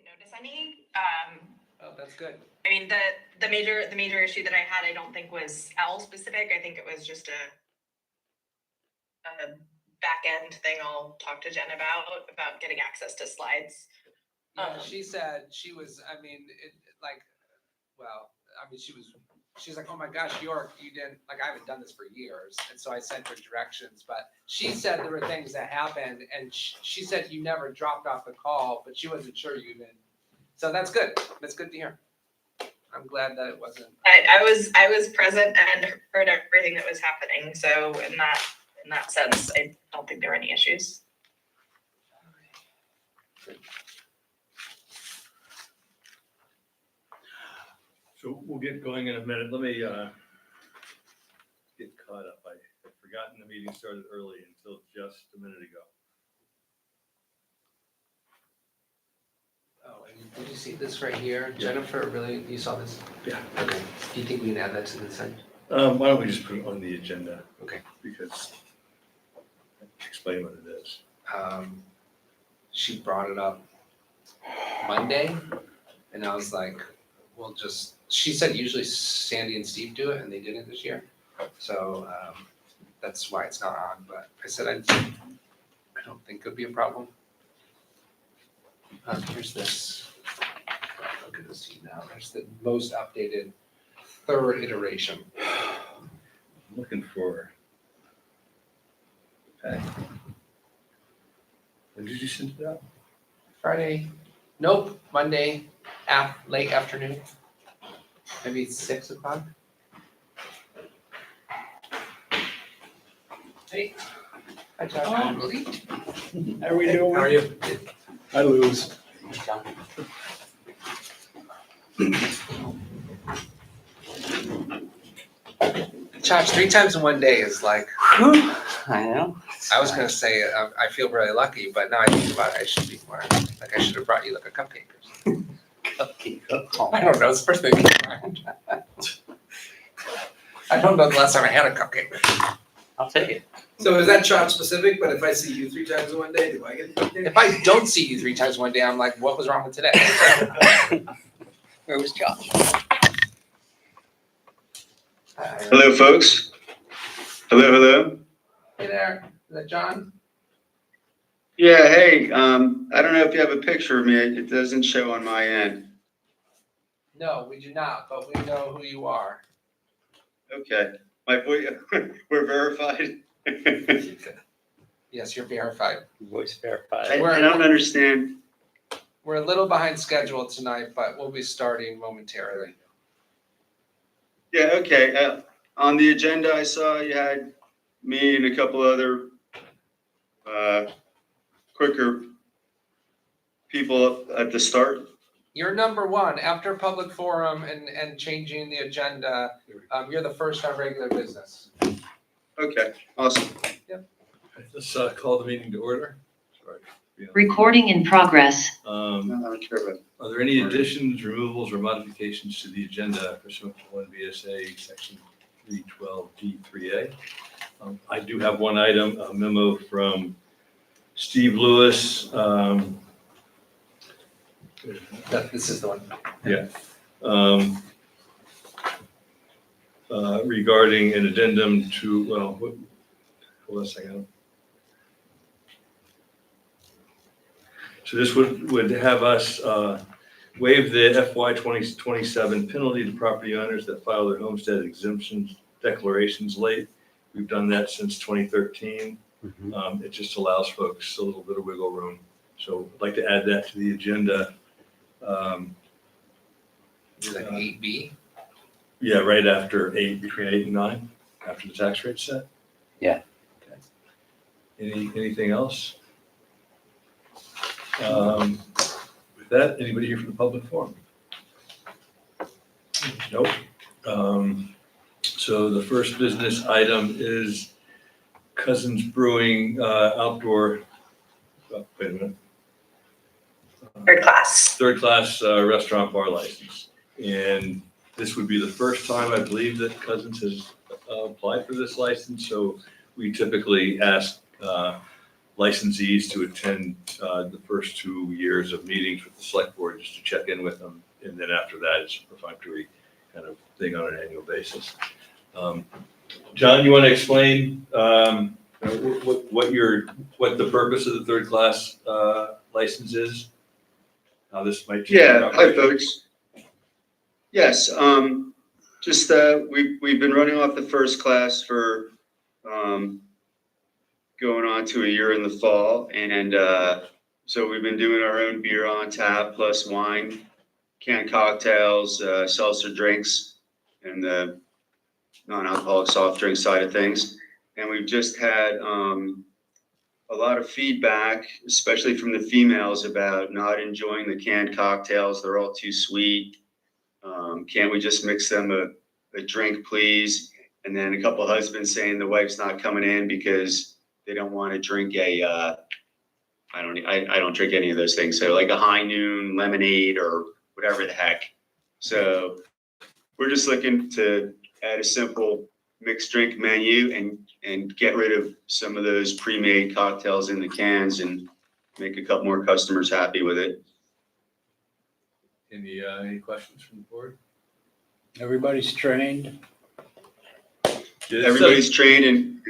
notice any. Oh, that's good. I mean, the major issue that I had, I don't think was L specific. I think it was just a back end thing. I'll talk to Jen about getting access to slides. Yeah, she said she was. I mean, she's like, oh my gosh, York, you didn't like. I haven't done this for years, and so I sent her directions. But she said there were things that happened, and she said you never dropped off the call, but she wasn't sure you did. So that's good. That's good to hear. I'm glad that it wasn't. I was present and heard everything that was happening. So in that sense, I don't think there were any issues. So we'll get going in a minute. Let me get caught up. I had forgotten the meeting started early until just a minute ago. Oh, and did you see this right here, yeah. Jennifer? Really, you saw this? Yeah. Okay. Do you think we can add that to the site? Why don't we just put it on the agenda? Okay. Because explain what it is. She brought it up Monday, and I was like, "We'll just." She said usually Sandy and Steve do it, and they didn't this year, so that's why it's not on. But I said I don't think it would be a problem. Here's this. Look at this now. There's the most updated third iteration. I'm looking for. Okay. When did you send it out? Friday. Nope. Monday. Late afternoon. Maybe 6 o'clock. Hey. Hi, Josh. Oh, really? How are we doing? How are you? I lose. Josh, 3 times in one day is like. I know. I was gonna say I feel really lucky, but now I think about it, I should be more like I should have brought you like a cupcake or something. Cupcake. I don't know. It's the first thing that came to mind. I don't know the last time I had a cupcake. I'll take it. So is that shop specific, but if I see you 3 times in one day, do I get a cupcake? If I don't see you 3 times one day, I'm like, what was wrong with today? Where was Josh? Hello, folks. Hello. Hey there, is that John? Yeah, hey, I don't know if you have a picture of me. It doesn't show on my end. No, we do not, but we know who you are. Okay. My voice, we're verified. Yes, you're verified. Voice verified. I don't understand. We're a little behind schedule tonight, but we'll be starting momentarily. Yeah, okay. On the agenda, I saw you had me and a couple other quicker people at the start. You're number 1 after public forum and changing the agenda. You're the first on regular business. Okay, awesome. Let's call the meeting to order. Sorry. Recording in progress. I'm not sure about. Are there any additions, removals, or modifications to the agenda pursuant to 1 VSA section 312G3A? I do have one item, a memo from Steve Lewis. This is the one. Yeah. Regarding an addendum to, well, hold on a second. So this would have us waive the FY 2027 penalty to property owners that file their homestead exemptions declarations late. We've done that since 2013. Mm-hmm. It just allows folks a little bit of wiggle room. So I'd like to add that to the agenda. Is it 8B? Yeah, right after 8, between 8 and 9, after the tax rate's set. Yeah. Okay. Anything else? With that, anybody here from the public forum? Nope. So the first business item is Cousins Brewing outdoor, wait a minute. Third class restaurant bar license. And this would be the first time, I believe, that Cousins has applied for this license. So we typically ask licensees to attend the first 2 years of meetings with the select board, just to check in with them. And then after that, it's a perfunctory kind of thing on an annual basis. John, you want to explain what the purpose of the third class license is? How this might change? Yeah, hi folks. Yes, just, we've been running off the first class for, going on to a year in the fall. And, so we've been doing our own beer on tap plus wine, canned cocktails, seltzer drinks, and the non-alcoholic soft drink side of things. And we've just had, a lot of feedback, especially from the females, about not enjoying the canned cocktails. They're all too sweet. Can't we just mix them a drink, please? And then a couple of husbands saying the wife's not coming in because they don't want to drink I don't drink any of those things. So like a high noon lemonade or whatever the heck. So we're just looking to add a simple mixed drink menu and get rid of some of those pre-made cocktails in the cans and make a couple more customers happy with it. Any questions from the board? Everybody's trained. Everybody's trained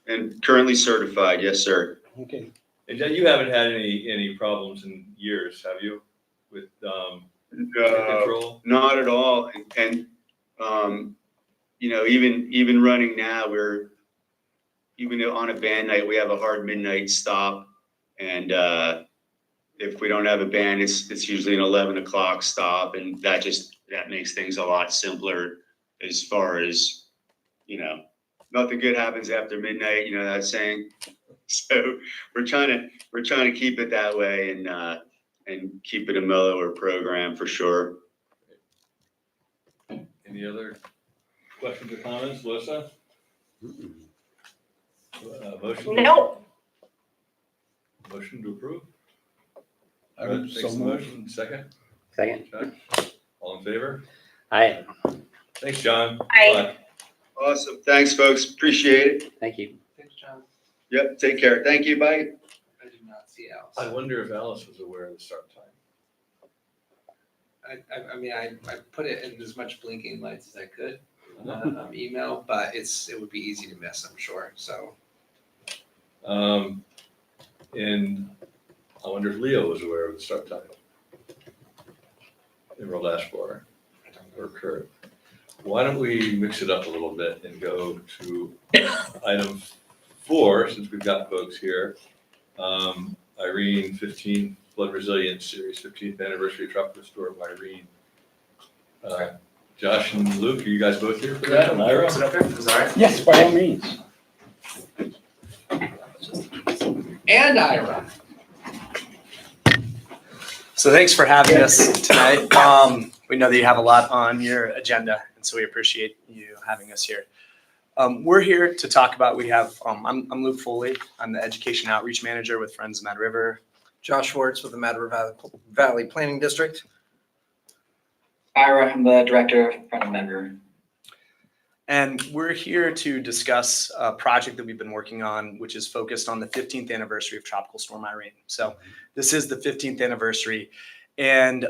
and currently certified. Yes, sir. Okay. And you haven't had any problems in years, have you, with control? Not at all. And you know, even running now, even though on a band night, we have a hard midnight stop. And if we don't have a band, it's usually an 11 o'clock stop. And that makes things a lot simpler as far as, you know, nothing good happens after midnight, you know that saying? So we're trying to keep it that way and keep it a mellower program for sure. Any other questions or comments, Melissa? Motion? No. Motion to approve? I Brett would makes so the move. motion, second. Second. Chuck? All in favor? Aye. Thanks, John. Good Aye. luck. Awesome. Thanks, folks. Appreciate it. Thank you. Thanks, John. Yep. Take care. Thank you. Bye. I did not see Alice. I wonder if Alice was aware of the start time. I mean, I put it in as much blinking lights as I could, email, but it would be easy to miss, I'm sure, so. And I wonder if Leo was aware of the start time. Emerald Ash Borer I don't know. or Kurt. Why don't we mix it up a little bit and go to item 4, since we've got folks here. Irene 15 Flood Resilience Series, 15th anniversary tropical storm Irene. Josh and Luke, are you guys both here for that? Lyra? Sit up here, is that all right? Yes, by all means. And Ira. So thanks for having us tonight. We know that you have a lot on your agenda, and so we appreciate you having us here. We're here to talk about, I'm Luke Foley. I'm the Education Outreach Manager with Friends of Mad River. Josh Schwartz with the Mad River Valley Planning District. Ira, I'm the Director of Friend of Mad River. And we're here to discuss a project that we've been working on, which is focused on the 15th anniversary of Tropical Storm Irene. So this is the 15th anniversary. And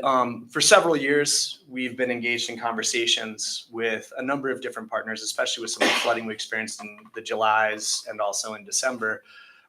for several years, we've been engaged in conversations with a number of different partners, especially with some of the flooding we experienced in the Julys and also in December,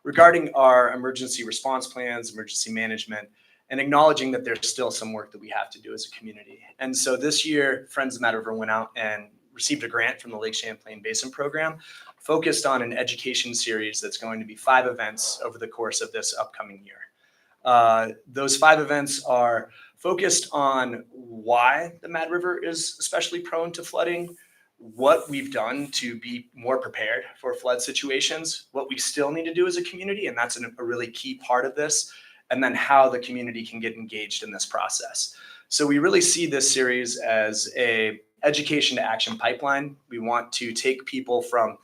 regarding our emergency response plans, emergency management, and acknowledging that there's still some work that we have to do as a community. And so this year, Friends of Mad River went out and received a grant from the Lake Champlain Basin Program focused on an education series that's going to be 5 events over the course of this upcoming year. Those 5 events are focused on why the Mad River is especially prone to flooding, what we've done to be more prepared for flood situations, what we still need to do as a community, and that's a really key part of this, and then how the community can get engaged in this process. So we really see this series as a education to action pipeline. We want to take people from,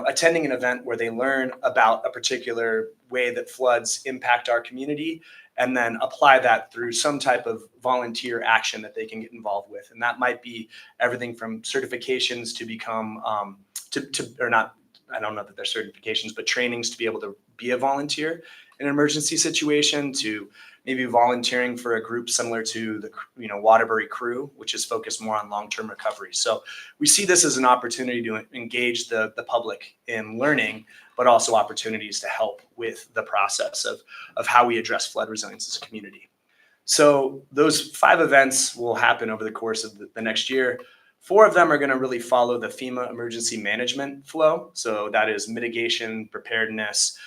attending an event where they learn about a particular way that floods impact our community, and then apply that through some type of volunteer action that they can get involved with. And that might be everything from certifications to become, I don't know that they're certifications, but trainings to be able to be a volunteer, in an emergency situation to maybe volunteering for a group similar to the Waterbury Crew, which is focused more on long-term recovery. So we see this as an opportunity to engage the public in learning, but also opportunities to help with the process of how we address flood resilience as a community. So those 5 events will happen over the course of the next year. 4 of them are going to really follow the FEMA emergency management flow. So that is mitigation, preparedness,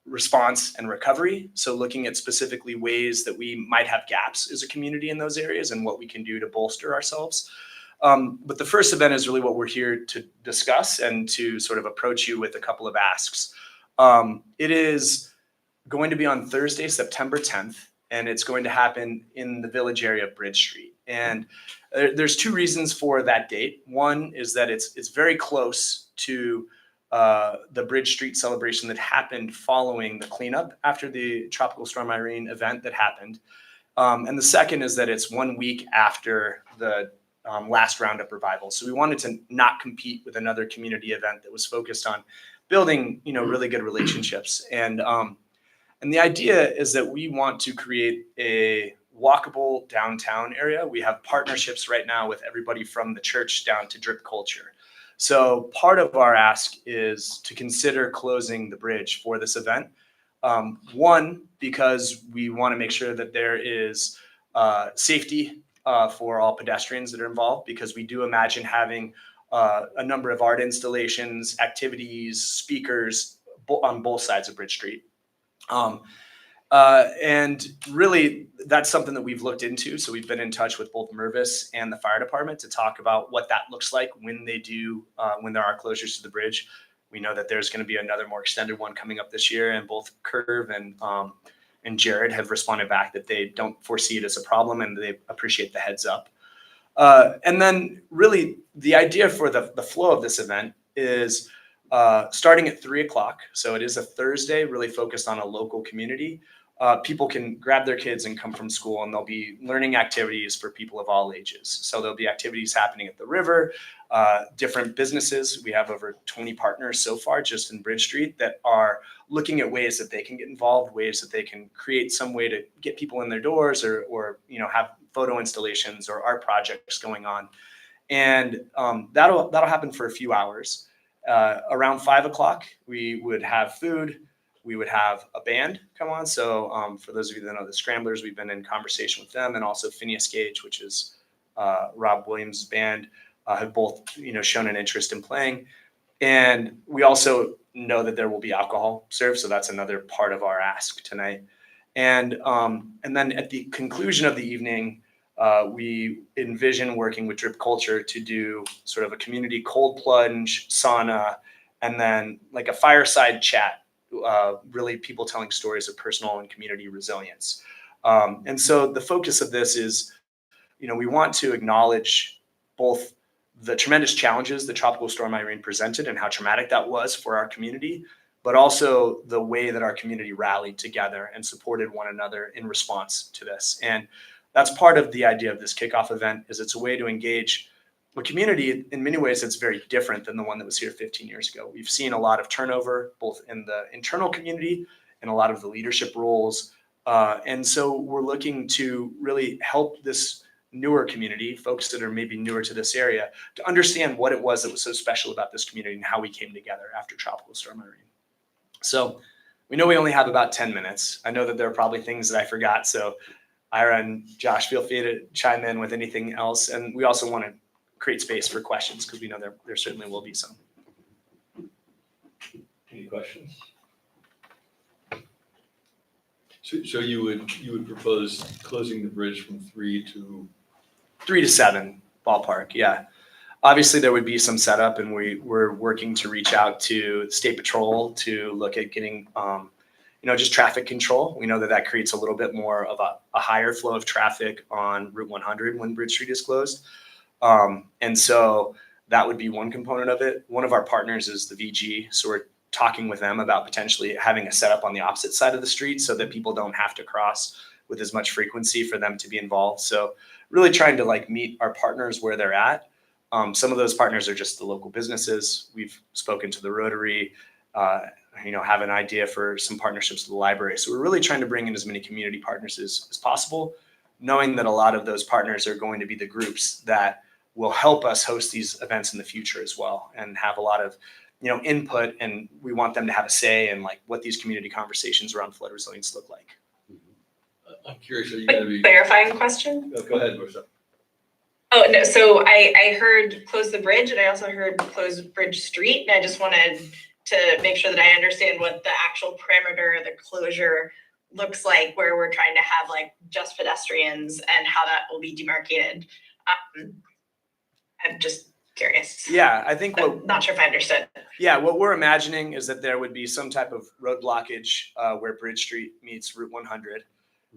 response, and recovery. So looking at specifically ways that we might have gaps as a community in those areas and what we can do to bolster ourselves. But the first event is really what we're here to discuss and to sort of approach you with a couple of asks. It is going to be on Thursday, September 10th, and it's going to happen in the village area of Bridge Street. And there's 2 reasons for that date. One is that it's very close to the Bridge Street celebration that happened following the cleanup after the Tropical Storm Irene event that happened. And the second is that it's 1 week after the last Roundup revival. So we wanted to not compete with another community event that was focused on building, really good relationships. And the idea is that we want to create a walkable downtown area. We have partnerships right now with everybody from the church down to drip culture. So part of our ask is to consider closing the bridge for this event. One, because we want to make sure that there is safety for all pedestrians that are involved, because we do imagine having a number of art installations, activities, speakers on both sides of Bridge Street. And really, that's something that we've looked into. So we've been in touch with both Mervis and the fire department to talk about what that looks like when when there are closures to the bridge. We know that there's going to be another more extended one coming up this year, and both Curve and Jared have responded back that they don't foresee it as a problem and they appreciate the heads up. And then really the idea for the flow of this event is starting at 3:00. So it is a Thursday, really focused on a local community. People can grab their kids and come from school, and there'll be learning activities for people of all ages. So there'll be activities happening at the river, different businesses. We have over 20 partners so far just in Bridge Street that are looking at ways that they can get involved, ways that they can create some way to get people in their doors or have photo installations or art projects going on. And that'll happen for a few hours. Around 5:00, we would have food. We would have a band come on. So for those of you that know the Scramblers, we've been in conversation with them, and also Phineas Gage, which is Rob Williams' band, have both shown an interest in playing. And we also know that there will be alcohol served, so that's another part of our ask tonight. And then at the conclusion of the evening, we envision working with Drip Culture to do sort of a community cold plunge, sauna, and then like a fireside chat, really people telling stories of personal and community resilience. And so the focus of this is, we want to acknowledge both the tremendous challenges that Tropical Storm Irene presented and how traumatic that was for our community, but also the way that our community rallied together and supported one another in response to this. And that's part of the idea of this kickoff event, is it's a way to engage a community in many ways that's very different than the one that was here 15 years ago. We've seen a lot of turnover, both in the internal community and a lot of the leadership roles. And so we're looking to really help this newer community, folks that are maybe newer to this area, to understand what it was that was so special about this community and how we came together after Tropical Storm Irene. So we know we only have about 10 minutes. I know that there are probably things that I forgot. So Ira and Josh, feel free to chime in with anything else. And we also want to create space for questions because we know there certainly will be some. Any questions? So you would propose closing the bridge from 3 to 7 ballpark, yeah. Obviously, there would be some setup, and we're working to reach out to State Patrol to look at getting, just traffic control. We know that creates a little bit more of a higher flow of traffic on Route 100 when Bridge Street is closed. And so that would be one component of it. One of our partners is the VG, so we're talking with them about potentially having a setup on the opposite side of the street so that people don't have to cross with as much frequency for them to be involved. So really trying to meet our partners where they're at. Some of those partners are just the local businesses. We've spoken to the Rotary, have an idea for some partnerships with the library. So we're really trying to bring in as many community partners as possible, knowing that a lot of those partners are going to be the groups that will help us host these events in the future as well, and have a lot of, input, and we want them to have a say in like what these community conversations around flood resilience look like. I'm curious, are you gonna be, Clarifying question? go ahead, Marissa. Oh, no, so I heard close the bridge and I also heard close Bridge Street. And I just wanted to make sure that I understand what the actual parameter of the closure looks like, where we're trying to have like just pedestrians and how that will be demarcated. I'm just curious. Yeah, I think I'm not sure if I understood. Yeah, what we're imagining is that there would be some type of road blockage where Bridge Street meets Route 100.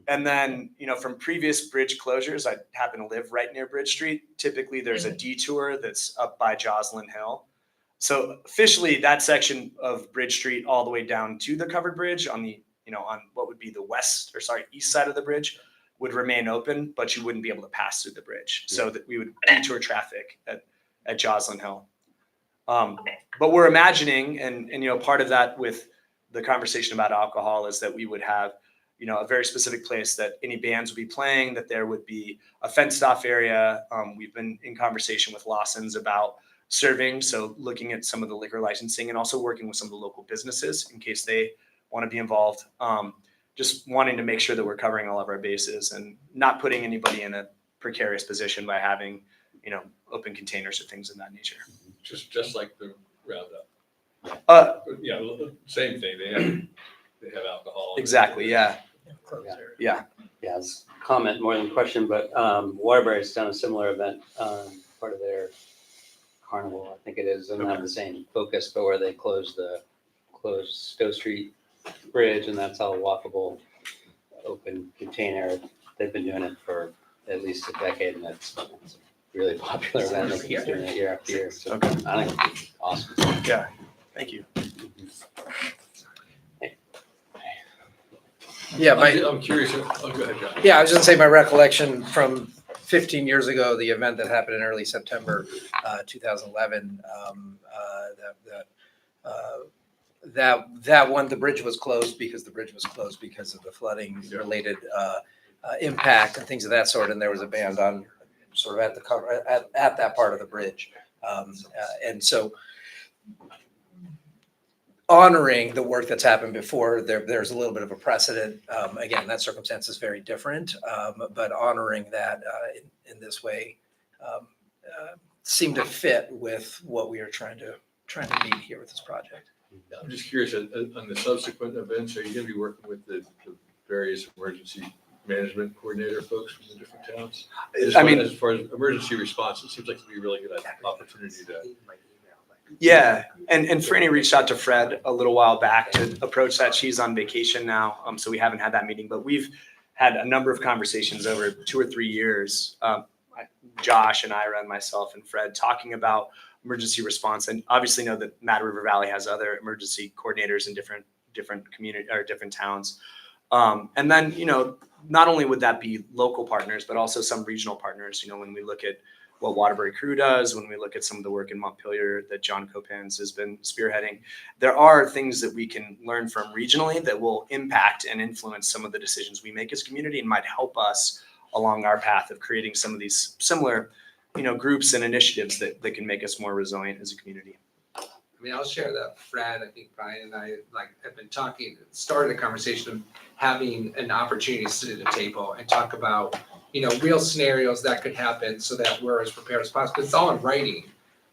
And then, from previous bridge closures, I happen to live right near Bridge Street. Typically, there's a detour that's up by Joslyn Hill. So officially, that section of Bridge Street all the way down to the covered bridge on the, on what would be the east side of the bridge would remain open, but you wouldn't be able to pass through the bridge. So that we would detour traffic at Joslyn Hill. But we're imagining, and part of that with the conversation about alcohol is that we would have, a very specific place that any bands would be playing, that there would be a fenced off area. We've been in conversation with Lawson's about serving, so looking at some of the liquor licensing and also working with some of the local businesses in case they want to be involved. Just wanting to make sure that we're covering all of our bases and not putting anybody in a precarious position by having, open containers or things of that nature. Just like the Roundup. Same thing, they have alcohol. Exactly, yeah. Yeah, it's a comment more than a question, but Waterbury's done a similar event, part of their carnival, I think it is, doesn't have the same focus, but where they closed Stowe Street Bridge, and that's all walkable, open container. They've been doing it for at least a decade, and it's really popular event. They keep doing it year after year. So I think it's awesome. Yeah, thank you. Yeah, I'm curious, go ahead, John. Yeah, I was just gonna say my recollection from 15 years ago, the event that happened in early September 2011, that one, the bridge was closed because of the flooding related impact and things of that sort, and there was a band on sort of at the cover at that part of the bridge, and so honoring the work that's happened before, there's a little bit of a precedent. Again, that circumstance is very different, but honoring that in this way seemed to fit with what we are trying to meet here with this project. I'm just curious, on the subsequent events, are you gonna be working with the various emergency management coordinator folks from the different towns? As far as emergency response, it seems like it'd be a really good opportunity to. Yeah, and Franny reached out to Fred a little while back to approach that. She's on vacation now, so we haven't had that meeting, but we've had a number of conversations over 2 or 3 years. Josh and Ira and myself and Fred talking about emergency response, and obviously know that Mad River Valley has other emergency coordinators in different community or different towns. And then, not only would that be local partners, but also some regional partners. When we look at what Waterbury Crew does, when we look at some of the work in Montpelier that John Copans has been spearheading, there are things that we can learn from regionally that will impact and influence some of the decisions we make as a community and might help us along our path of creating some of these similar, groups and initiatives that can make us more resilient as a community. I'll share that Fred, I think Brian and I have been started a conversation of having an opportunity to sit at a table and talk about, real scenarios that could happen so that we're as prepared as possible. Because it's all in writing,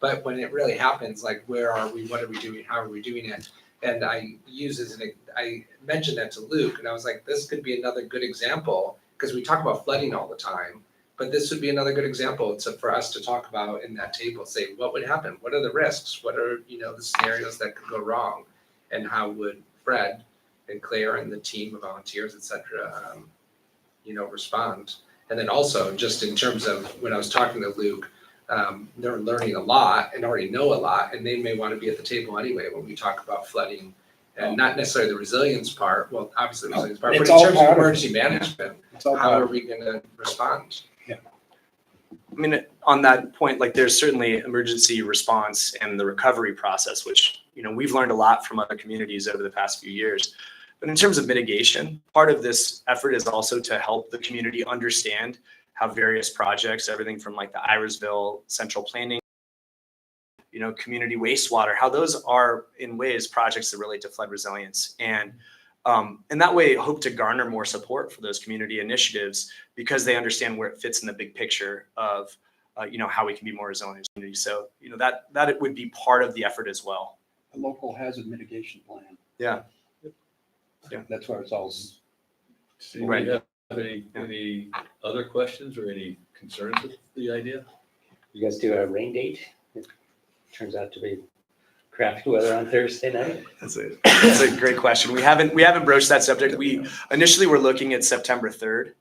but when it really happens, where are we, what are we doing, how are we doing it? And I mentioned that to Luke, and I was like, this could be another good example, because we talk about flooding all the time, but this would be another good example for us to talk about in that table, say, what would happen? What are the risks? What are, the scenarios that could go wrong? And how would Fred and Claire and the team of volunteers, et cetera, respond? And then also, just in terms of when I was talking to Luke, they're learning a lot and already know a lot, and they may want to be at the table anyway when we talk about flooding, and not necessarily the resilience part. Well, obviously the resilience part, but in terms of emergency management, how are we going to respond? I mean, on that point, like there's certainly emergency response and the recovery process, which, we've learned a lot from other communities over the past few years. But in terms of mitigation, part of this effort is also to help the community understand how various projects, everything from like the Irisville central planning, community wastewater, how those are in ways projects that relate to flood resilience. And that way hope to garner more support for those community initiatives because they understand where it fits in the big picture of, how we can be more resilient as a community. So, that it would be part of the effort as well. A local hazard mitigation plan. Yeah. That's where it's all. Do Right. you have any other questions or any concerns with the idea? You guys do a rain date? It turns out to be crappy weather on Thursday night. That's a great question. We haven't broached that subject. We initially were looking at September 3rd.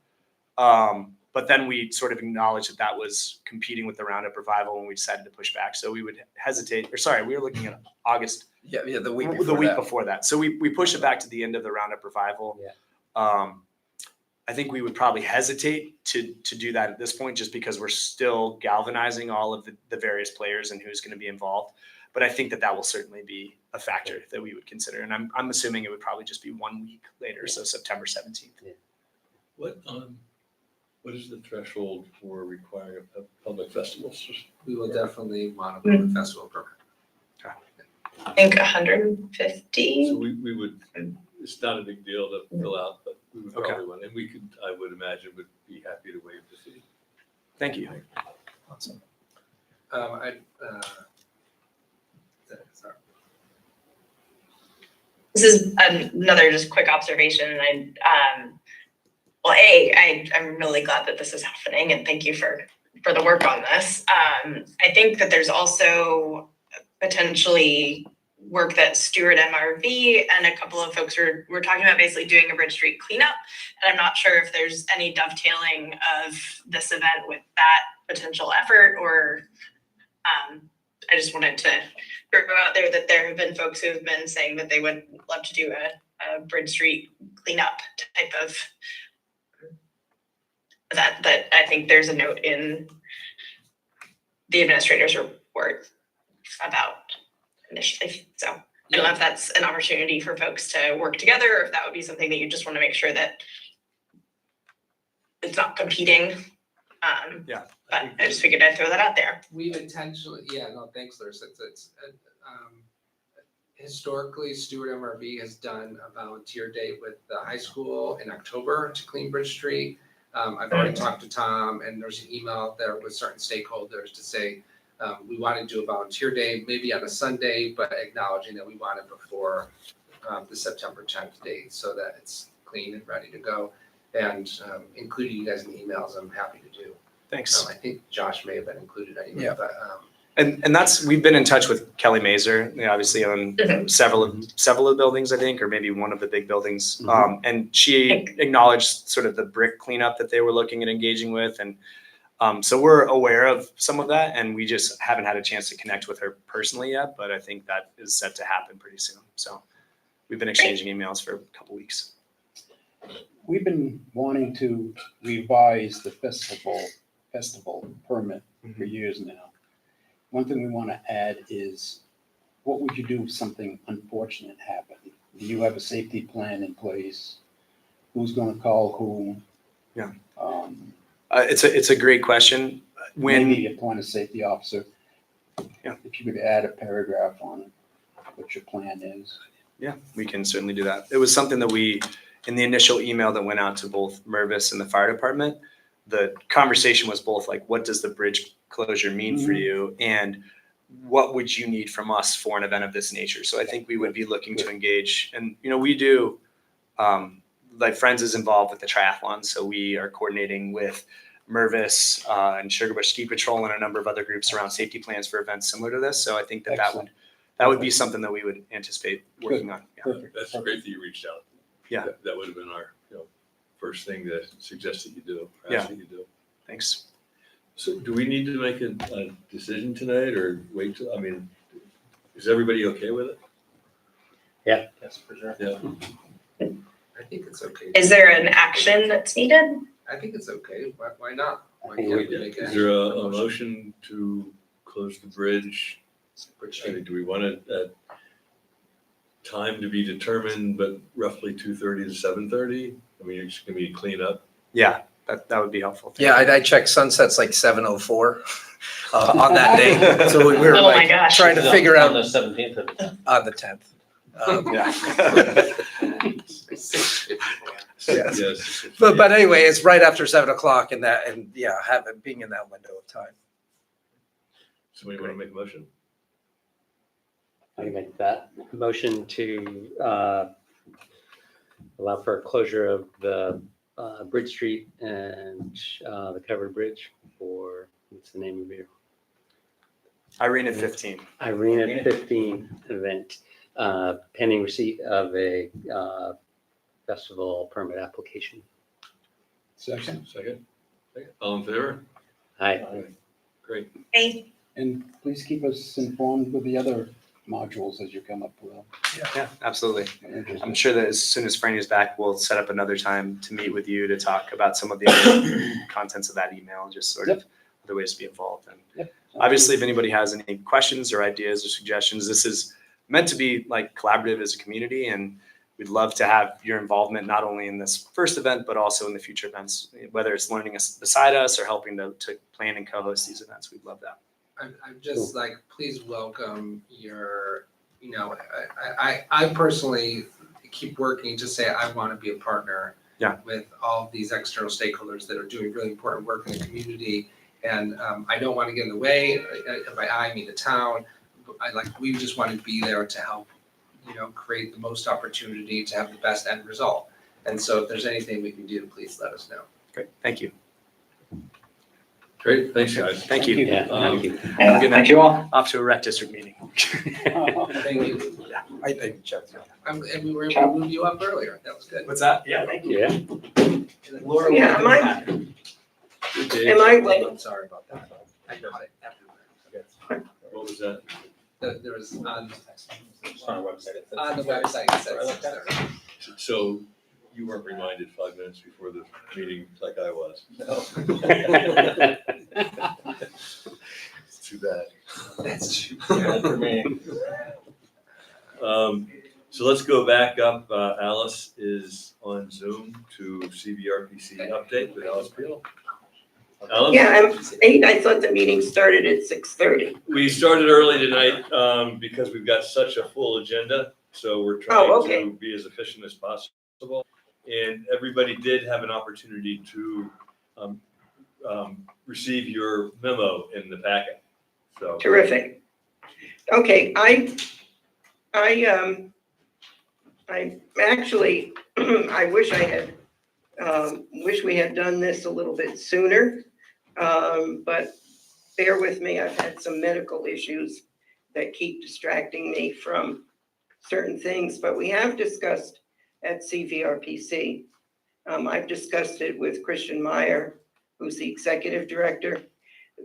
But then we sort of acknowledged that was competing with the Roundup revival when we decided to push back. So we would we were looking at August. Yeah, the week before that. So we pushed it back to the end of the Roundup revival. Yeah. I think we would probably hesitate to do that at this point, just because we're still galvanizing all of the various players and who's going to be involved. But I think that will certainly be a factor that we would consider. And I'm assuming it would probably just be 1 week later. So September 17th. What is the threshold for requiring a public festivals? We will definitely want to put a festival program. I think 150. So we would, it's not a big deal to fill out, but we would Okay. probably want, and I would imagine would be happy to waive the fee. Thank you. Awesome. Sorry. This is another just quick observation, and I'm really glad that this is happening, and thank you for the work on this. I think that there's also potentially work that Stewart MRV and a couple of folks were talking about basically doing a Bridge Street cleanup, and I'm not sure if there's any dovetailing of this event with that potential effort, or I just wanted to throw out there that there have been folks who have been saying that they would love to do a Bridge Street cleanup type of that I think there's a note in the administrator's report about initially. So I don't know if that's an opportunity for folks to work together, or if that would be something that you just want to make sure that it's not competing. But I just figured I'd throw that out there. We've intentionally, thanks, Larissa. It's historically, Stewart MRV has done a volunteer day with the high school in October to clean Bridge Street. I've already talked to Tom, and there's an email there with certain stakeholders to say we want to do a volunteer day, maybe on a Sunday, but acknowledging that we want it before the September 10th date so that it's clean and ready to go. And including you guys in the emails, I'm happy to do. Thanks. I think Josh may have been included anyway, Yeah. but And we've been in touch with Kelly Mazur, obviously on several of the buildings, I think, or maybe one of the big buildings. And she acknowledged sort of the brick cleanup that they were looking at engaging with. And so we're aware of some of that, and we just haven't had a chance to connect with her personally yet, but I think that is set to happen pretty soon. So we've been exchanging emails for a couple weeks. We've been wanting to revise the festival permit for years now. One thing we want to add is, what would you do if something unfortunate happened? Do you have a safety plan in place? Who's going to call whom? Yeah. It's a great question. Maybe appoint a safety officer. Yeah. If you could add a paragraph on what your plan is. Yeah, we can certainly do that. It was something that we, in the initial email that went out to both Mervis and the fire department, the conversation was both like, what does the bridge closure mean for you? And what would you need from us for an event of this nature? So I think we would be looking to engage. And, we do, like Friends is involved with the triathlon. So we are coordinating with Mervis and Sugarbush Ski Patrol and a number of other groups around safety plans for events similar to this. So I think that would be something that we would anticipate working on. Yeah. Perfect. That's great that you reached out. Yeah. That would have been our, first thing to suggest that you do. Yeah. Ask that you do. Thanks. So do we need to make a decision tonight or wait till, is everybody okay with it? Yes, for sure. Yeah. I think it's okay. Is there an action that's needed? I think it's okay. Why not? Why I think can't we- we make Is it? there a motion to close the bridge? Bridge I Street. mean, do we want it at time to be determined, but roughly 2:30 to 7:30? I mean, it's gonna be clean up. Yeah, that would be helpful. Yeah, I checked sunsets like 7:04 on that day. So we were Oh my like gosh. trying to figure out On the 17th of on the 10th. Yeah. Yes. Yes. But anyway, it's right after 7 o'clock and yeah, being in that window of time. Somebody want to make a motion? I can make that motion to allow for a closure of the Bridge Street and the covered bridge for, what's the name of your Irene at 15. Irene at 15 event, pending receipt of a festival permit application. Second, Second? All in favor? Hi. Great. Hey, and please keep us informed with the other modules as you come up with them. Yeah, absolutely. I'm interested. I'm sure that as soon as Franny is back, we'll set up another time to meet with you to talk about some of the other contents of that email, just sort of other ways to be involved. And Yep. obviously, if anybody has any questions or ideas or suggestions, this is meant to be like collaborative as a community, and we'd love to have your involvement not only in this first event, but also in the future events, whether it's learning us beside us or helping to plan and co-host these events. We'd love that. I'm just like, please welcome your, I personally keep working to say I want to be a partner with all of these external stakeholders that are doing really important work in the community. And I don't want to get in the way. By I mean the town. We just want to be there to help, create the most opportunity to have the best end result. And so if there's anything we can do, please let us know. Great. Thank you. Great, thanks, guys. Thank you. Yeah, thank you. Yeah, Good night. thank you all. Off to a rec district meeting. Thank you. I checked. And we were able to move you up earlier. That was good. What's that? Yeah, thank you. Yeah. Laura, Yeah, welcome mine- back. Good day. am I like, I'm sorry about that. I got it everywhere. What was that? There was on on our website. It says- on the website, it says 6:30. So you weren't reminded 5 minutes before the meeting like I was. It's too bad. That's true. Bad for me. So let's go back up. Alice is on Zoom to CVRPC update with Alice Peel. Alice? Yeah, I'm 8. I thought the meeting started at 6:30. We started early tonight because we've got such a full agenda. So we're trying okay. to be as efficient as possible. And everybody did have an opportunity to receive your memo in the packet. So Terrific. Okay, I actually, I wish I had, wish we had done this a little bit sooner. But bear with me, I've had some medical issues that keep distracting me from certain things, but we have discussed at CVRPC. I've discussed it with Christian Meyer, who's the executive director,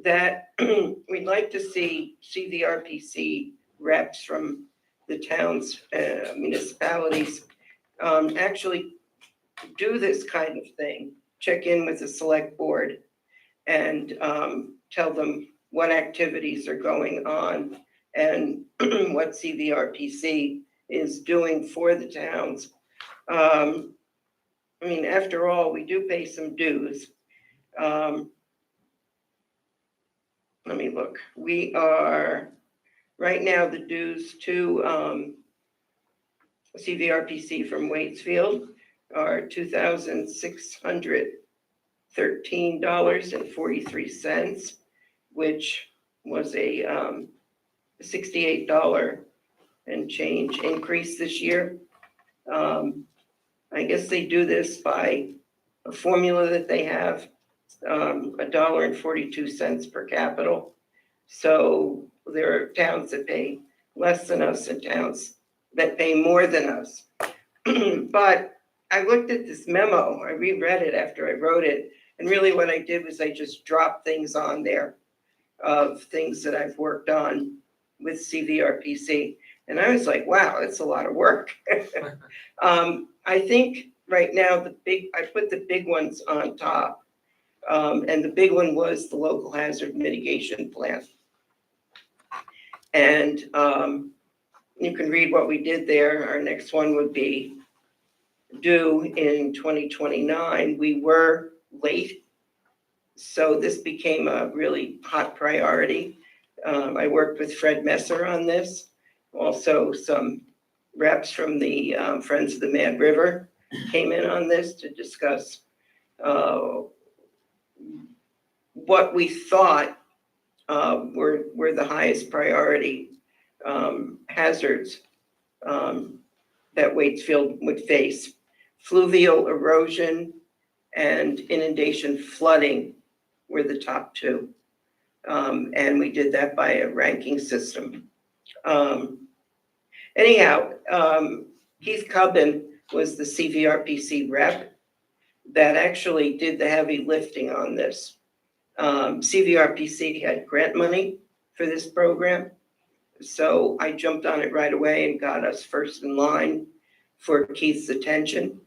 that we'd like to see CVRPC reps from the town's municipalities actually do this kind of thing, check in with the select board and tell them what activities are going on and what CVRPC is doing for the towns. I mean, after all, we do pay some dues. Let me look. We are, right now, the dues to CVRPC from Waitsfield are $2,613.43, which was a $68 and change increase this year. I guess they do this by a formula that they have, $1.42 per capita. So there are towns that pay less than us and towns that pay more than us. But I looked at this memo, I reread it after I wrote it, and really what I did was I just dropped things on there of things that I've worked on with CVRPC. And I was like, wow, that's a lot of work. I think right now, I put the big ones on top. And the big one was the local hazard mitigation plan. And you can read what we did there. Our next one would be due in 2029. We were late, so this became a really hot priority. I worked with Fred Messer on this, also some reps from the Friends of the Mad River came in on this to discuss what we thought were the highest priority hazards that Waitsfield would face. Fluvial erosion and inundation flooding were the top two. And we did that by a ranking system. Anyhow, Keith Cubbin was the CVRPC rep that actually did the heavy lifting on this. CVRPC had grant money for this program, so I jumped on it right away and got us first in line for Keith's attention.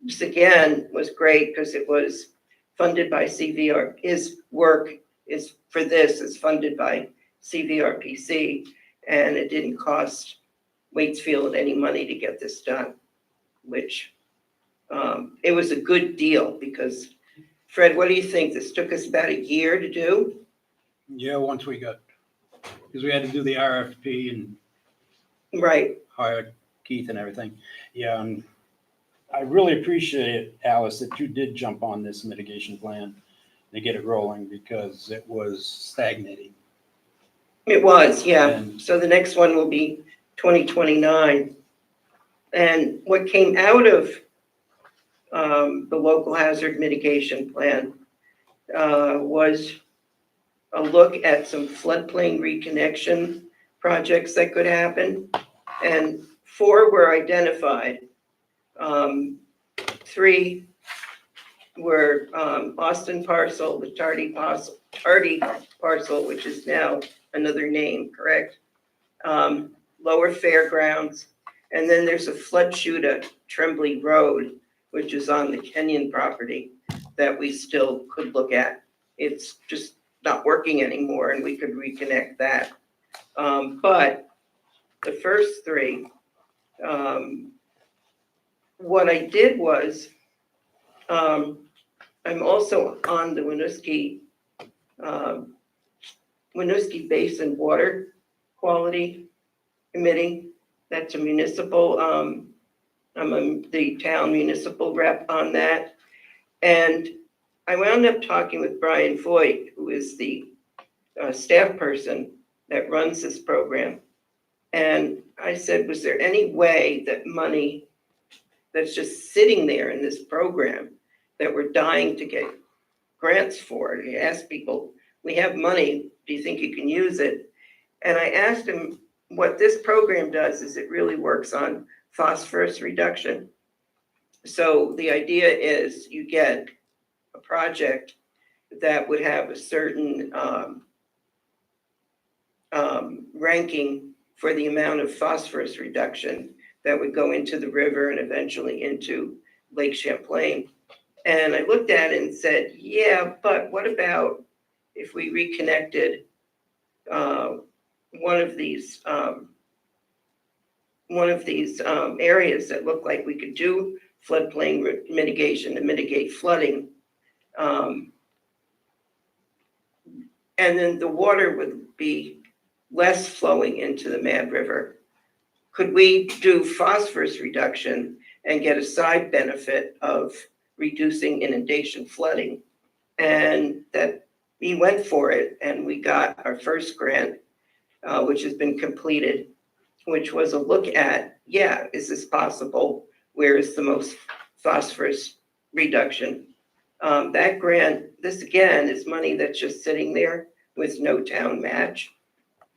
This again was great because it was funded by CVR. His work is funded by CVRPC, and it didn't cost Waitsfield any money to get this done, which it was a good deal because, Fred, what do you think? This took us about a year to do? Yeah, once we got, because we had to do the RFP and Right. hire Keith and everything. Yeah, and I really appreciate, Alice, that you did jump on this mitigation plan to get it rolling because it was stagnating. It was, yeah. And- So the next one will be 2029. And what came out of the local hazard mitigation plan was a look at some floodplain reconnection projects that could happen. And 4 were identified. 3 were Austin parcel, the Tardy parcel, which is now another name, correct? Lower Fairgrounds, and then there's a flood chute at Tremblay Road, which is on the Kenyon property that we still could look at. It's just not working anymore, and we could reconnect that. But the first 3, what I did was, I'm also on the Winooski Basin Water Quality Committee. That's a municipal, I'm the town municipal rep on that. And I wound up talking with Brian Voigt, who is the staff person that runs this program. And I said, was there any way that money that's just sitting there in this program that we're dying to get grants for? He asked people, we have money, do you think you can use it? And I asked him, what this program does is it really works on phosphorus reduction. So the idea is you get a project that would have a certain ranking for the amount of phosphorus reduction that would go into the river and eventually into Lake Champlain. And I looked at it and said, yeah, but what about if we reconnected one of these areas that look like we could do floodplain mitigation to mitigate flooding. And then the water would be less flowing into the Mad River. Could we do phosphorus reduction and get a side benefit of reducing inundation flooding? And that we went for it, and we got our first grant, which has been completed, which was a look at, yeah, is this possible? Where is the most phosphorus reduction? That grant, this again is money that's just sitting there with no town match.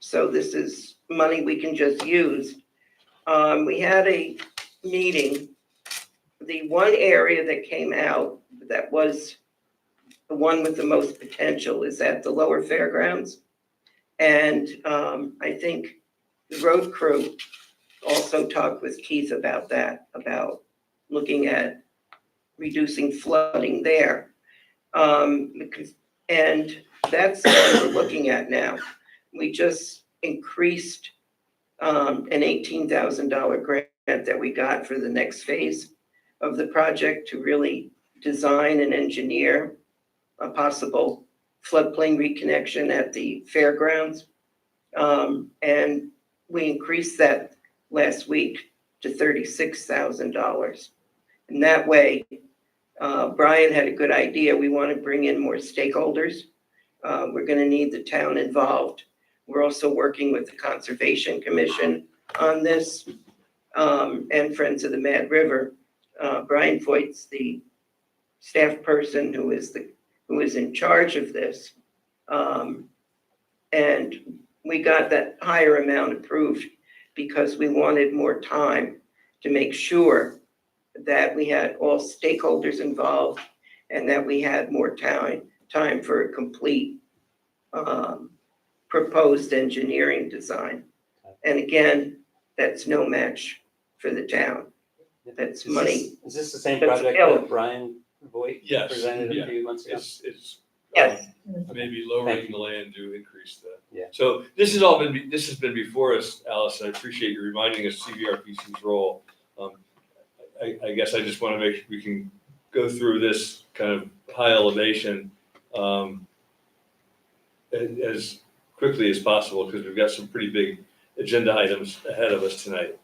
So this is money we can just use. We had a meeting. The one area that came out that was the one with the most potential is at the Lower Fairgrounds. And I think the road crew also talked with Keith about that, about looking at reducing flooding there. And that's what we're looking at now. We just increased an $18,000 grant that we got for the next phase of the project to really design and engineer a possible floodplain reconnection at the fairgrounds. And we increased that last week to $36,000. And that way, Brian had a good idea. We want to bring in more stakeholders. We're going to need the town involved. We're also working with the Conservation Commission on this, and Friends of the Mad River. Brian Voigt's the staff person who is in charge of this. And we got that higher amount approved because we wanted more time to make sure that we had all stakeholders involved and that we had more time for a complete proposed engineering design. And again, that's no match for the town. That's money. Is this the same That's project available. that Brian Voigt Yes, presented yeah. a few months ago? It's Yes. maybe Thank lowering you. the land to increase the. Yeah. So this has been before us, Alice. I appreciate you reminding us CVRPC's role. I guess I just want to make, we can go through this kind of high elevation as quickly as possible because we've got some pretty big agenda items ahead of us tonight.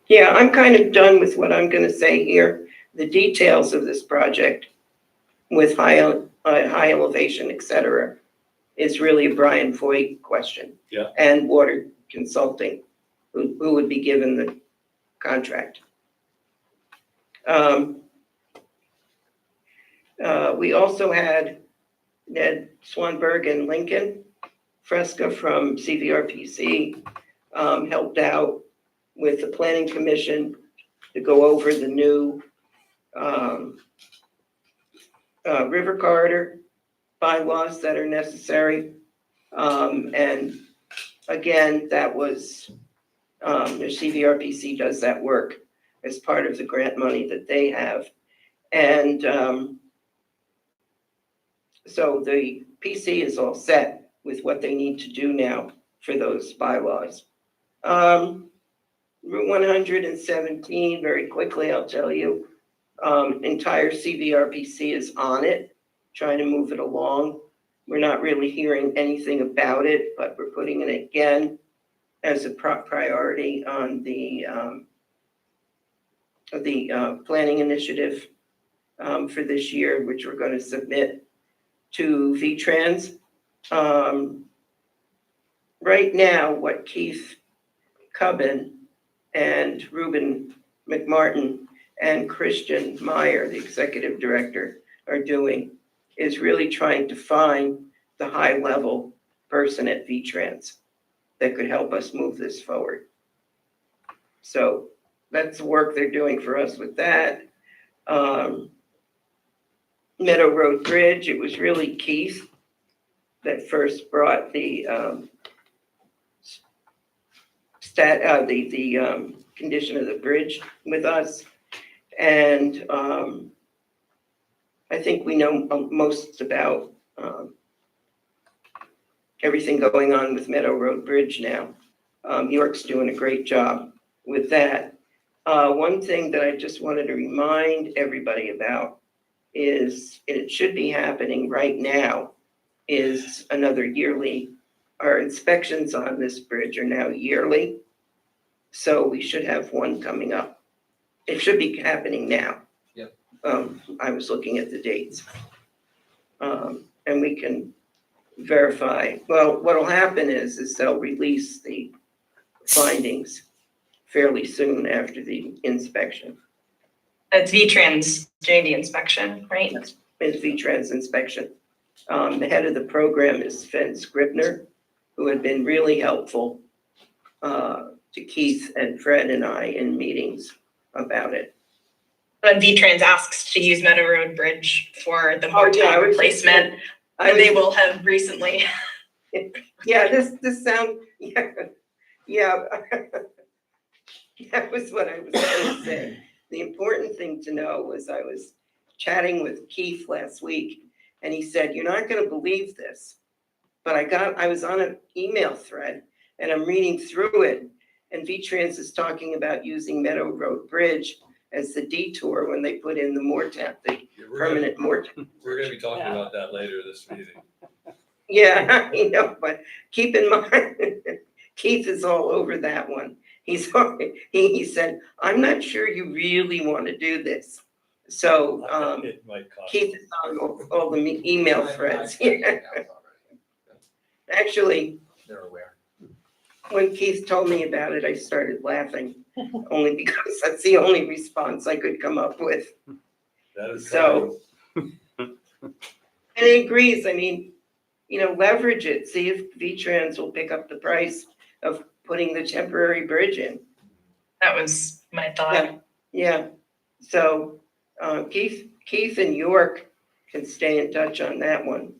Yeah, I'm kind of done with what I'm going to say here. The details of this project with high elevation, et cetera, is really a Brian Voigt question. Yeah. And Water Consulting, who would be given the contract. We also had Ned Swanberg and Lincoln Fresca from CVRPC helped out with the Planning Commission to go over the new river corridor bylaws that are necessary. And again, that was, the CVRPC does that work as part of the grant money that they have. And so the PC is all set with what they need to do now for those bylaws. Route 117, very quickly, I'll tell you, entire CVRPC is on it, trying to move it along. We're not really hearing anything about it, but we're putting it again as a priority on the planning initiative for this year, which we're going to submit to VTrans. Right now, what Keith Cubbin and Ruben McMartin and Christian Meyer, the executive director, are doing is really trying to find the high-level person at VTrans that could help us move this forward. So that's the work they're doing for us with that. Meadow Road Bridge, it was really Keith that first brought the condition of the bridge with us. And I think we know most about everything going on with Meadow Road Bridge now. York's doing a great job with that. One thing that I just wanted to remind everybody about is it should be happening right now is another yearly, our inspections on this bridge are now yearly. So we should have one coming up. It should be happening now. Yep. I was looking at the dates. And we can verify, well, what'll happen is they'll release the findings fairly soon after the inspection. It's VTrans doing the inspection, right? It's VTrans inspection. The head of the program is Fenn Scribner, who had been really helpful to Keith and Fred and I in meetings about it. When VTrans asks to use Meadow Road Bridge for the Oh, yeah, I hotel was- replacement, and they will have recently. Yeah, this sound, yeah. That was what I was going to say. the important thing to know was I was chatting with Keith last week, and he said, "You're not gonna believe this, but I was on an email thread, and I'm reading through it, and V-Trans is talking about using Meadow Road Bridge as the detour when they put in the Mortap, the permanent Mortap." We're gonna be talking about that later this meeting. Yeah, I know, but keep in mind, Keith is all over that one. He said, "I'm not sure you really want to do this." So, It might cost. Keith is on all the email threads. Yeah. Actually, They're aware. when Keith told me about it, I started laughing, only because that's the only response I could come up with. That is So, and he agrees, I mean, leverage it, see if V-Trans will pick up the price of putting the temporary bridge in. That was my thought. Yeah, so, Keith and York can stay in touch on that one.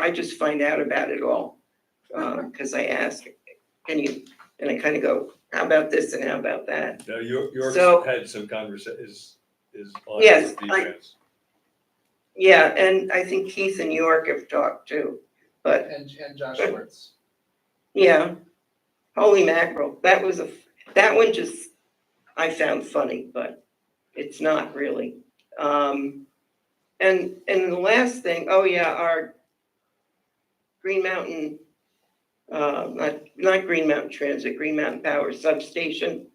I just find out about it all, because I ask, and I kind of go, how about this and how about that? Now, York's So- had some is on. Yes, with V-Trans. Yeah, and I think Keith and York have talked too, but And Josh Schwartz. yeah, holy mackerel, that one just, I found funny, but it's not really. And the last thing, oh yeah, our Green Mountain, not Green Mountain Transit, Green Mountain Power Substation,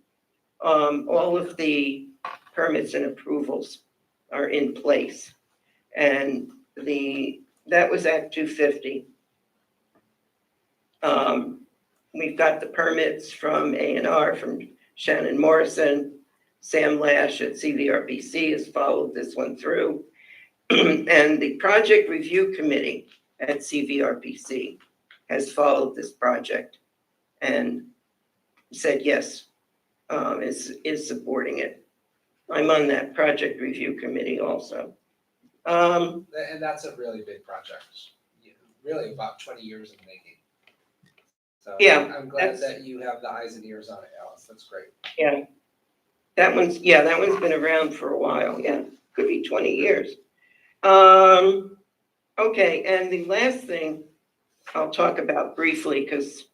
all of the permits and approvals are in place. And that was Act 250. We've got the permits from A&R, from Shannon Morrison. Sam Lash at CVRPC has followed this one through. And the Project Review Committee at CVRPC has followed this project and said yes, is supporting it. I'm on that Project Review Committee also. And that's a really big project, really about 20 years in the making. So Yeah, I'm glad that's- that you have the eyes and ears on it, Alice. That's great. Yeah. That one's been around for a while, yeah, could be 20 years. Okay, and the last thing I'll talk about briefly, because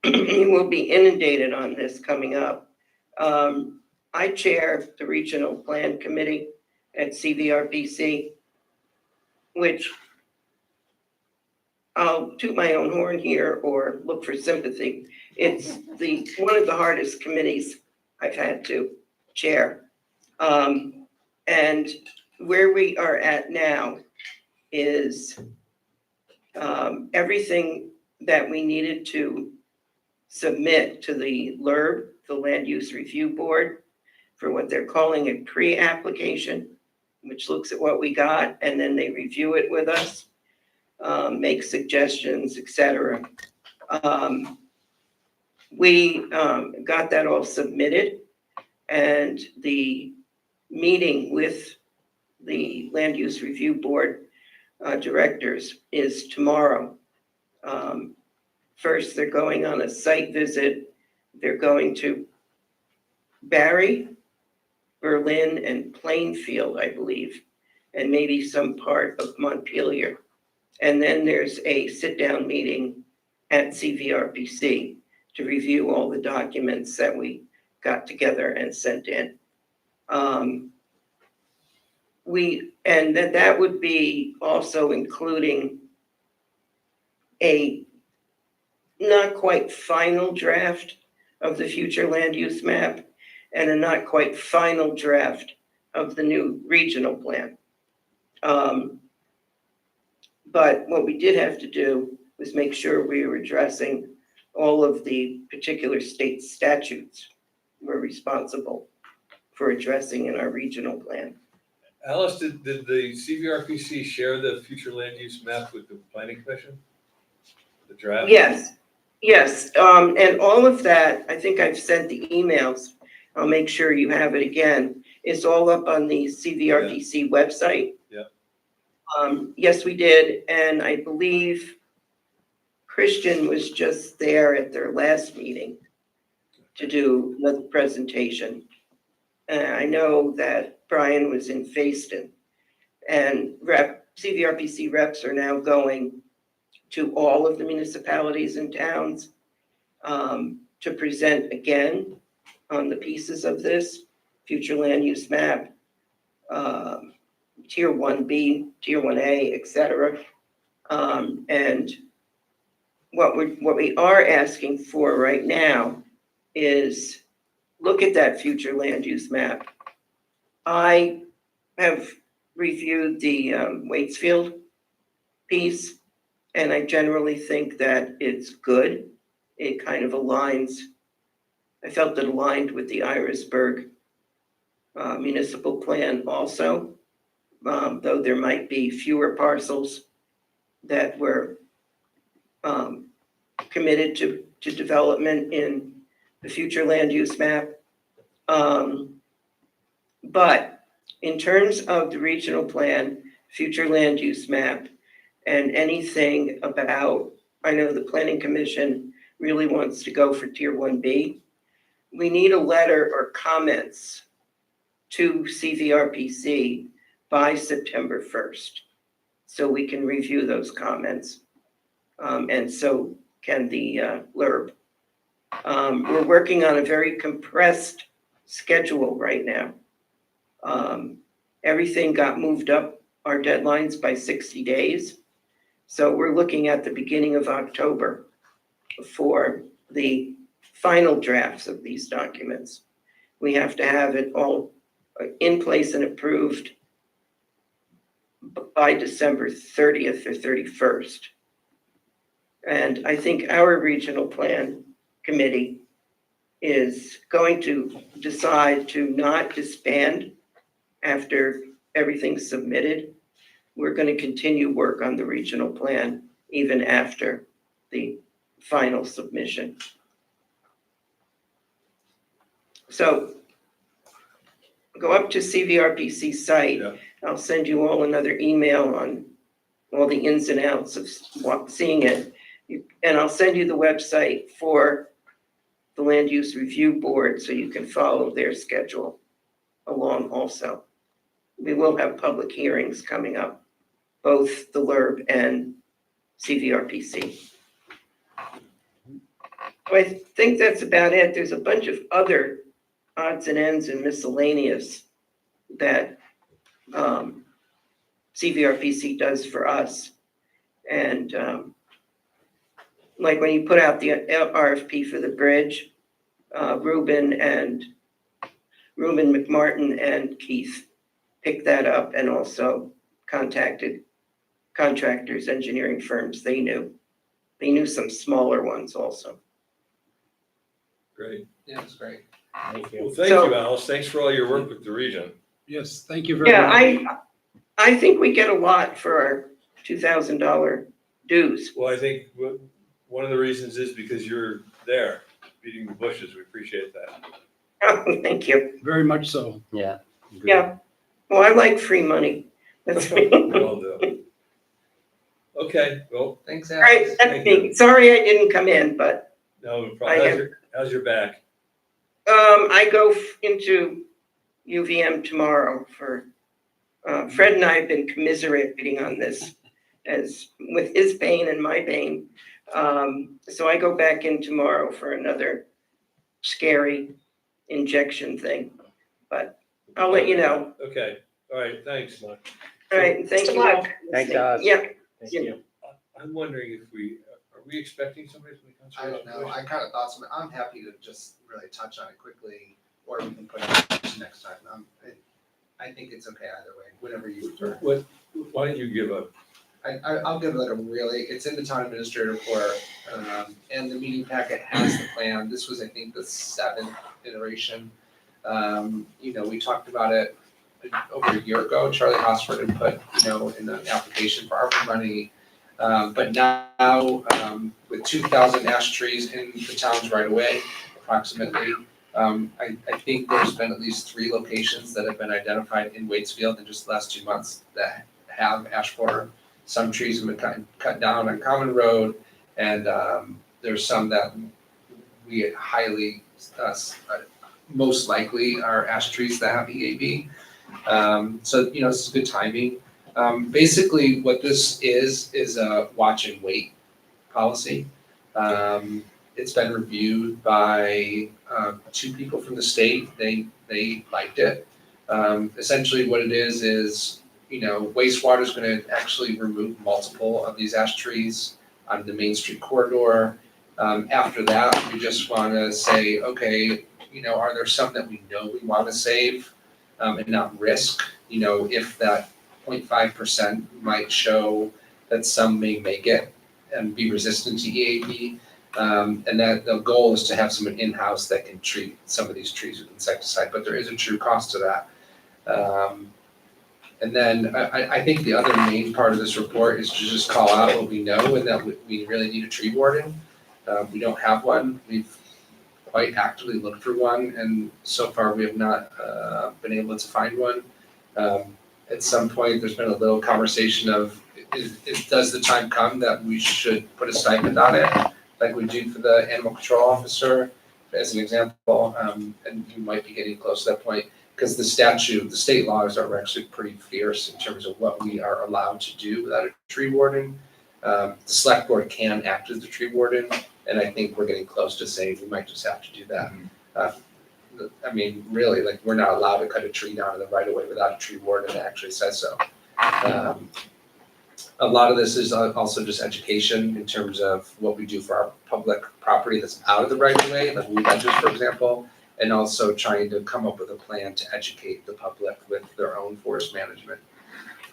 you will be inundated on this coming up. I chair the Regional Plan Committee at CVRPC, which I'll toot my own horn here or look for sympathy. It's one of the hardest committees I've had to chair. And where we are at now is everything that we needed to submit to the LURB, the Land Use Review Board, for what they're calling a pre-application, which looks at what we got, and then they review it with us, make suggestions, etc. We got that all submitted, and the meeting with the Land Use Review Board directors is tomorrow. First, they're going on a site visit. They're going to Barry, Berlin, and Plainfield, I believe, and maybe some part of Montpelier. And then there's a sit-down meeting at CVRPC to review all the documents that we got together and sent in. And that would be also including a not quite final draft of the future land use map and a not quite final draft of the new regional plan. But what we did have to do was make sure we were addressing all of the particular state statutes we're responsible for addressing in our regional plan. Alice, did the CVRPC share the future land use map with the planning commission? The draft? Yes, and all of that, I think I've sent the emails, I'll make sure you have it again, it's all up on the CVRPC website. Yeah. Yes, we did, and I believe Christian was just there at their last meeting to do another presentation. I know that Brian was in Facein, and CVRPC reps are now going to all of the municipalities and towns to present again on the pieces of this future land use map, tier 1B, tier 1A, et cetera. And what we are asking for right now is look at that future land use map. I have reviewed the Waitsfield piece, and I generally think that it's good. It kind of aligns, I felt it aligned with the Irisburg municipal plan also, though there might be fewer parcels that were committed to development in the future land use map. But in terms of the regional plan, future land use map, and anything about, I know the planning commission really wants to go for tier 1B. We need a letter or comments to CVRPC by September 1st, so we can review those comments. And so can the LURB. We're working on a very compressed schedule right now. Everything got moved up our deadlines by 60 days. So we're looking at the beginning of October for the final drafts of these documents. We have to have it all in place and approved by December 30th or 31st. And I think our regional plan committee is going to decide to not disband after everything's submitted. We're going to continue work on the regional plan even after the final submission. So go up to CVRPC site. Yeah. I'll send you all another email on all the ins and outs of seeing it. And I'll send you the website for the Land Use Review Board so you can follow their schedule along also. We will have public hearings coming up, both the LURB and CVRPC. I think that's about it. There's a bunch of other odds and ends and miscellaneous that CVRPC does for us. And like when you put out the RFP for the bridge, Ruben McMartin and Keith picked that up and also contacted contractors, engineering firms they knew. They knew some smaller ones also. Great. Yeah, it's great. Thank Well, you. thank So- you, Alice. Thanks for all your work with the region. Yes, thank you very much. Yeah, I think we get a lot for our $2,000 dues. Well, I think one of the reasons is because you're there beating the bushes. We appreciate that. Thank you. Very much so. Yeah. agreed. Yeah. Well, I like free money. That's me. Well done. Okay, well, Thanks, All right, Alex. that's me. Sorry I didn't come in, but no I problem. am. How's your back? I go into UVM tomorrow for, Fred and I have been commiserating on this as with his pain and my pain. So I go back in tomorrow for another scary injection thing, but I'll let you know. Okay, all right, thanks. All right, and thank Good you all. luck. for Thanks, listening. Alex. Yeah, Thank you. I'm wondering if are we expecting somebody from the I conservation? don't know, I kind of thought so, I'm happy to just really touch on it quickly, or we can put it next time. I think it's okay either way, whatever you prefer. Why don't you give a, I'll give like a really, it's in the town administrator report, and the meeting packet has the plan. This was, I think, the 7th iteration. We talked about it over a year ago. Charlie Hosford had put, in an application for ARPA money. But now, with 2,000 ash trees in the towns right away, approximately, I think there's been at least 3 locations that have been identified in Waitsfield in just the last 2 months that have ash borer. Some trees have been cut down on Common Road, and there's some that we highly most likely are ash trees that have EAB. So, you know, this is good timing. Basically, what this is a watch and wait policy. It's been reviewed by 2 people from the state. They liked it. Essentially, what it is you know, wastewater is going to actually remove multiple of these ash trees on the Main Street corridor. After that, we just want to say, okay, you know, are there some that we know we want to save and not risk? You know, if that 0.5% might show that some may make it and be resistant to EAB. And that the goal is to have someone in-house that can treat some of these trees with insecticide, but there is a true cost to that. And then I think the other main part of this report is to just call out what we know and that we really need a tree warden. We don't have one. We've quite actively looked for one, and so far we have not been able to find one. At some point, there's been a little conversation of, does the time come that we should put a stipend on it, like we do for the animal control officer, as an example, and you might be getting close to that point, because the state laws are actually pretty fierce in terms of what we are allowed to do without a tree warden. The select board can act as the tree warden, and I think we're getting close to saying we might just have to do that. I mean, really, like, we're not allowed to cut a tree down in the right of way without a tree warden that actually says so. A lot of this is also just education in terms of what we do for our public property that's out of the right of way, like weed edges, for example, and also trying to come up with a plan to educate the public with their own forest management.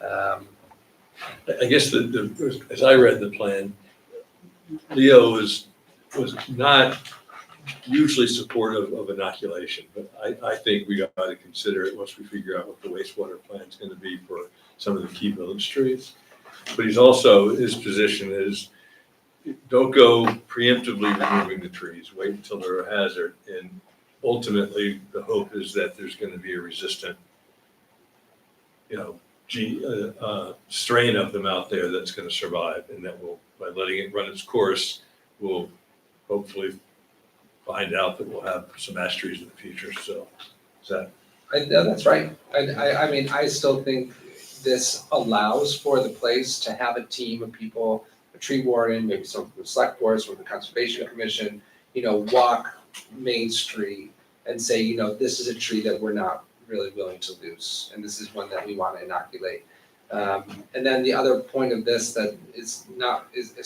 I guess as I read the plan, Leo was not usually supportive of inoculation, but I think we got to consider it once we figure out what the wastewater plan is going to be for some of the key village trees. But his position is, don't go preemptively removing the trees, wait until they're a hazard. And ultimately, the hope is that there's going to be a resistant, you know, strain of them out there that's going to survive, and that will, by letting it run its course, we'll hopefully find out that we'll have some ash trees in the future. So is that? That's right. I mean, I still think this allows for the place to have a team of people, a tree warden, maybe some from the select boards, from the conservation commission, you know, walk Main Street and say, you know, this is a tree that we're not really willing to lose, and this is one that we want to inoculate. And then the other point of this that is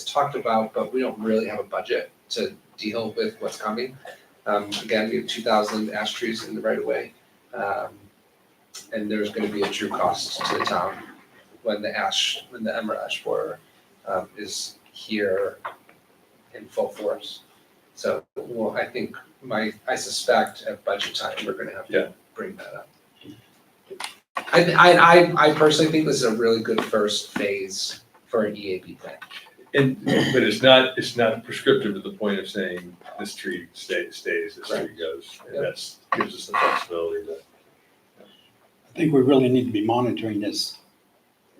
talked about, but we don't really have a budget to deal with what's coming. Again, we have 2,000 ash trees in the right of way. And there's going to be a true cost to the town when the emerald ash borer is here in full force. So, well, I suspect at budget time, we're going to have to bring that up. I personally think this is a really good first phase for an EAB plan. But it's not prescriptive to the point of saying this tree stays, this tree goes, and that gives us the flexibility that. I think we really need to be monitoring this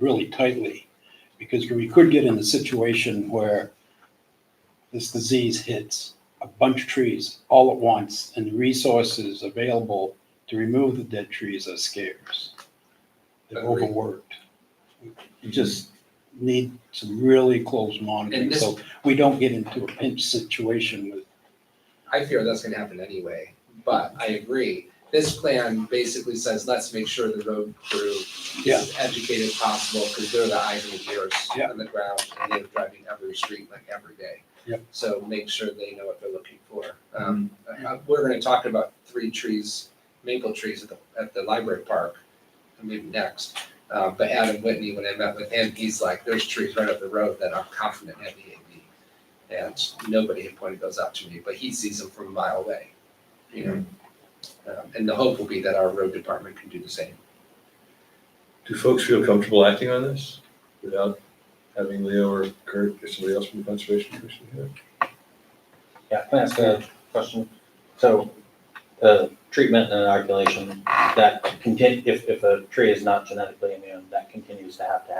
really tightly, because we could get in a situation where this disease hits a bunch of trees all at once, and the resources available to remove the dead trees are scarce. They're overworked. You just need some really close monitoring, so we don't get into a pinch situation with. I fear that's going to happen anyway, but I agree. This plan basically says, let's make sure the road crew is as educated as possible, because they're the eyes and the ears on the ground, and they're driving every street like every day. Yep. So make sure they know what they're looking for. We're going to talk about 3 trees, maple trees at the library park, maybe next. But Adam Whitney, when I met with him, he's like, there's trees right up the road that I'm confident have EAB. And nobody had pointed those out to me, but he sees them from a mile away, you know. And the hope will be that our road department can do the same. Do folks feel comfortable acting on this without having Leo or Kurt or somebody else from the Conservation Commission here? Yeah, can I ask a question? So, treatment and inoculation, that if a tree is not genetically immune, that continues to happen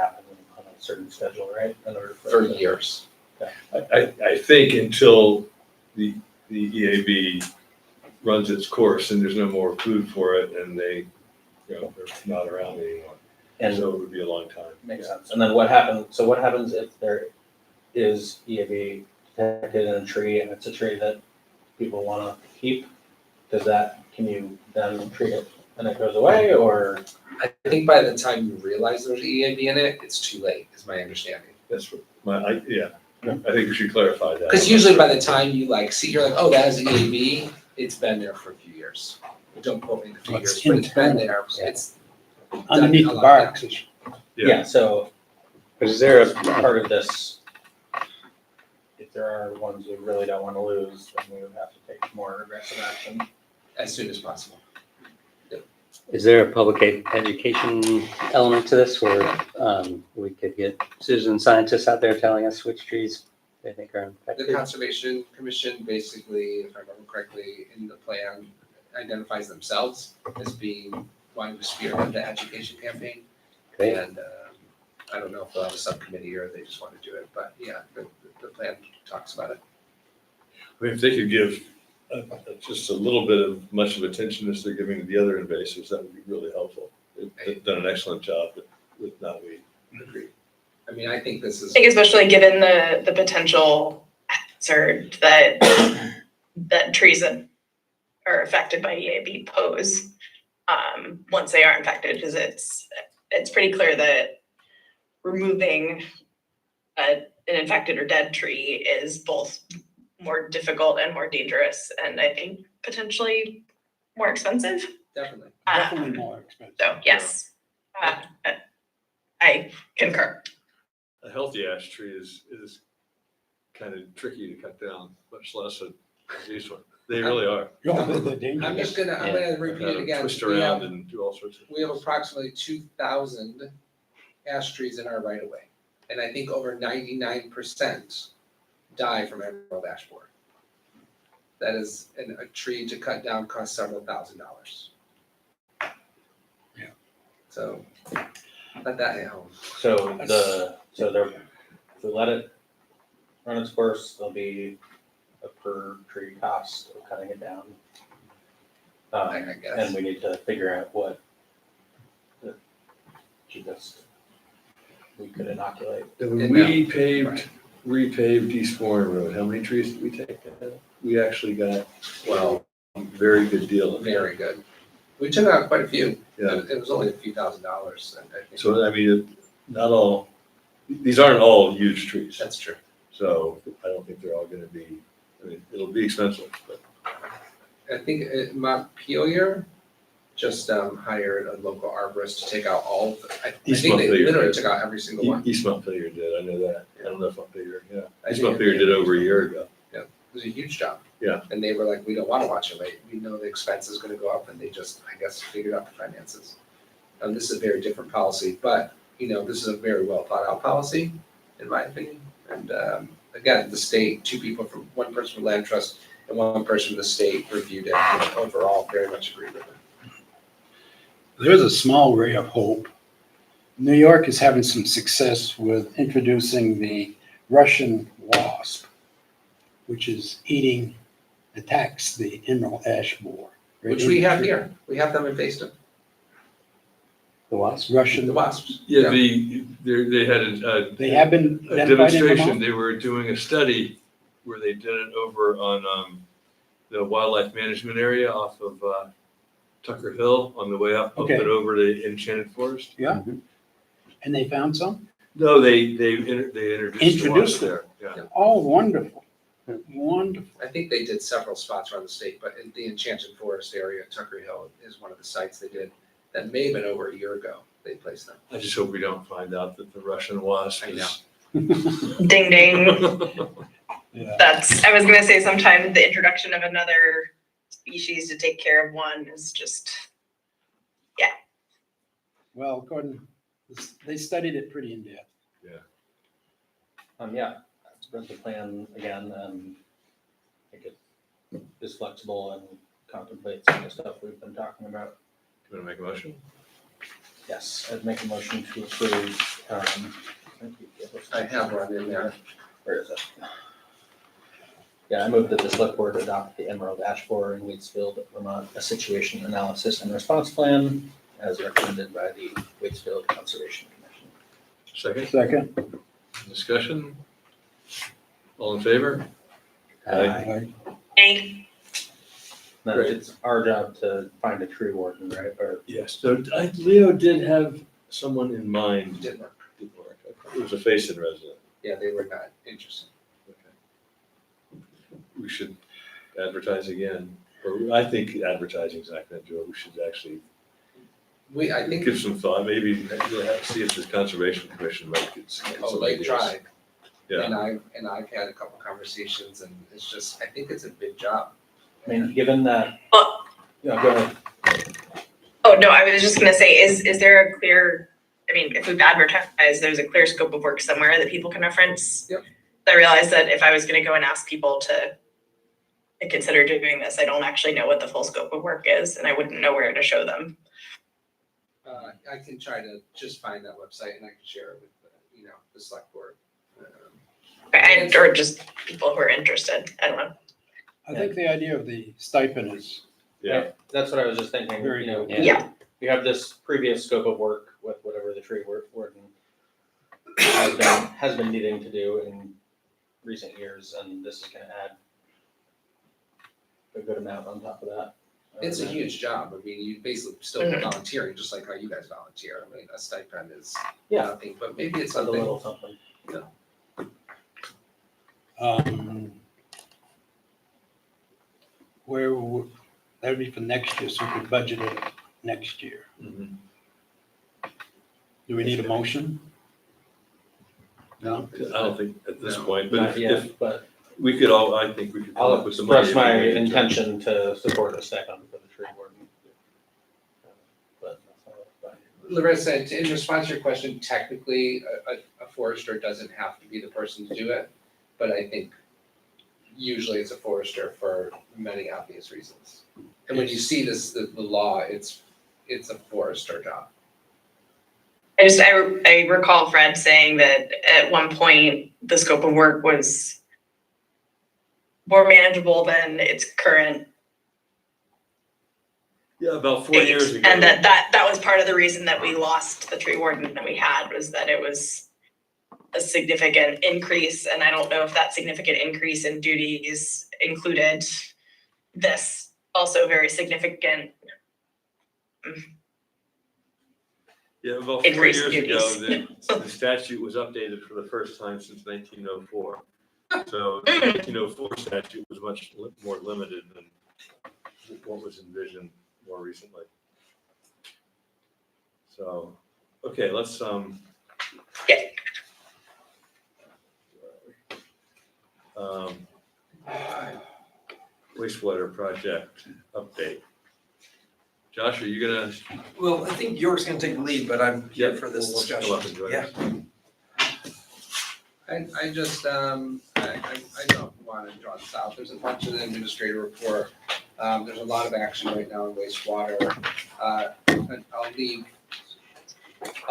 on a certain schedule, right? In order For years. I think until the EAB runs its course and there's no more food for it and they, they're not around anymore. And So it would be a long time. makes sense. And then what happens if there is EAB detected in a tree and it's a tree that people wanna keep? Can you then treat it and it goes away, or? I think by the time you realize there's EAB in it, it's too late, is my understanding. That's what I think we should clarify that. Because usually by the time you like see, you're like, oh, that has EAB, it's been there for a few years. Don't quote me the Well, figures, it's but it's been internal. there, Yeah. it's. Underneath done the a lot of bark. damage. Yeah, so But is there a, part of this, if there are ones we really don't wanna lose, then we would have to take more aggressive action. As soon as possible. is there a public education element to this where we could get citizen scientists out there telling us which trees they think are The infected? Conservation Commission basically, if I remember correctly, in the plan identifies themselves as being, wanting to spearhead the education campaign. Great. And I don't know if they'll have a subcommittee or they just want to do it, but yeah, the plan talks about it. I mean, if they could give just a little bit of much of attention as they're giving to the other invasives, that would be really helpful. They've done an excellent job with knotweed. Agreed. I mean, I think this I is, think especially given the potential hazard that trees that are affected by EAB pose, once they are infected, because it's pretty clear that removing an infected or dead tree is both more difficult and more dangerous, and I think potentially more expensive. definitely. Definitely more expensive. So yes, I concur. A healthy ash tree is kind of tricky to cut down, much less a disease one. They really are. Yeah, they're I'm dangerous. just gonna, I'm gonna repeat it again. Twist We around have- and do all sorts of. We have approximately 2,000 ash trees in our right of way. And I think over 99% die from emerald ash borer. That is, and a tree to cut down costs several $1,000s. Yeah. So let that hit home. So if we let it run its course, there'll be a per tree cost of cutting it down. I guess. And we need to figure out what the cheapest we could inoculate. And we repaved East Warren Road. How many trees did we take? We actually got, a very good deal. Very good. We took out quite a few. Yeah. It was only a few $1,000s, I think. So, I mean, not all, these aren't all huge trees. That's true. So I don't think they're all gonna be, I mean, it'll be expensive, but. I think Montpelier just hired a local arborist to take out all of the, I East think they Montpelier literally did. took out every single one. East Montpelier did, I know that. I don't know if Montpelier, yeah. I East think- Montpelier did over a year ago. It was a huge job. Yeah. And they were like, we don't want to watch it late. We know the expense is going to go up, and they just, I guess, figured out the finances. This is a very different policy, but, this is a very well thought out policy, in my opinion. And again, the state, one person from Land Trust and one person from the state reviewed it, and overall very much agreed with it. There's a small ray of hope. New York is having some success with introducing the Russian wasp, which attacks the emerald ash borer. Which we have here. We have them in Facein. The wasp? Russian, The wasps. Yeah, they had they have been a identified in demonstration, Vermont. they were doing a study where they did it over on the wildlife management area off of Tucker Hill on the way up Okay. and over to Enchanted Forest. Yeah, and they found some? No, they introduced the Introduced wasp there, yeah. Oh, wonderful, wonderful. I think they did several spots around the state, but in the Enchanted Forest area, Tucker Hill is one of the sites they did. That may have been over a year ago, they placed them. I just hope we don't find out that the Russian wasp I is. Ding ding. Yeah. I was gonna say sometime the introduction of another species to take care of one is just, Well, according, they studied it pretty in depth. Yeah, read the plan again, and I think it is flexible and contemplates some of the stuff we've been talking about. You wanna make a motion? Yes, I'd make a motion to approve, I have one in there. Where is it? Yeah, I move that the select board adopt the Emerald Ash Borer in Waitsfield, Vermont, a situation analysis and response plan as recommended by the Waitsfield Conservation Commission. Second, Second. discussion? All in favor? Aye. Hey, Now, Great. it's our job to find a tree warden, right? Or, Yes, so Leo did have someone in mind. Didn't work. It was a Facein resident. Yeah, they were not interested. We should advertise again, or I think advertising is not gonna do it. We should actually I think, give some thought, maybe see if the Conservation Commission might get some Lake ideas. tried. Yeah, And I've had a couple conversations and it's just, I think it's a big job. I mean, given that, Well- yeah, go ahead. oh, no, I was just gonna say, is there a clear, I mean, if we've advertised, there's a clear scope of work somewhere that people can reference? Yep. I realized that if I was gonna go and ask people to consider doing this, I don't actually know what the full scope of work is, and I wouldn't know where to show them. I can try to just find that website and I can share it with, the select board. Or just people who are interested, I don't know. I think the idea of the stipend is yeah. That's what I was just thinking, Very you know. good. Yeah. We have this previous scope of work with whatever the tree warden has been needing to do in recent years, and this is gonna add a good amount on top of that. It's a huge job. I mean, you basically still Mhm. volunteering, just like how you guys volunteer. I mean, a stipend is Yeah. nothing, but maybe it's It's a something. little something. that would be for next year, so we could budget it next year. Mhm. Do we need a motion? No? I don't think at this No. point, but Not if yet, but we could I think we could come I'll up with some money. express if my we needed to. intention to support a stipend for the tree warden. But that's all right. Larissa, in response to your question, technically, a forester doesn't have to be the person to do it, but I think usually it's a forester for many obvious reasons. And when you see this, the law, it's a forester job. I recall Fred saying that at one point, the scope of work was more manageable than its current Yeah, about 4 state. years ago. And that was part of the reason that we lost the tree warden that we had, was that it was a significant increase, and I don't know if that significant increase in duties included this also very significant. Yeah, about 4 Increased years ago, duties. the statute was updated for the first time since 1904. So the 1904 statute was much more limited than what was envisioned more recently. So, okay, let's, wastewater project update. Josh, are you gonna? Well, I think York's gonna take the lead, but I'm here Yeah, for this we'll come discussion. up and join Yeah. us. I just, I don't want to draw this out. There's a bunch of the administrative report. There's a lot of action right now in wastewater. And I'll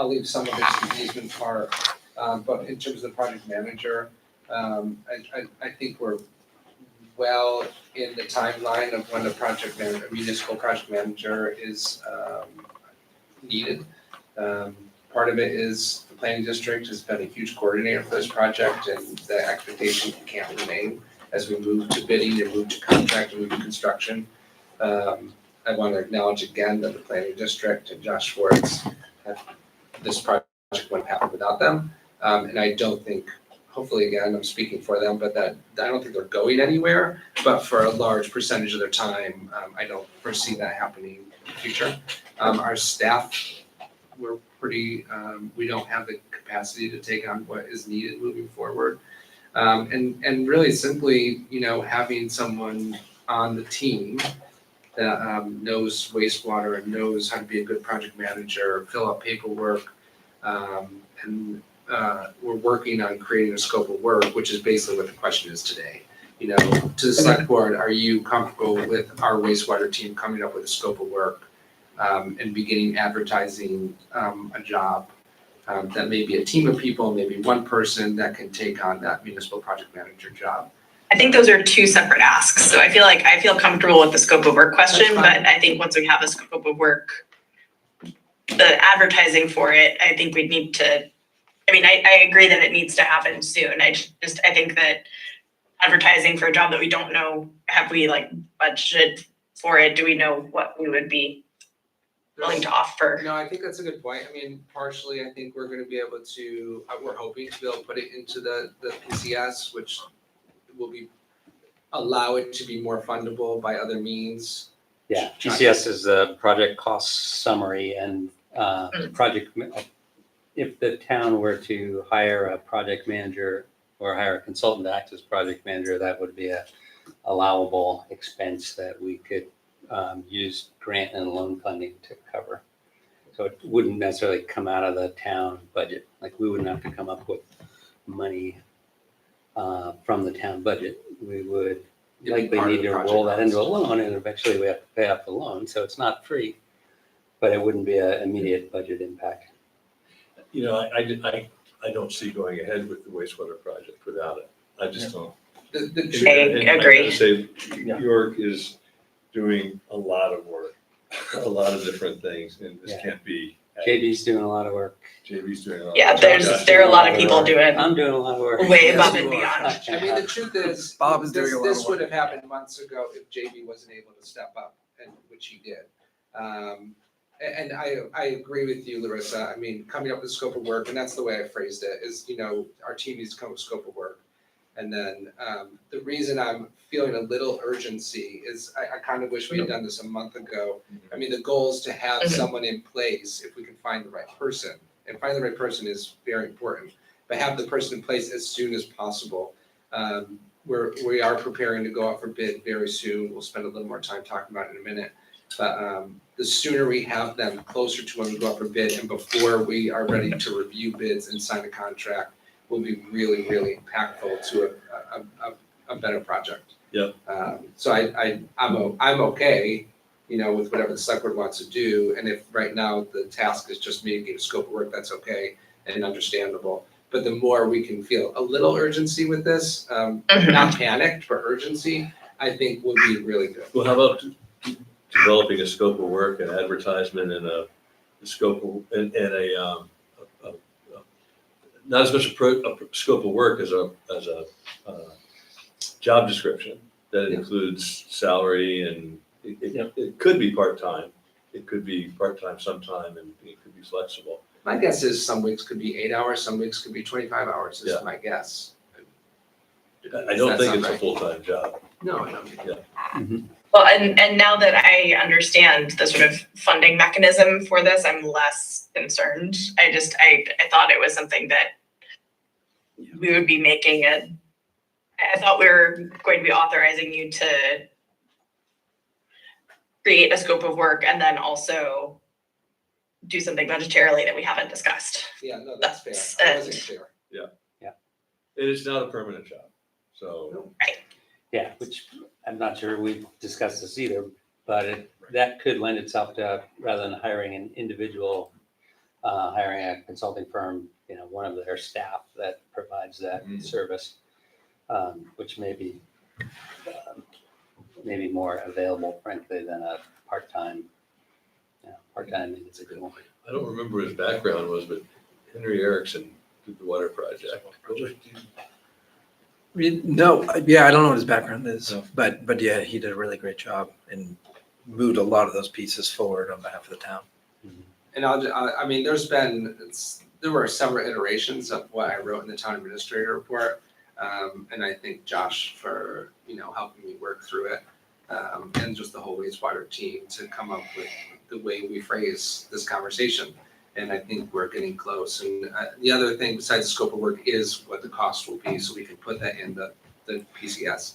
leave some of it to the easement part. But in terms of the project manager, I think we're well in the timeline of when a municipal project manager is needed. Part of it is the planning district has been a huge coordinator for this project, and the expectation can't remain as we move to bidding and move to contract and move to construction. I want to acknowledge again that the planning district and Josh Schwartz, this project wouldn't happen without them. And I don't think, hopefully again, I'm speaking for them, but that I don't think they're going anywhere. But for a large percentage of their time, I don't foresee that happening in the future. Our staff, we're pretty, we don't have the capacity to take on what is needed moving forward. And really simply, having someone on the team that knows wastewater and knows how to be a good project manager, fill out paperwork, and we're working on creating a scope of work, which is basically what the question is today. To the select board, are you comfortable with our wastewater team coming up with a scope of work and beginning advertising a job that may be a team of people, maybe one person that can take on that municipal project manager job? I think those are two separate asks, so I feel comfortable with the scope of work question, That's fine. but I think once we have a scope of work, the advertising for it, I think we'd need to, I mean, I agree that it needs to happen soon. I think that advertising for a job that we don't know, have we like budgeted for it? Do we know what we would be willing to offer? No, I think that's a good point. I mean, partially, I think we're gonna be able to, we're hoping to be able to put it into the PCS, which will allow it to be more fundable by other means. Yeah, PCS is the project cost summary and if the town were to hire a project manager or hire a consultant to act as project manager, that would be a allowable expense that we could use grant and loan funding to cover. So it wouldn't necessarily come out of the town budget. Like we wouldn't have to come up with money from the town budget. We would It'd be likely part of need the to project roll that into a cost. loan and eventually we have to pay off the loan. So it's not free, but it wouldn't be an immediate budget impact. You know, I don't see going ahead with the wastewater project without it. I just don't. The I agree. gotta say, York is doing a lot of work, a lot of different things, and this Yeah. can't be. JB's doing a lot of work. JB's doing a lot. Yeah, of work. there are a lot of people doing I'm doing a lot of work. way Yes, above you and are. beyond. I mean, the truth is, Bob is doing a lot of this work. would have happened months ago if JB wasn't able to step up, and which he did. And I agree with you, Larissa. I mean, coming up with scope of work, and that's the way I phrased it, is, you know, our team needs to come with scope of work. And then the reason I'm feeling a little urgency is I kind of wish we had done this a month ago. I mean, the goal is to have Mhm. someone in place if we can find the right person. And finding the right person is very important, but have the person in place as soon as possible. We are preparing to go out for bid very soon. We'll spend a little more time talking about it in a minute. But the sooner we have them closer to when we go out for bid and before we are ready to review bids and sign a contract, will be really, really impactful to a better project. Yep. So I'm okay, you know, with whatever the select board wants to do. And if right now the task is just me to get a scope of work, that's okay and understandable. But the more we can feel a little urgency with this, not panicked, but urgency, I think would be really good. Well, how about developing a scope of work, an advertisement, and a scope of, and a not as much a scope of work as a job description that includes salary and it could be part-time. It could be part-time sometime and it could be flexible. My guess is some weeks could be 8 hours, some weeks could be 25 hours is Yeah. my guess. I don't think it's a full-time job. No, I don't think. Well, and now that I understand the sort of funding mechanism for this, I'm less concerned. I thought it was something that we would be making I thought we were going to be authorizing you to create a scope of work and then also do something budgetarily that we haven't discussed. Yeah, no, that's fair. That's I wasn't clear. It is not a permanent job, so. Yeah, which I'm not sure we've discussed this either, but that could lend itself to, rather than hiring an individual, hiring a consulting firm, you know, one of their staff that provides that service, which may be maybe more available, frankly, than a part-time. Part-time is a good one. I don't remember what his background was, but Henry Erickson did the water project. No, yeah, I don't know what his background is, No. but yeah, he did a really great job and moved a lot of those pieces forward on behalf of the town. And I mean, there were several iterations of what I wrote in the town administrator report. And I thank Josh for, you know, helping me work through it. And just the whole wastewater team to come up with the way we phrase this conversation. And I think we're getting close. And the other thing besides the scope of work is what the cost will be, so we can put that in the PCS.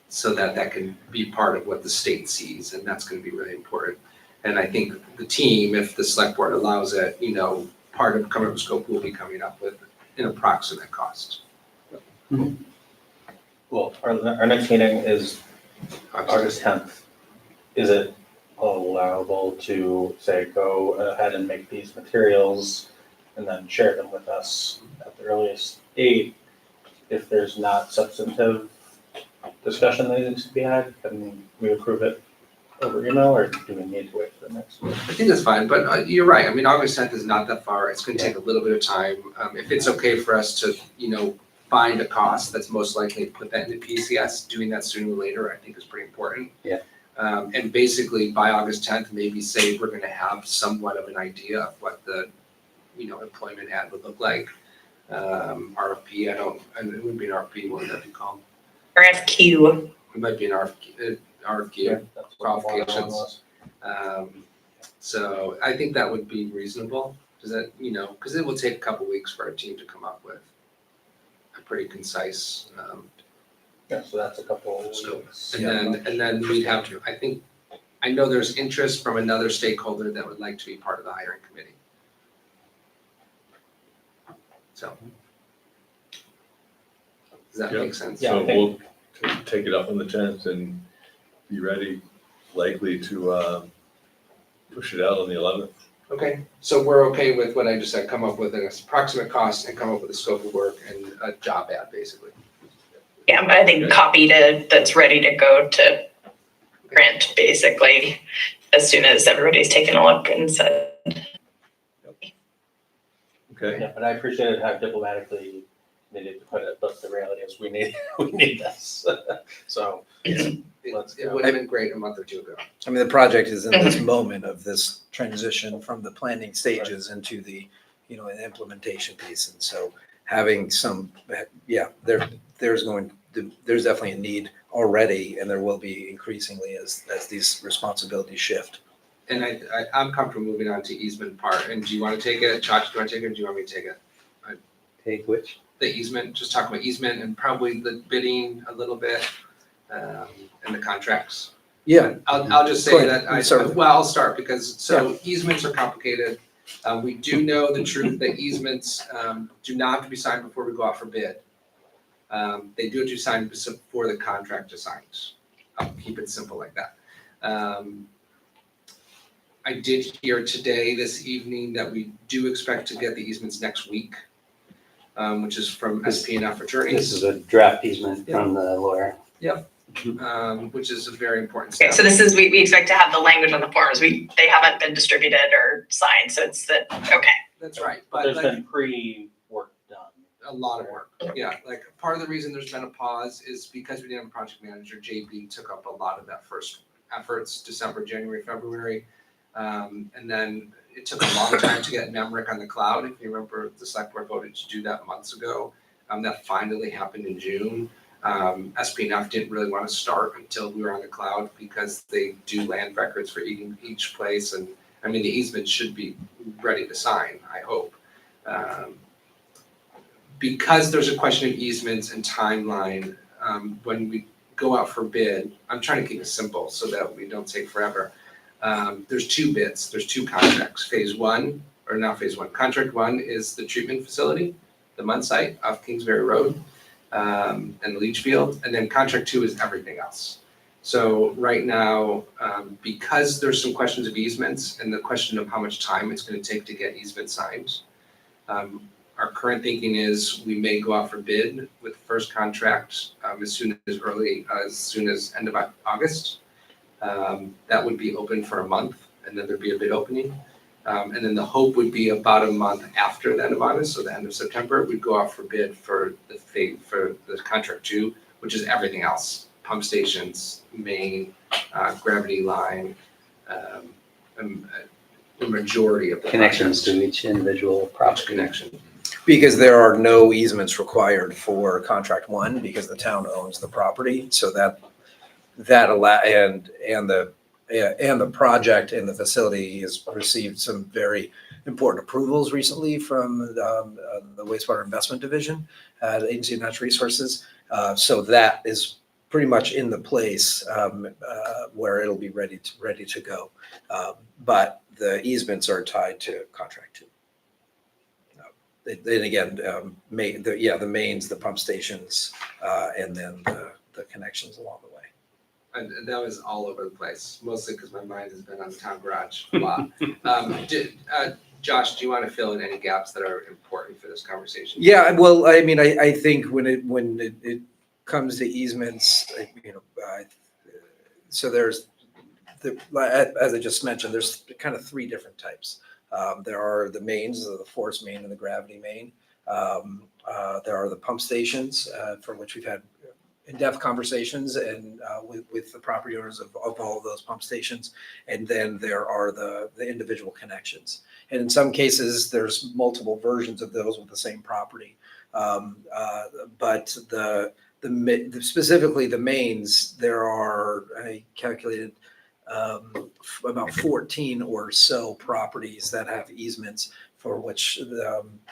So that can be part of what the state sees, and that's gonna be really important. And I think the team, if the select board allows it, you know, part of coming up with scope will be coming up with an approximate cost. Well, our next meeting is August 10th. Is it allowable to say, go ahead and make these materials and then share them with us at the earliest date if there's not substantive discussion that needs to be had, can we approve it over email, or do we need to wait for the next one? I think that's fine, but you're right. I mean, August 10th is not that far. It's going to take a little bit of time. If it's okay for us to, find a cost that's most likely to put that into PCS, doing that sooner or later, I think is pretty important. Yeah. And basically by August 10th, maybe say we're going to have somewhat of an idea of what the, employment ad would look like. RFP, it wouldn't be an RFP, what would that be called? RFQ. It might be an RFQ. That's what the water one Qualifications. was. So I think that would be reasonable. Does that, because it will take a couple weeks for our team to come up with a pretty concise, Yeah, so that's a couple of Scope. weeks. and then we'd have to, I know there's interest from another stakeholder that would like to be part of the hiring committee. So. Does that make sense? Yeah, So I think- we'll take it up on the 10th and be ready, likely to push it out on the 11th. Okay, so we're okay with what I just said, come up with an approximate cost and come up with a scope of work and a job ad, basically. Yeah, but I think copy that's ready to go to print, basically, as soon as everybody's taken a look and said, Okay, Yeah, but I appreciated how diplomatically needed to put it, but the reality is we need this. So, Let's It go. would have been great a month or two ago. I mean, the project is in this moment of this transition from the planning stages into the, an implementation piece. And so having some, there's definitely a need already, and there will be increasingly as these responsibilities shift. And I'm comfortable moving on to easement part. And do you want to take it? Josh, do you want to take it, or do you want me to take it? Take which? The easement, just talk about easement and probably the bidding a little bit, and the contracts. Yeah. I'll just Go say ahead. that, I'll start because, easements are complicated. We do know the truth that easements, do not have to be signed before we go out for bid. They do have to be signed before the contract is signed. I'll keep it simple like that. I did hear today, this evening, that we do expect to get the easements next week, which is from SP&F attorneys. This is a draft easement from the lawyer. Which is a very important okay, step. so this is, we expect to have the language on the forms. They haven't been distributed or signed, so it's okay. That's right, but but there's been pre-work done. a lot of work. Yeah, like part of the reason there's been a pause is because we didn't have a project manager. JB took up a lot of that first efforts, December, January, February. And then it took a long time to get Nemrick on the cloud. If you remember, the Selectboard voted to do that months ago. That finally happened in June. SP&F didn't really want to start until we were on the cloud because they do land records for each place. And I mean, the easement should be ready to sign, I hope. Because there's a question of easements and timeline, when we go out for bid, I'm trying to keep it simple so that we don't take forever. There's two bids, there's two contracts. Contract one is the treatment facility, the MUN site off Kingsbury Road, and Leachfield. And then contract two is everything else. So right now, because there's some questions of easements and the question of how much time it's going to take to get easements signed, our current thinking is we may go out for bid with the first contract as soon as end of August. That would be open for a month, and then there'd be a bid opening. And then the hope would be about a month after the end of August, so the end of September, we'd go out for bid for the contract two, which is everything else: pump stations, main, gravity line, the majority of the Connections projects. to each individual property. Connection. Because there are no easements required for contract one because the town owns the property. So that and the project and the facility has received some very important approvals recently from the Wastewater Investment Division at the Agency of Natural Resources. So that is pretty much in the place where it'll be ready to go. But the easements are tied to contract two. Then again, the mains, the pump stations, and then the connections along the way. And that was all over the place, mostly because my mind has been on the town garage a lot. Josh, do you want to fill in any gaps that are important for this conversation? Yeah, well, I mean, I think when it comes to easements, so there's as I just mentioned, there's kind of three different types. There are the mains, the force main and the gravity main. There are the pump stations, for which we've had in-depth conversations and with the property owners of all of those pump stations. And then there are the individual connections. And in some cases, there's multiple versions of those with the same property. But specifically the mains, there are, I calculated, about 14 or so properties that have easements for which,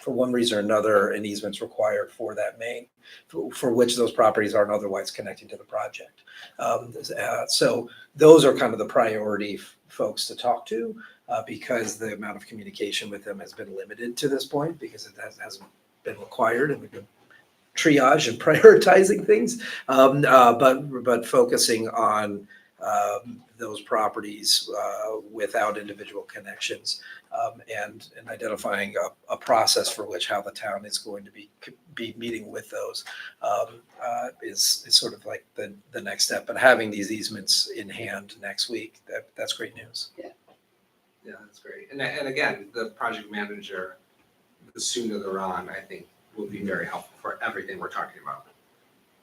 for one reason or another, an easement's required for that main, for which those properties aren't otherwise connecting to the project. So those are kind of the priority folks to talk to, because the amount of communication with them has been limited to this point, because it hasn't been required, and we've been triage and prioritizing things, but focusing on those properties without individual connections, and identifying a process for which how the town is going to be meeting with those is sort of like the next step. But having these easements in hand next week, that's great news. Yeah, that's great. And again, the project manager, the sooner they're on, I think will be very helpful for everything we're talking about,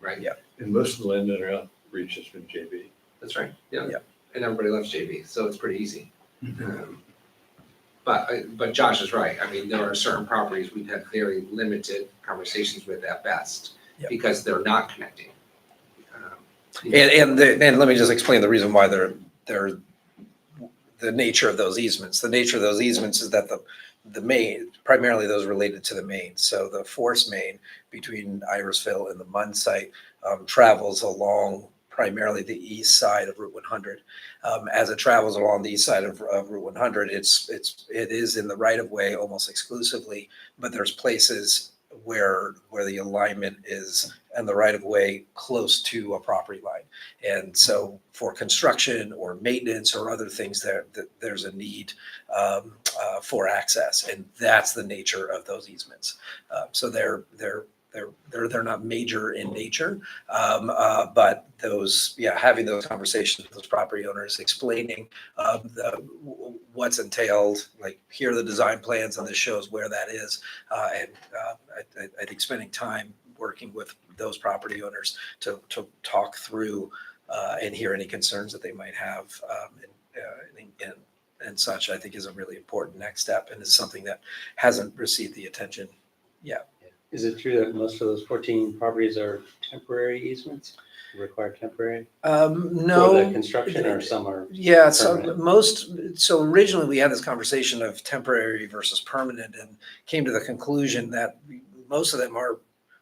right? Yeah. And most of the landowner outreach has been JB. That's right, yeah. Yeah. And everybody loves JB, so it's pretty easy. But Josh is right. I mean, there are certain properties we've had very limited conversations with at best, Yep. because they're not connecting. And let me just explain the reason why they're the nature of those easements. The nature of those easements is that the main, primarily those related to the main. So the force main between Irisville and the Munn site travels along primarily the east side of Route 100. As it travels along the east side of Route 100, it is in the right of way almost exclusively, but there's places where the alignment is and the right of way close to a property line. And so for construction or maintenance or other things there's a need for access, and that's the nature of those easements. So they're not major in nature, but having those conversations with those property owners, explaining what's entailed, like here are the design plans and this shows where that is, and I think spending time working with those property owners to talk through and hear any concerns that they might have and such, I think is a really important next step, and is something that hasn't received the attention yet. Is it true that most of those 14 properties are temporary easements, require temporary? No. For the construction, or some are? Yeah, so permanent? so originally we had this conversation of temporary versus permanent, and came to the conclusion that most of them are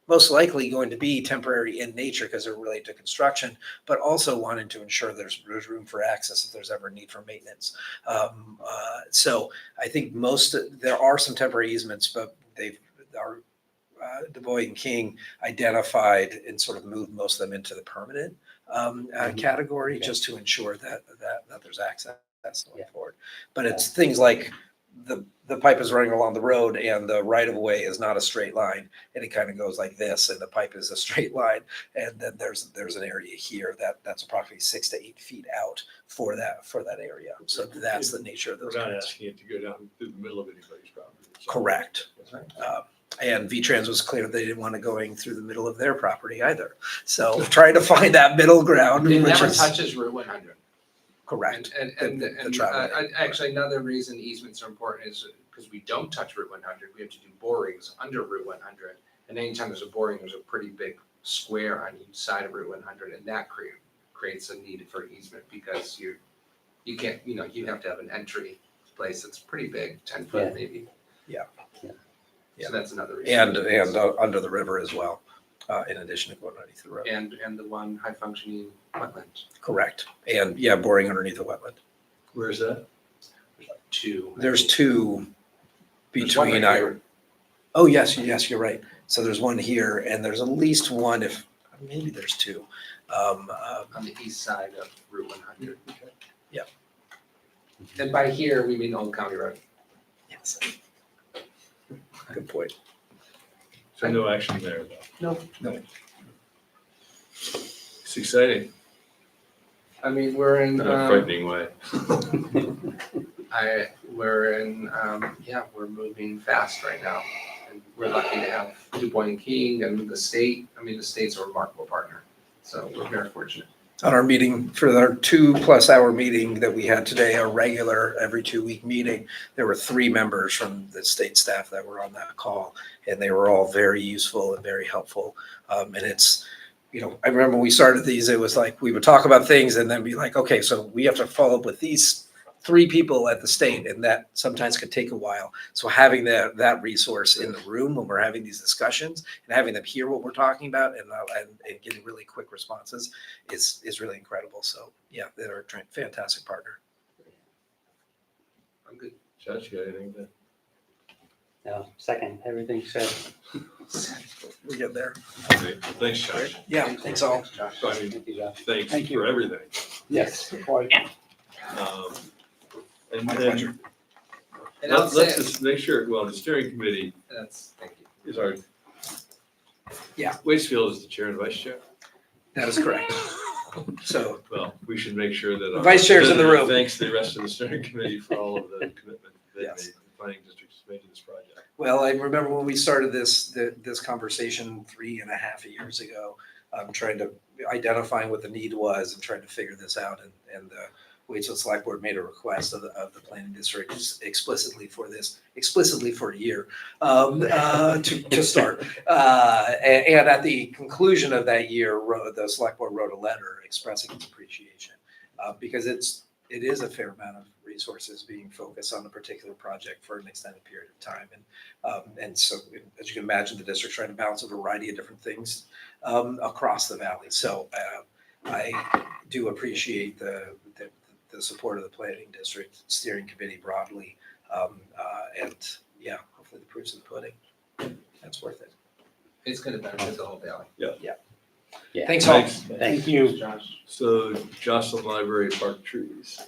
most likely going to be temporary in nature because they're related to construction, but also wanting to ensure there's room for access if there's ever a need for maintenance. So I think there are some temporary easements, but Du Bois and King identified and sort of moved most of them into the permanent category, just to ensure that there's access going forward. But it's things like the pipe is running along the road and the right of way is not a straight line, and it kind of goes like this, and the pipe is a straight line, and then there's an area here that's approximately 6 to 8 feet out for that area. So that's the nature of those. We're not kinds. asking it to go down through the middle of anybody's property. So- Correct. That's right. And V-Trans was clear they didn't want to going through the middle of their property either. So trying to find that middle ground, It which never is touches Route 100. correct. And The travel lane. actually, another reason easements are important is because we don't touch Route 100, we have to do borings under Route 100. And anytime there's a boring, there's a pretty big square on each side of Route 100, and that creates a need for easement, because you can't, you have to have an entry place that's pretty big, 10 foot Yeah. maybe. Yeah. So that's another reason. And under the river as well, in addition to going underneath the road. And the one high functioning wetland. Correct. And boring underneath the wetland. Where's that? Two. There's two There's one between right here. Oh, yes, you're right. So there's one here, and there's at least one, maybe there's two. On the east side of Route 100. Yeah. And by here, we mean Old County Road. Yes. Good point. So no action there, though. No. It's exciting I mean, we're in, in a frightening way. we're moving fast right now. And we're lucky to have DuBois and King and the state. I mean, the state's a remarkable partner. So we're very fortunate. On our meeting, for our 2+ hour meeting that we had today, a regular every 2-week meeting, there were 3 members from the state staff that were on that call, and they were all very useful and very helpful. And it's, I remember when we started these, it was like we would talk about things and then be like, okay, so we have to follow up with these 3 people at the state, and that sometimes could take a while. So having that resource in the room when we're having these discussions and having them hear what we're talking about and getting really quick responses is really incredible. So yeah, they're a fantastic partner. I'm good. Josh, you got anything to? No, second, everything said. We get there. Okay, thanks, Josh. Yeah, thanks all. Josh. So, I mean, Thank you, Josh. thanks Thank you. for everything. Yes, quite. And My then pleasure. And I'll let's say, just make sure, well, the steering committee thank you. is our. Yeah. Waitsfield is the chair and vice chair. That is correct. So Well, we should make sure that. our Vice chair's in the room. Thanks to the rest of the steering committee for all of the commitment they made, Yes. the planning districts made to this project. Well, I remember when we started this conversation 3.5 years ago, trying to identifying what the need was and trying to figure this out. And the Waitsfield Select Board made a request of the planning district explicitly for a year to start. And at the conclusion of that year, the Select Board wrote a letter expressing its appreciation because it is a fair amount of resources being focused on a particular project for an extended period of time. And so, as you can imagine, the district's trying to balance a variety of different things across the valley. So I do appreciate the support of the planning district steering committee broadly. And yeah, hopefully the proof's in the pudding. That's worth it. It's going to benefit the whole valley. Yeah. Thanks all. Thanks. Thank you. Josh. So Jocelyn Library Park Trees.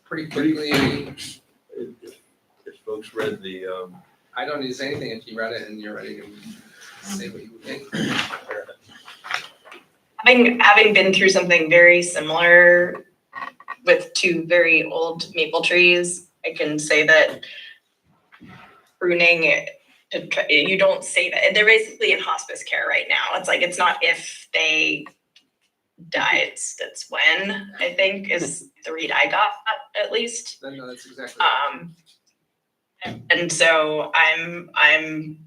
Pretty quickly, If folks read the, I don't need to say anything if you read it and you're ready to say what you think. Having been through something very similar with 2 very old maple trees, I can say that pruning, you don't say that. They're basically in hospice care right now. It's like, it's not if they die, it's when, I think, is the read I got, at least. No, that's exactly right. And so I'm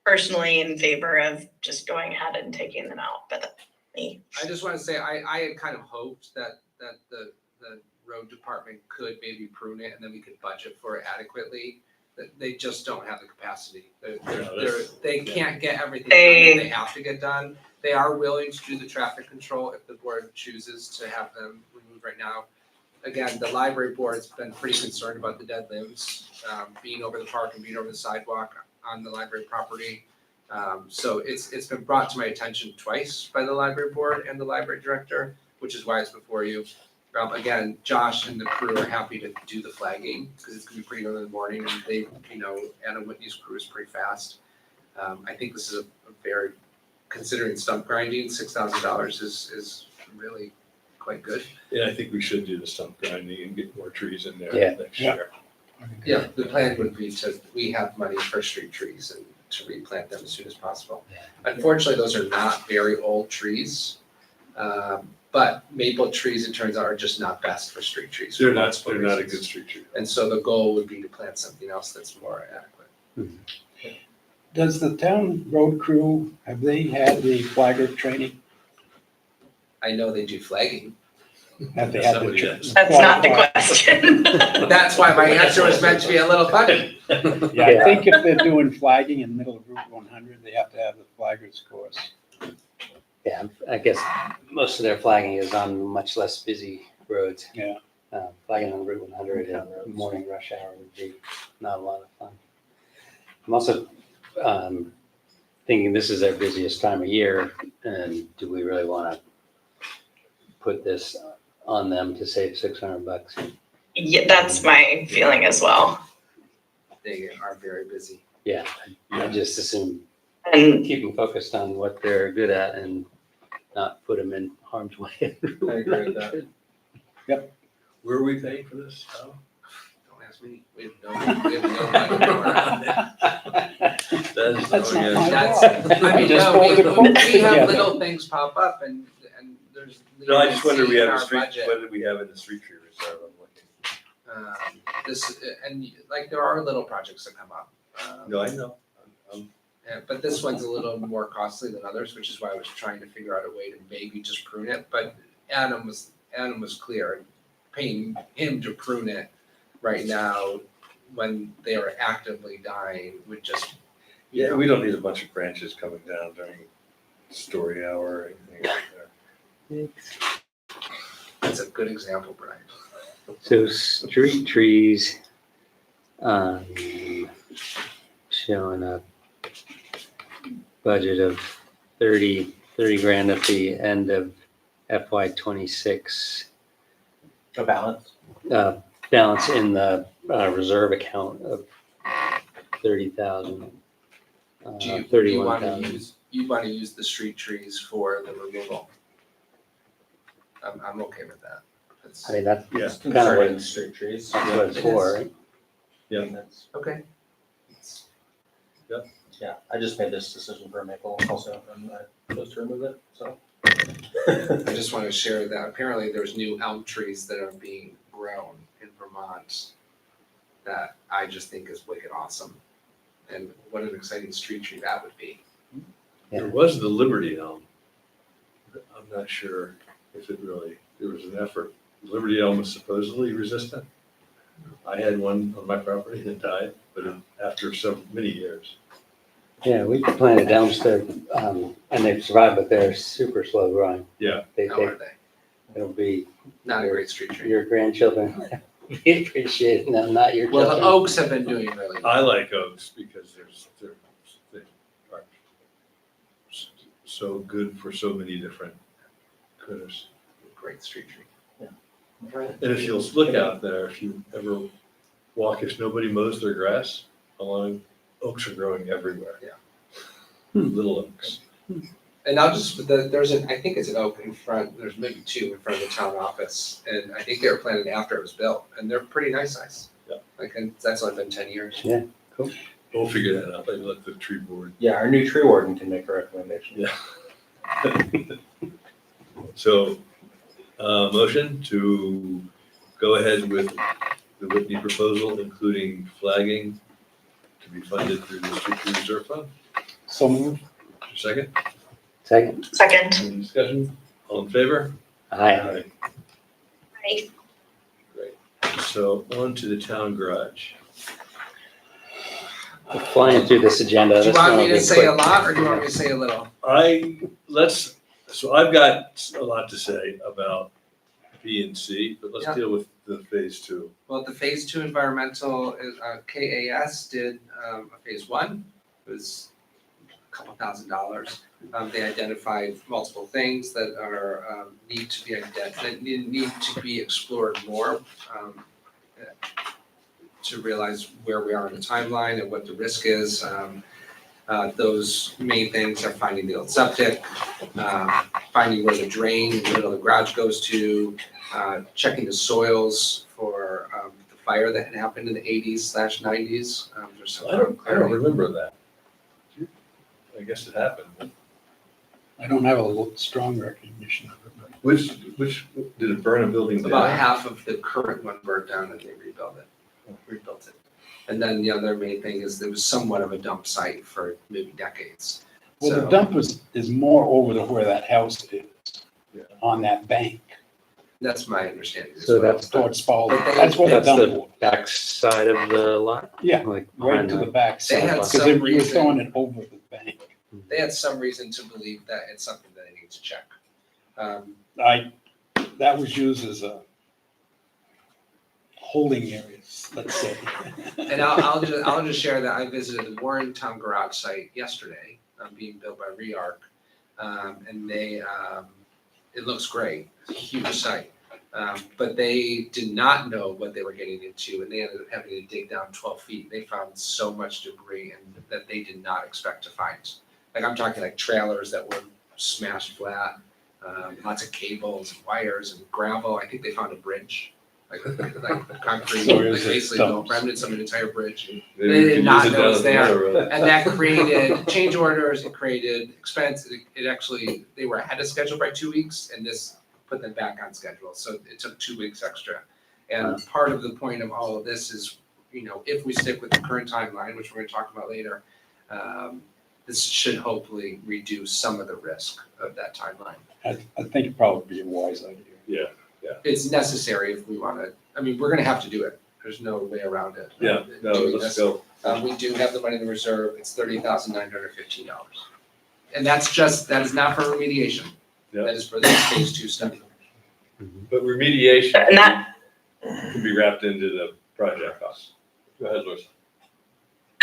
personally in favor of just going ahead and taking them out, but that's me. I just want to say, I had kind of hoped that the road department could maybe prune it and then we could budget for it adequately. That they just don't have the capacity. They can't get everything done that they have to get done. They are willing to do the traffic control if the board chooses to have them removed right now. Again, the library board's been pretty concerned about the dead limbs, being over the park and being over the sidewalk on the library property. So it's been brought to my attention twice by the library board and the library director, which is why it's before you. Again, Josh and the crew are happy to do the flagging because it's gonna be pretty early in the morning and they, Adam Whitney's crew is pretty fast. I think this is a very, considering stump grinding, $6,000 is really quite good. yeah, I think we should do the stump grinding and get more trees in there Yeah. next Yeah. year. Yeah, the plan would be we have money for street trees and to replant them as soon as possible. Yeah. Unfortunately, those are not very old trees. But maple trees, it turns out, are just not best for street trees. They're for not multiple a reasons. good street tree. And so the goal would be to plant something else that's more adequate. Does the town road crew, have they had the flagger training? I know they do flagging. Have they had the? Somebody does. That's not the question. That's why my answer was meant to be a little funny. Yeah, I think if they're doing flagging in the middle of Route 100, they have to have the flaggers course. Yeah, I guess most of their flagging is on much less busy roads. Yeah. Flagging on Route 100 in morning rush hour would be not a lot of fun. I'm also thinking this is their busiest time of year, and do we really want to put this on them to save $600? Yeah, that's my feeling as well. they are very busy. Yeah, I just assume And keep them focused on what they're good at and not put them in harm's way. I agree with that. Where are we paying for this? Tom? Don't ask me. We have no money around it. That is That's going not in. my That's, I mean, Just no, pull the quote we have together. little things pop up and there's. No, I just wonder, we have in a our street, budget. what did we have in the street tree reserve? I'm looking. This, and like, there are little projects that come up. No, I know. Yeah, but this one's a little more costly than others, which is why I was trying to figure out a way to maybe just prune it, but Adam was clear. Paying him to prune it right now, when they are actively dying, would just, you Yeah, know, we don't need a bunch of branches coming down during story hour or anything like that. that's a good example, Brian. So street trees, showing a budget of 30 grand at the end of FY '26. A balance. Balance in the reserve account of 30,000. Do you 31,000. you wanna use the street trees for the removal? I'm okay with that. It's- I mean, that's Yeah. kind of what Concerning it's, street trees. that's what it's for, right? Yeah. That's- Okay. Yeah, I just made this decision for Maple also, and I chose to remove it, so. I just want to share that apparently there's new elm trees that are being grown in Vermont that I just think is wicked awesome. And what an exciting street tree that would be. There was the Liberty Elm. I'm not sure if it really, there was an effort. Liberty Elm was supposedly resistant. I had one on my property that died, but after many years. Yeah, we planted elms there, and they've survived, but they're super slow growing. Yeah. They How take, are they? it'll be Not a great street tree. your grandchildren. We appreciate them, not your Well, the children. oaks have been doing really I well. like oaks because they are so good for so many different critters. Great street tree. And if you'll look out there, if you ever walk, if nobody mows their grass along, oaks are growing everywhere. Yeah. Little oaks. And I'll just, there's an, I think it's an oak in front, there's maybe two in front of the town office. And I think they were planted after it was built and they're pretty nice size. Yeah. Like, and that's only been 10 years. We'll figure that out. They let the tree board. Yeah, our new tree warden can make a recommendation. Yeah. So, motion to go ahead with the Whitney proposal, including flagging to be funded through the street tree reserve fund. So moved. Second, Second, Second. any discussion? All in favor? aye. Aye. Great. So on to the town garage. We're flying through this agenda. Do you This want one me will to be say a quick. lot or do you want me to say a little? So I've got a lot to say about B and C, but let's Yeah. deal with the phase two. Well, the phase two environmental is, KAS did, a phase one, it was a couple $1,000s. They identified multiple things that are, need to be that need to be explored more, to realize where we are in the timeline and what the risk is. Those main things are finding the old septic, finding where the drain in the middle of the garage goes to, checking the soils for the fire that had happened in the 80s/90s. There's some I don't clarity. remember that. I guess it happened. I don't have a strong recognition of it, but Which, did it burn a building down? About half of the current one burnt down and they rebuilt it. And then the other main thing is there was somewhat of a dump site for maybe decades. well, the So- dump is more over to where that house is, Yeah. on that bank That's my understanding as So well. that's towards Spalding. But they- That's where the That's dump the was. back side of the lot? Yeah, Like right behind to the the, back They side, had because some you were reason- throwing it over the bank. They had some reason to believe that it's something that they need to check. That was used as a holding areas, let's say. And I'll just share that I visited the Warren Town Garage site yesterday, being built by Rearc. And they, it looks great, huge site. But they did not know what they were getting into, and they ended up having to dig down 12 feet. They found so much debris and that they did not expect to find. Like I'm talking like trailers that were smashed flat, lots of cables, and wires, and gravel. I think they found a bridge, like concrete, So like is it basically no stumps? remnants of an entire bridge. Maybe They we did could not use it know down it was at the there. railroad. And that created change orders, it created expense, it actually, they were ahead of schedule by 2 weeks, and this put them back on schedule, so it took 2 weeks extra. And part of the point of all of this is, you know, if we stick with the current timeline, which we're gonna talk about later, this should hopefully reduce some of the risk of that timeline. I think it'd probably be a wise idea. It's necessary if we wanna, I mean, we're gonna have to do it, there's no way around it. Yeah, no, Doing let's this. go. We do have the money in the reserve, it's $30,915. And that is not for remediation. Yeah. That is for the phase 2 study. But remediation And that, can be wrapped into the project cost. Go ahead, Lois.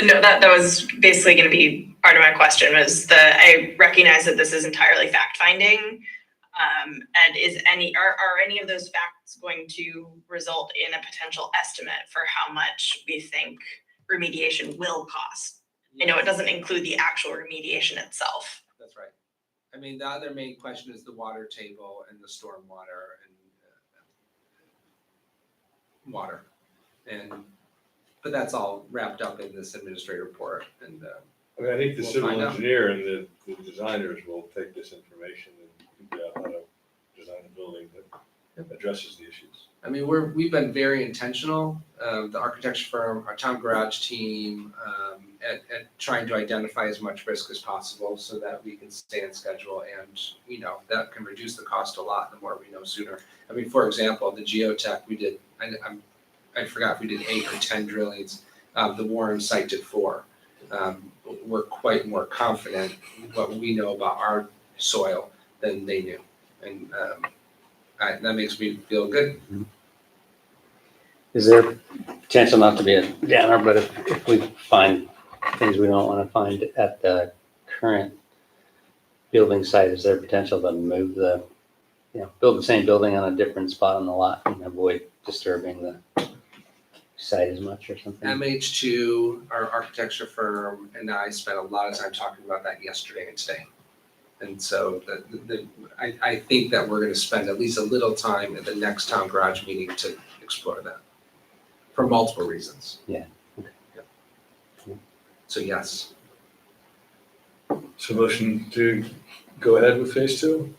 no, that was basically gonna be part of my question was I recognize that this is entirely fact finding. And are any of those facts going to result in a potential estimate for how much we think remediation will cost? I know it doesn't include the actual remediation itself. That's right. I mean, the other main question is the water table and the storm water and water. But that's all wrapped up in this administrative report and I mean, I think the We'll civil find out. engineer and the designers will take this information and figure out how to design a building that addresses the issues. I mean, we've been very intentional, the architecture firm, our town garage team, at trying to identify as much risk as possible so that we can stay on schedule and, you know, that can reduce the cost a lot the more we know sooner. I mean, for example, the geotech, we did, I forgot if we did 8 or 10 drillings. The Warren site did 4. We're quite more confident in what we know about our soil than they knew. And that makes me feel good. Is there potential, not to be a downer, but if we find things we don't want to find at the current building site, is there potential to move build the same building on a different spot on the lot and avoid disturbing the site as much or something? MH2, our architecture firm, and I spent a lot of time talking about that yesterday and today. And so I think that we're gonna spend at least a little time at the next town garage meeting to explore that for multiple reasons. Yeah. Okay. Yeah. So yes. So motion to go ahead with phase 2?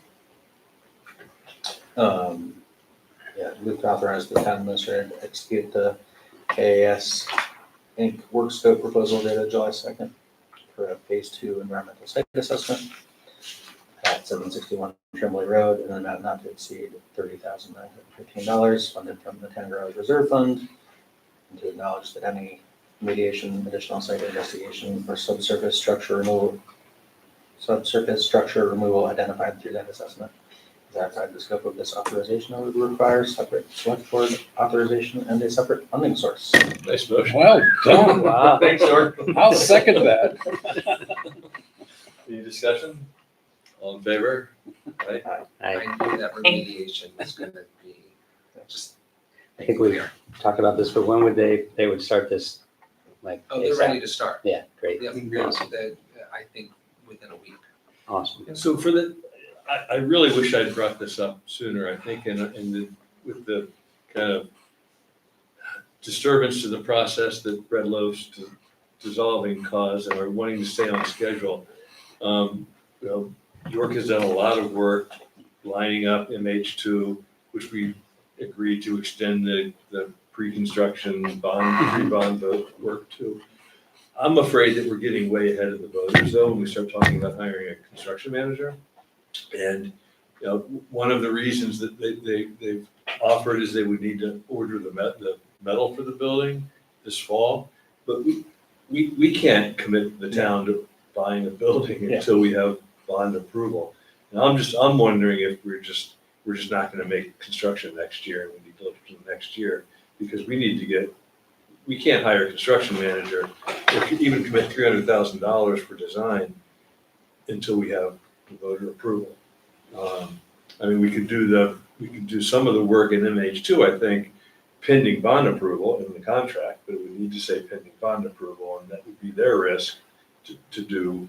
Yeah, move to authorize the town administrator to execute the KAS Inc. work scope proposal dated July 2nd for a phase 2 environmental site assessment at 761 Tremblay Road in an amount not to exceed $30,915 funded from the town garage reserve fund, and to acknowledge that any remediation, additional site investigation, or subsurface structure removal identified through that assessment is outside the scope of this authorization and would require separate select board authorization and a separate funding source. Nice motion. Well done. Wow. Thanks, York. I'll second that. Any discussion? All in favor? Right? I knew that remediation was gonna be just. I think we talked about this, but when would they would start this? Like, Oh, they're ASAP? ready to start. Yeah, great. Yeah, I think within a week. Awesome. So I really wish I'd brought this up sooner. I think with the kind of disturbance to the process that Red Loaf's dissolving caused and are wanting to stay on schedule. York has done a lot of work lining up MH2, which we agreed to extend the pre-construction pre-bond vote work to. I'm afraid that we're getting way ahead of the voters though when we start talking about hiring a construction manager. And one of the reasons that they've offered is they would need to order the metal for the building this fall. But we can't commit the town to buying a building until we have bond approval. And I'm wondering if we're just not gonna make construction next year, and we need to look to the next year, because we can't hire a construction manager, or even commit $300,000 for design until we have voter approval. I mean, we could do we can do some of the work in MH2, I think, pending bond approval in the contract, but we need to say pending bond approval, and that would be their risk to do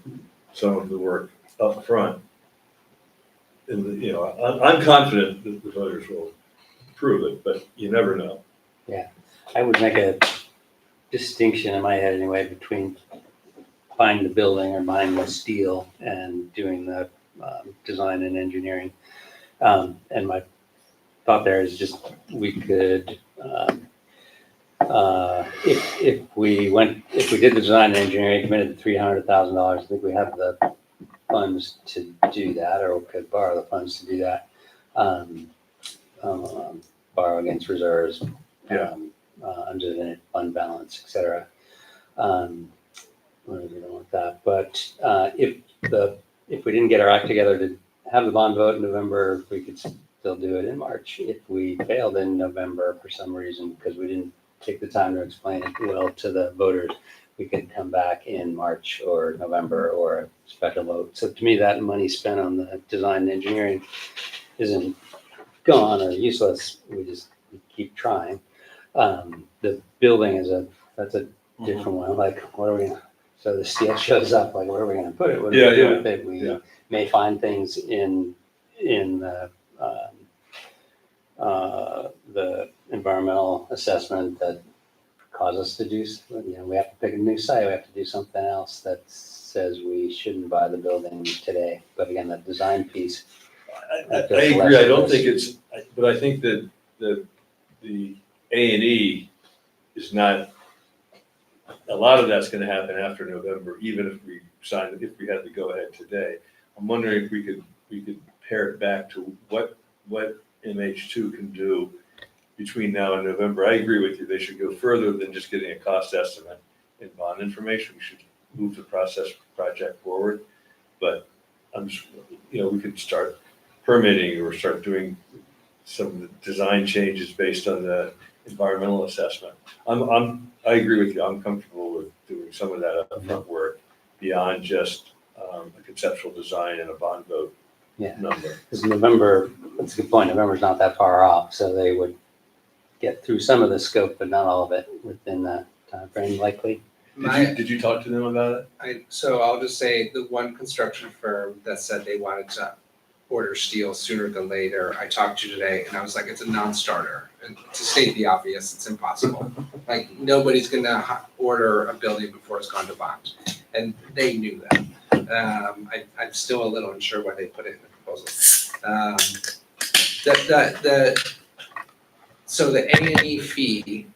some of the work up front. And, you know, I'm confident that the voters will approve it, but you never know. I would make a distinction in my head anyway between buying the building or buying the steel and doing the design and engineering. And my thought there is just we could, if we did the design and engineering, committed to $300,000, I think we have the funds to do that, or could borrow the funds to do that. Borrow against reserves. Yeah. Under the fund balance, et cetera. Where are we going with that? But if we didn't get our act together to have the bond vote in November, we could still do it in March. If we failed in November for some reason, because we didn't take the time to explain it well to the voters, we could come back in March or November or a special vote. So to me, that money spent on the design and engineering isn't gone or useless. We just keep trying. The building that's a different one. Like, what are we? So the steel shows up. Like, where are we going to put it? What do we do with it? We may find things in the environmental assessment that cause us to do. We have to pick a new site. We have to do something else that says we shouldn't buy the building today. But again, that design piece. I agree. I don't think it's, but I think that the A&E is not, a lot of that's gonna happen after November, even if we had to go ahead today. I'm wondering if we could pare it back to what MH2 can do between now and November. I agree with you, they should go further than just getting a cost estimate and bond information. We should move the project forward. But we could start permitting or start doing some of the design changes based on the environmental assessment. I agree with you. I'm comfortable with doing some of that upfront work beyond just a conceptual design and a bond vote number. Because November, that's a good point. November's not that far off, so they would get through some of the scope, but not all of it within that time frame, likely. Did you talk to them about it? So I'll just say the one construction firm that said they wanted to order steel sooner than later, I talked to today, and I was like, it's a non-starter. And to state the obvious, it's impossible. Like, nobody's gonna order a building before it's gone to bond, and they knew that. I'm still a little unsure why they put it in the proposal. So the A&E fee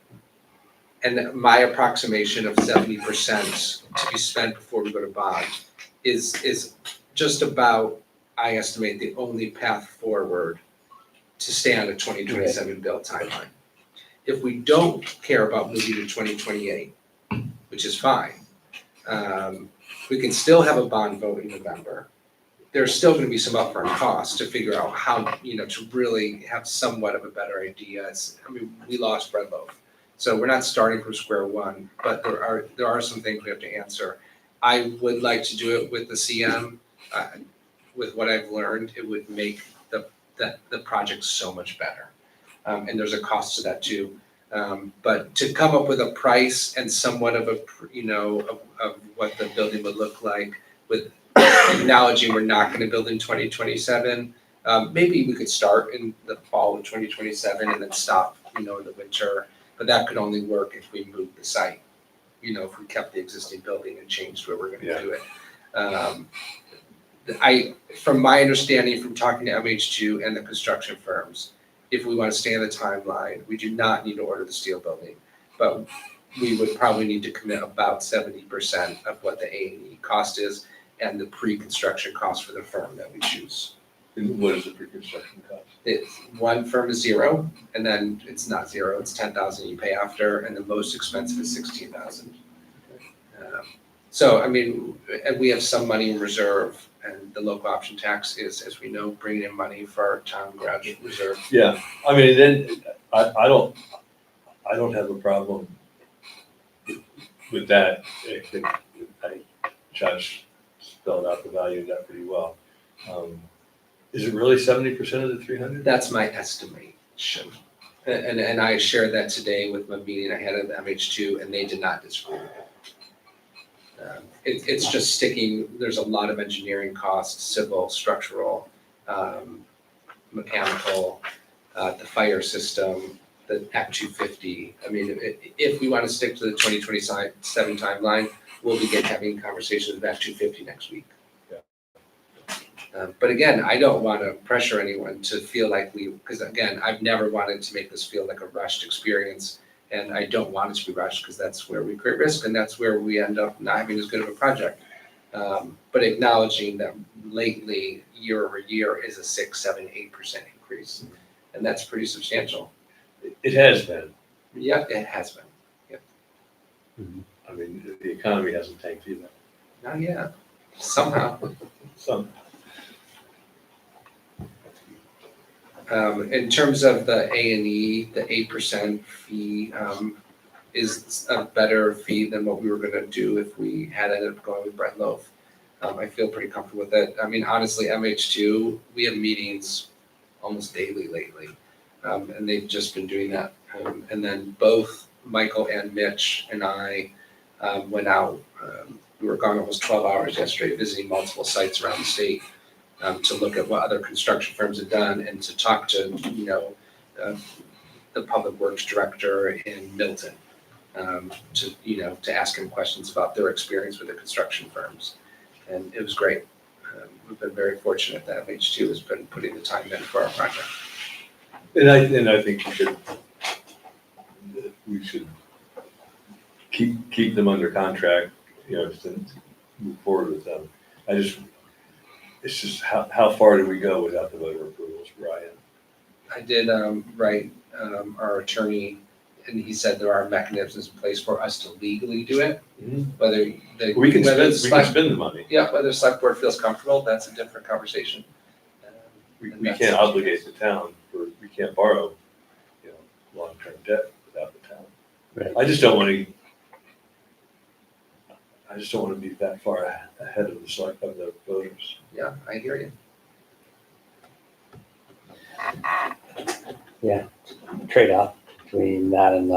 and my approximation of 70% to be spent before we go to bond is just about, I estimate, the only path forward to stay on a 2027 build timeline. If we don't care about moving to 2028, which is fine, we can still have a bond vote in November. There's still going to be some upfront costs to figure out how, to really have somewhat of a better idea. We lost Breadloaf. So we're not starting from square one, but there are some things we have to answer. I would like to do it with the CM. With what I've learned, it would make the project so much better. And there's a cost to that too. But to come up with a price and somewhat of of what the building would look like, with acknowledging we're not going to build in 2027, maybe we could start in the fall of 2027 and then stop, in the winter. But that could only work if we moved the site. If we kept the existing building and changed where we're going to do it. From my understanding from talking to MH2 and the construction firms, if we want to stay on the timeline, we do not need to order the steel building, but we would probably need to commit about 70% of what the A&E cost is and the pre-construction cost for the firm that we choose. And what is the pre-construction cost? One firm is zero, and then it's not zero, it's 10,000 you pay after, and the most expensive is 16,000. And we have some money in reserve, and the local option tax is, as we know, bringing in money for our town garage reserve. Yeah, then I don't have a problem with that. Josh spelled out the value of that pretty well. Is it really 70% of the 300? That's my estimation. And I shared that today with my meeting I had at the MH2, and they did not disagree. It's just sticking, there's a lot of engineering costs, civil, structural, mechanical, the fire system, the Act 250. I mean, if we want to stick to the 2027 timeline, we'll begin having conversations with Act 250 next week. But again, I don't want to pressure anyone to feel like because again, I've never wanted to make this feel like a rushed experience. And I don't want it to be rushed because that's where we create risk and that's where we end up not having as good of a project. But acknowledging that lately, year over year, is a 6, 7, 8% increase. And that's pretty substantial. It has been. Yeah, it has been. I mean, the economy hasn't tanked either. Not yet. Somehow. Some. In terms of the A&E, the 8% fee is a better fee than what we were gonna do if we had ended up going with Brent Loaf. I feel pretty comfortable with it. I mean, honestly, MH2, we have meetings almost daily lately. And they've just been doing that. And then both Michael and Mitch and I went out. We were gone almost 12 hours yesterday, visiting multiple sites around the state. To look at what other construction firms have done and to talk to, the public works director in Milton, to ask him questions about their experience with the construction firms. And it was great. We've been very fortunate that MH2 has been putting the time in for our project. And I think we should keep them under contract, to move forward with them. It's just how far do we go without the voter approvals, Brian? I did write our attorney, and he said there are mechanisms in place for us to legally do it. Whether We can whether spend the money. Yeah, whether the select board feels comfortable, that's a different conversation. We can't obligate the town, we can't borrow, long-term debt without the town. Right. I just don't want to be that far ahead of the voters. Yeah, I hear you. Yeah, trade-off between that and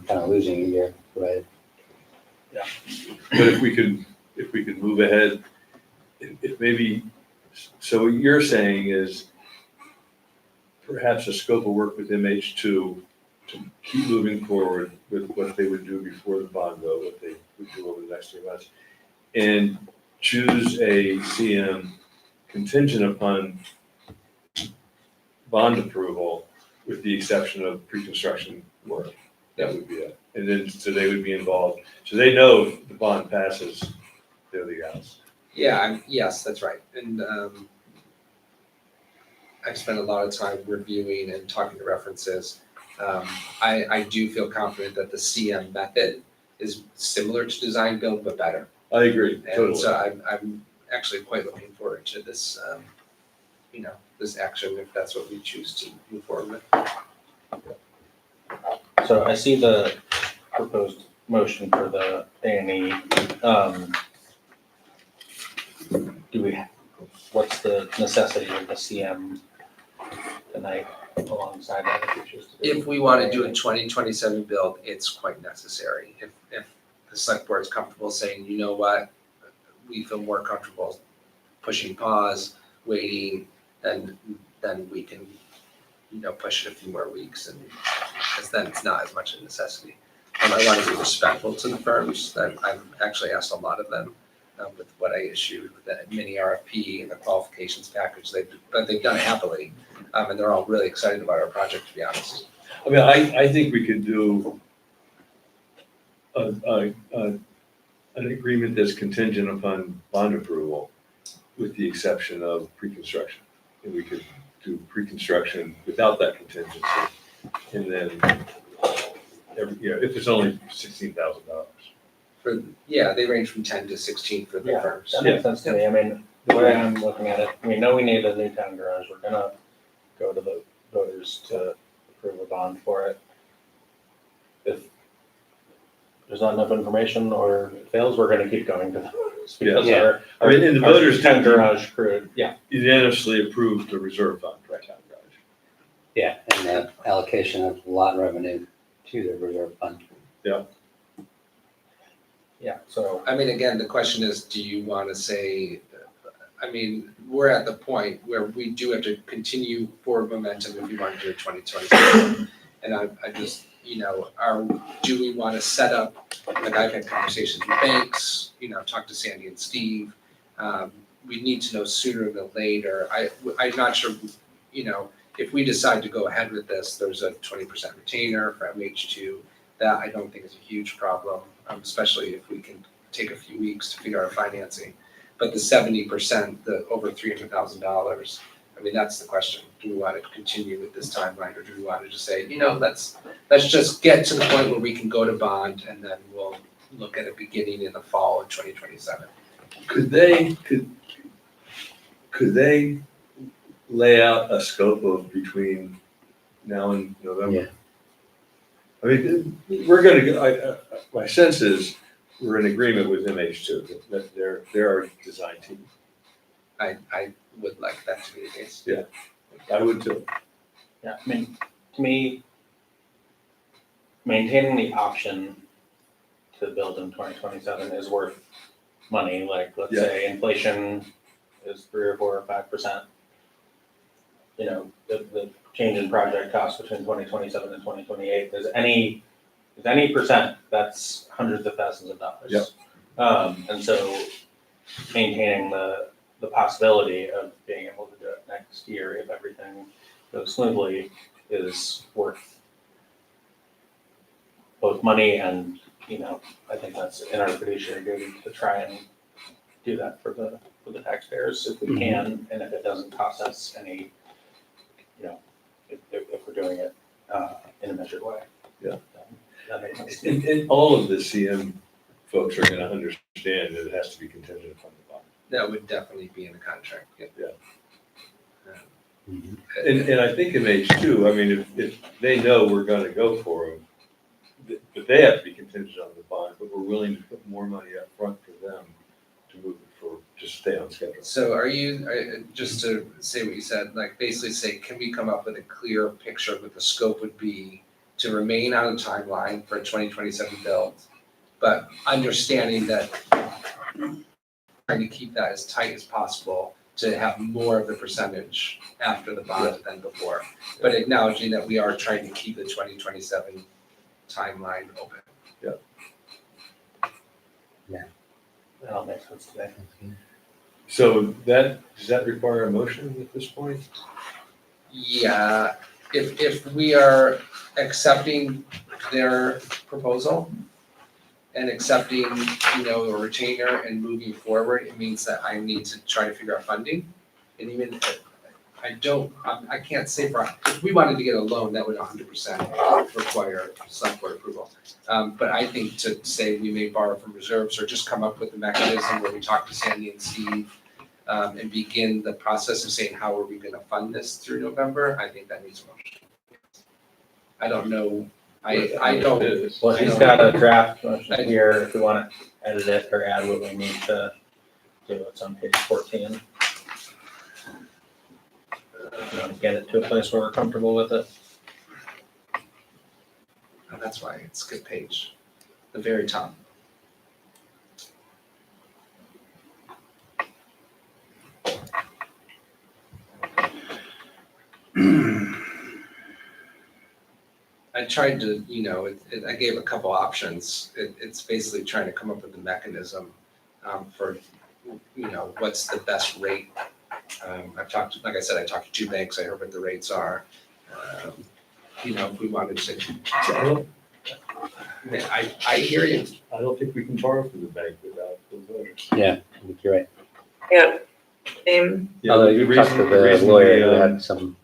kind of losing a year, right? But if we could move ahead, if maybe, so what you're saying is perhaps a scope of work with MH2 to keep moving forward with what they would do before the bond vote, what they would do over the next 3 months, and choose a CM contingent upon bond approval with the exception of pre-construction work. That would be it. And then, so they would be involved. So they know if the bond passes, they're the guys. Yeah, yes, that's right. And I've spent a lot of time reviewing and talking to references. I do feel confident that the CM method is similar to design build, but better. I agree, And totally. so I'm actually quite looking forward to this, this action, if that's what we choose to move forward with. So I see the proposed motion for the A&E. What's the necessity of the CM tonight alongside that if you choose to do? If we want to do a 2027 build, it's quite necessary. If the select board is comfortable saying, you know what, we feel more comfortable pushing pause, waiting, and then we can, push it a few more weeks, and because then it's not as much a necessity. I want to be respectful to the firms. That I've actually asked a lot of them with what I issued, with the mini RFP and the qualifications package. They've done it happily, and they're all really excited about our project, to be honest. I mean, I think we could do an agreement that's contingent upon bond approval with the exception of pre-construction. And we could do pre-construction without that contingency. And then, if it's only $16,000. They range from 10 to 16 for the Yeah, firms. that makes sense to me. I mean, the way I'm looking at it, we know we need a new town garage. We're gonna go to the voters to approve a bond for it. If there's not enough information or it fails, we're gonna keep going to those. Because Yeah. our, I mean, and the our voters 10 did garage crew, yeah, unanimously approved the reserve fund for town garage. Yeah, and the allocation of lot revenue to the reserve fund. yeah, so. I mean, again, the question is, do you want to say, I mean, we're at the point where we do have to continue forward momentum if we want to do a 2027. And I just, do we want to set up, like I've had conversations with banks, talk to Sandy and Steve. We need to know sooner than later. I'm not sure, if we decide to go ahead with this, there's a 20% retainer for MH2. That I don't think is a huge problem, especially if we can take a few weeks to figure out financing. But the 70%, the over $300,000, I mean, that's the question. Do we want to continue with this timeline, or do we want to just say, let's just get to the point where we can go to bond, and then we'll look at it beginning in the fall of 2027. Could they lay out a scope of between now and November? Yeah. I mean, we're gonna go, my sense is, we're in agreement with MH2, that they're our design team. I would like that to be the case. Yeah. I would too. Yeah, I mean, to me, maintaining the option to build in 2027 is worth money, like, let's Yeah. say inflation is 3 or 4 or 5%. The change in project costs between 2027 and 2028, is any percent, that's hundreds of thousands of dollars. Yep. And so maintaining the possibility of being able to do it next year if everything goes smoothly is worth both money and, I think that's in our fiduciary duty to try and do that for the taxpayers if we can, and if it doesn't cost us any, if we're doing it in a measured way. Yeah. That makes sense. to me. And all of the CM folks are gonna understand that it has to be contingent upon the bond. That would definitely be in the contract, yeah. And I think in MH2, I mean, if they know we're gonna go for them, but they have to be contingent on the bond, but we're willing to put more money up front for them to move it forward, just stay on schedule. So just to say what you said, like basically say, can we come up with a clear picture of what the scope would be to remain on a timeline for a 2027 build, but understanding that trying to keep that as tight as possible to have more of the percentage after the bond than before, but acknowledging that we are trying to keep the 2027 timeline open. That all makes sense to me. So does that require a motion at this point? Yeah, if we are accepting their proposal and accepting, a retainer and moving forward, it means that I need to try to figure out funding. And even, I can't say if we wanted to get a loan, that would 100% require select board approval. But I think to say we may borrow from reserves or just come up with a mechanism where we talk to Sandy and Steve and begin the process of saying, how are we gonna fund this through November? I think that needs a motion. I don't know, I don't. Well, he's got a draft motion here, if we wanna edit it or add what we need to do, it's on page 14. Get it to a place where we're comfortable with it. And that's why it's a good page, the very top. I tried to, I gave a couple options. It's basically trying to come up with a mechanism for, what's the best rate. Like I said, I talked to 2 banks, I heard what the rates are. If we wanted to, I hear you. I don't think we can borrow from the bank without the voters. Yeah, I think you're right. Yeah, same. Yeah, Although the you reason- talked to the the reason lawyer we, who had some,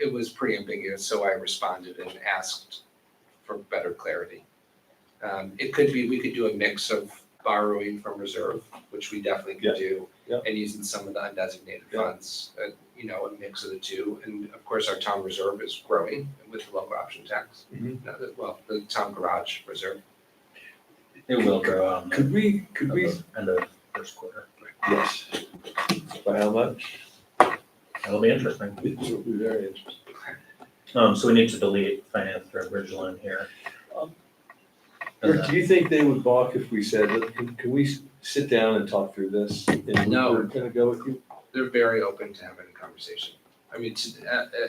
It was pretty ambiguous, so I responded and asked for better clarity. It could be, we could do a mix of borrowing from reserve, which we definitely could do, and using some of the undesignated funds, a mix of the two. And of course, our town reserve is growing with the local option tax. Mhm. Well, the town garage reserve. It will grow on the Could we, end of first quarter. yes. By how much? That'll be interesting. It will be very interesting. So we need to delete finance director Ridgeline here. And Rick, do you think they would balk if we said, "Look, can we sit down and talk through this? And No. we're gonna go with you? They're very open to having a conversation. I mean,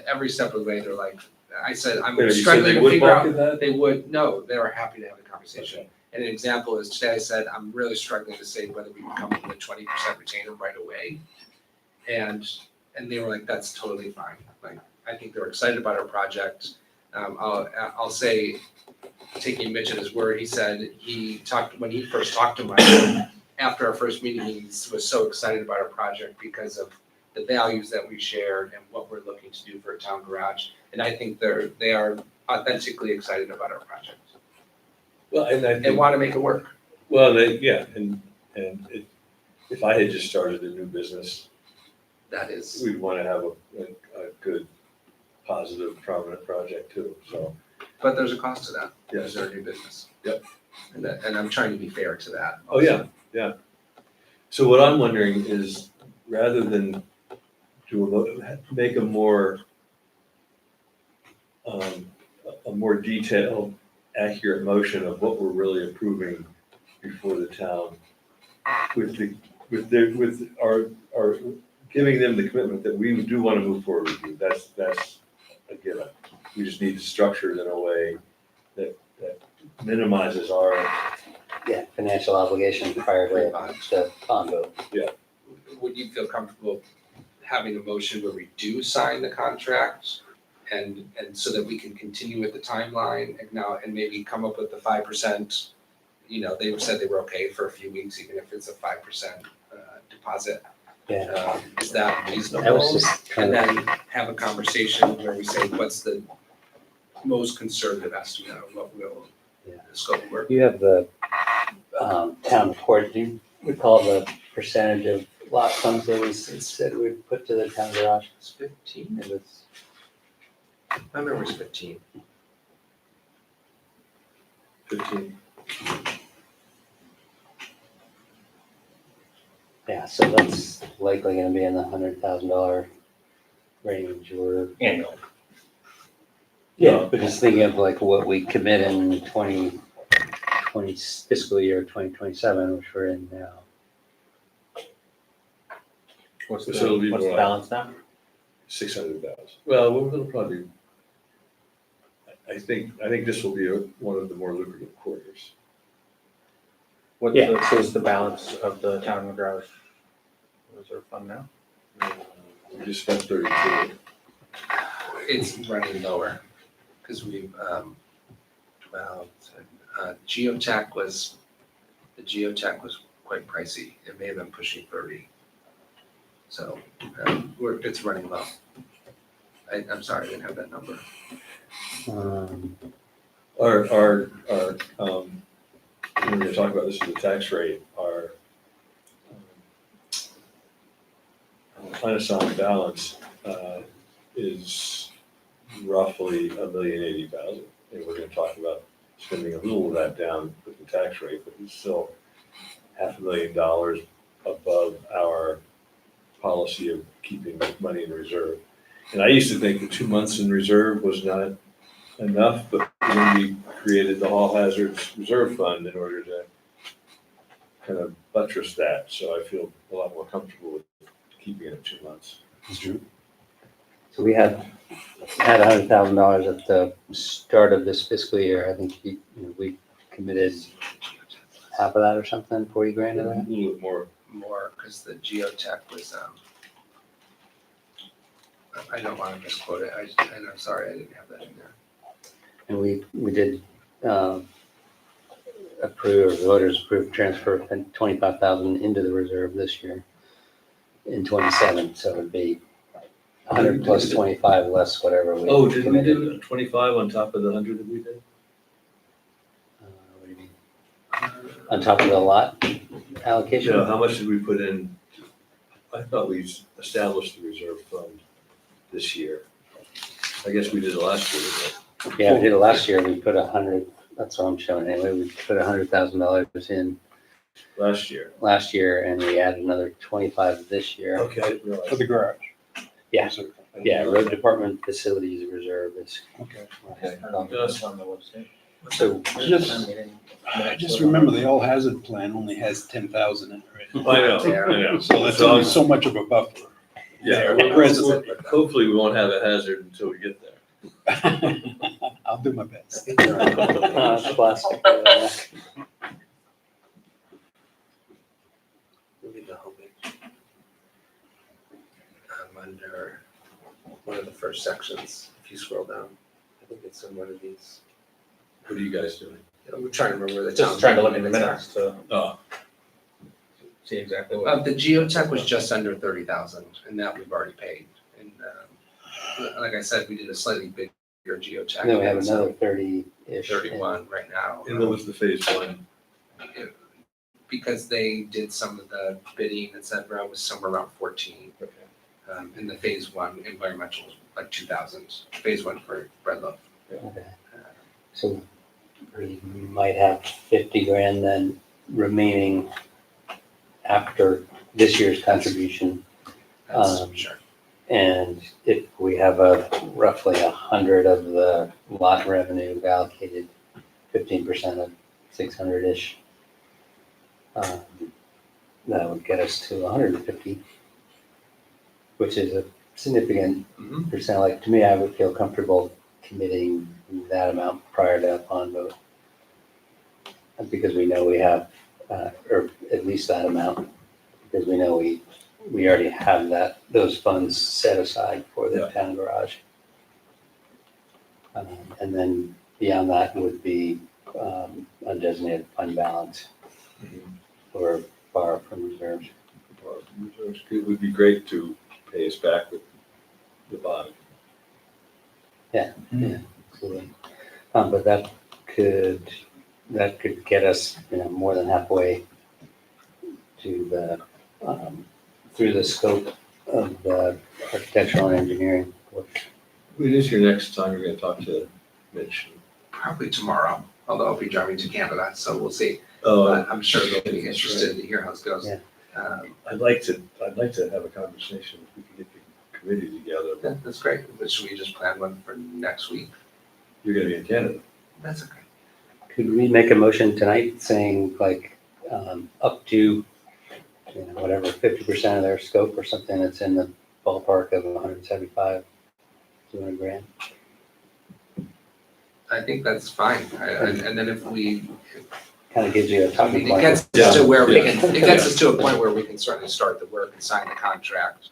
every step of the way, they're like, I said, I'm Wait, you said struggling they to would figure balk out. at that? They would, no, they were happy to have a conversation. And an example is today I said, I'm really struggling to say whether we can come up with a 20% retainer right away. And they were like, that's totally fine. Like, I think they're excited about our project. I'll say, taking Mitch at his word, he said when he first talked to Mike, after our first meeting, he was so excited about our project because of the values that we shared and what we're looking to do for a town garage. And I think they are authentically excited about our project Well, and I and think, want to make it work. well, yeah, and if I had just started a new business, That is, we'd wanna have a good, positive, prominent project too, so. but there's a cost to that. Yes. There's our new business. Yep. And I'm trying to be fair to that. Oh, yeah, yeah. So what I'm wondering is, rather than make a more detailed, accurate motion of what we're really approving before the town, with our giving them the commitment that we do want to move forward with you, that's a given. We just need to structure it in a way that minimizes our, Yeah, financial obligation prior to the bond vote. Would you feel comfortable having a motion where we do sign the contract and so that we can continue with the timeline and now, and maybe come up with the 5%? You know, they said they were okay for a few weeks, even if it's a 5% deposit. Yeah. Is that I was reasonable? just trying And to, then have a conversation where we say, what's the most conservative estimate of what will, Yeah. the scope of work? you have the town report, do you recall the percentage of lot funds that we said we'd put to the town garage? It's 15? It was, I remember it's 15. 15. yeah, so that's likely gonna be in the $100,000 range or. Annual. Yeah, but just thinking of like what we commit in 2020 fiscal year 2027, which we're in now. What's So it'll be the more- balance now? 600,000. Well, it'll probably, I think this will be one of the more lucrative quarters. What's the balance of the town garage reserve fund now? We just spent 32. It's running lower because we've, geotech was quite pricey. It may have been pushing 30. So it's running low. I'm sorry, I didn't have that number. Our when we talk about this with the tax rate, our unassigned balance is roughly $1,080,000. And we're gonna talk about spending a little of that down with the tax rate, but it's still $500,000 above our policy of keeping money in reserve. And I used to think that 2 months in reserve was not enough, but then we created the All Hazards Reserve Fund in order to kind of buttress that. So I feel a lot more comfortable with keeping it at 2 months. So we had $100,000 at the start of this fiscal year. I think we committed half of that or something, 40 grand of A that. little bit more. More because the geotech was, I don't want to misquote it. And I'm sorry, I didn't have that in there. And we did approve, the voters approved transfer of 25,000 into the reserve this year in 27. So it'd be 100 plus 25 less whatever we Oh, did we committed. do 25 on top of the 100 that we did? What do you mean? On top of the lot allocation? No, how much did we put in? I thought we established the reserve fund this year. I guess we did it last year, didn't we? Yeah, we did it last year. We put 100 that's what I'm showing anyway. We put $100,000 in Last year. last year and we added another 25 this year. Okay, I didn't realize. For the garage. Yeah. So- I didn't Yeah, realize road department facilities reserve is. Okay. Okay. That's on the website. So I just remember the all hazard plan only has 10,000 in it, right? I know. So that's only so much of a buffer. Yeah, Yeah, presently. hopefully we won't have a hazard until we get there. I'll do my best. Plastic. Maybe the homepage. Under one of the first sections, if you scroll down, I think it's in one of these. What are you guys doing? I'm trying to remember where the. Just town trying to look at the meeting minutes to Oh, see exactly what. The geotech was just under 30,000 and that we've already paid. And like I said, we did a slightly bigger geotech. And then we have so another 30-ish. 31 right now. and what was the phase one? Because they did some of the bidding, et cetera, was somewhere around 14. Okay. And the phase one environmental was like 2,000, phase one for Breadloaf. Okay. So we might have 50 grand then remaining after this year's contribution. That's sure. And if we have a roughly 100 of the lot revenue allocated, 15% of 600-ish, that would get us to 150, which is a significant Mhm. percent. Like, to me, I would feel comfortable committing that amount prior to that bond vote. Because we know we have, or at least that amount, because we know we already have those funds set aside for the Yeah. town garage. And then beyond that would be undesignated fund balance or borrow from reserves. It would be great to pay us back with the bond. Absolutely. But that could get us, more than halfway to the, through the scope of the architectural and engineering work. When is your next time you're gonna talk to Mitch? Probably tomorrow, although I'll be driving to Canada, so we'll see. Oh, But I'm sure they'll be That's interested to hear how it goes. Yeah. I'd like to have a conversation, if we can get the committee together. Yeah, that's great. But should we just plan one for next week? You're gonna be in Canada. That's okay. Could we make a motion tonight saying like, up to, whatever, 50% of their scope or something that's in the ballpark of 175, 200 grand? I think that's fine. And then if we, Kind of gives you a I talking mean, it point. gets us to where we Yeah. can, it gets us to a point where we can certainly start the work and sign the contract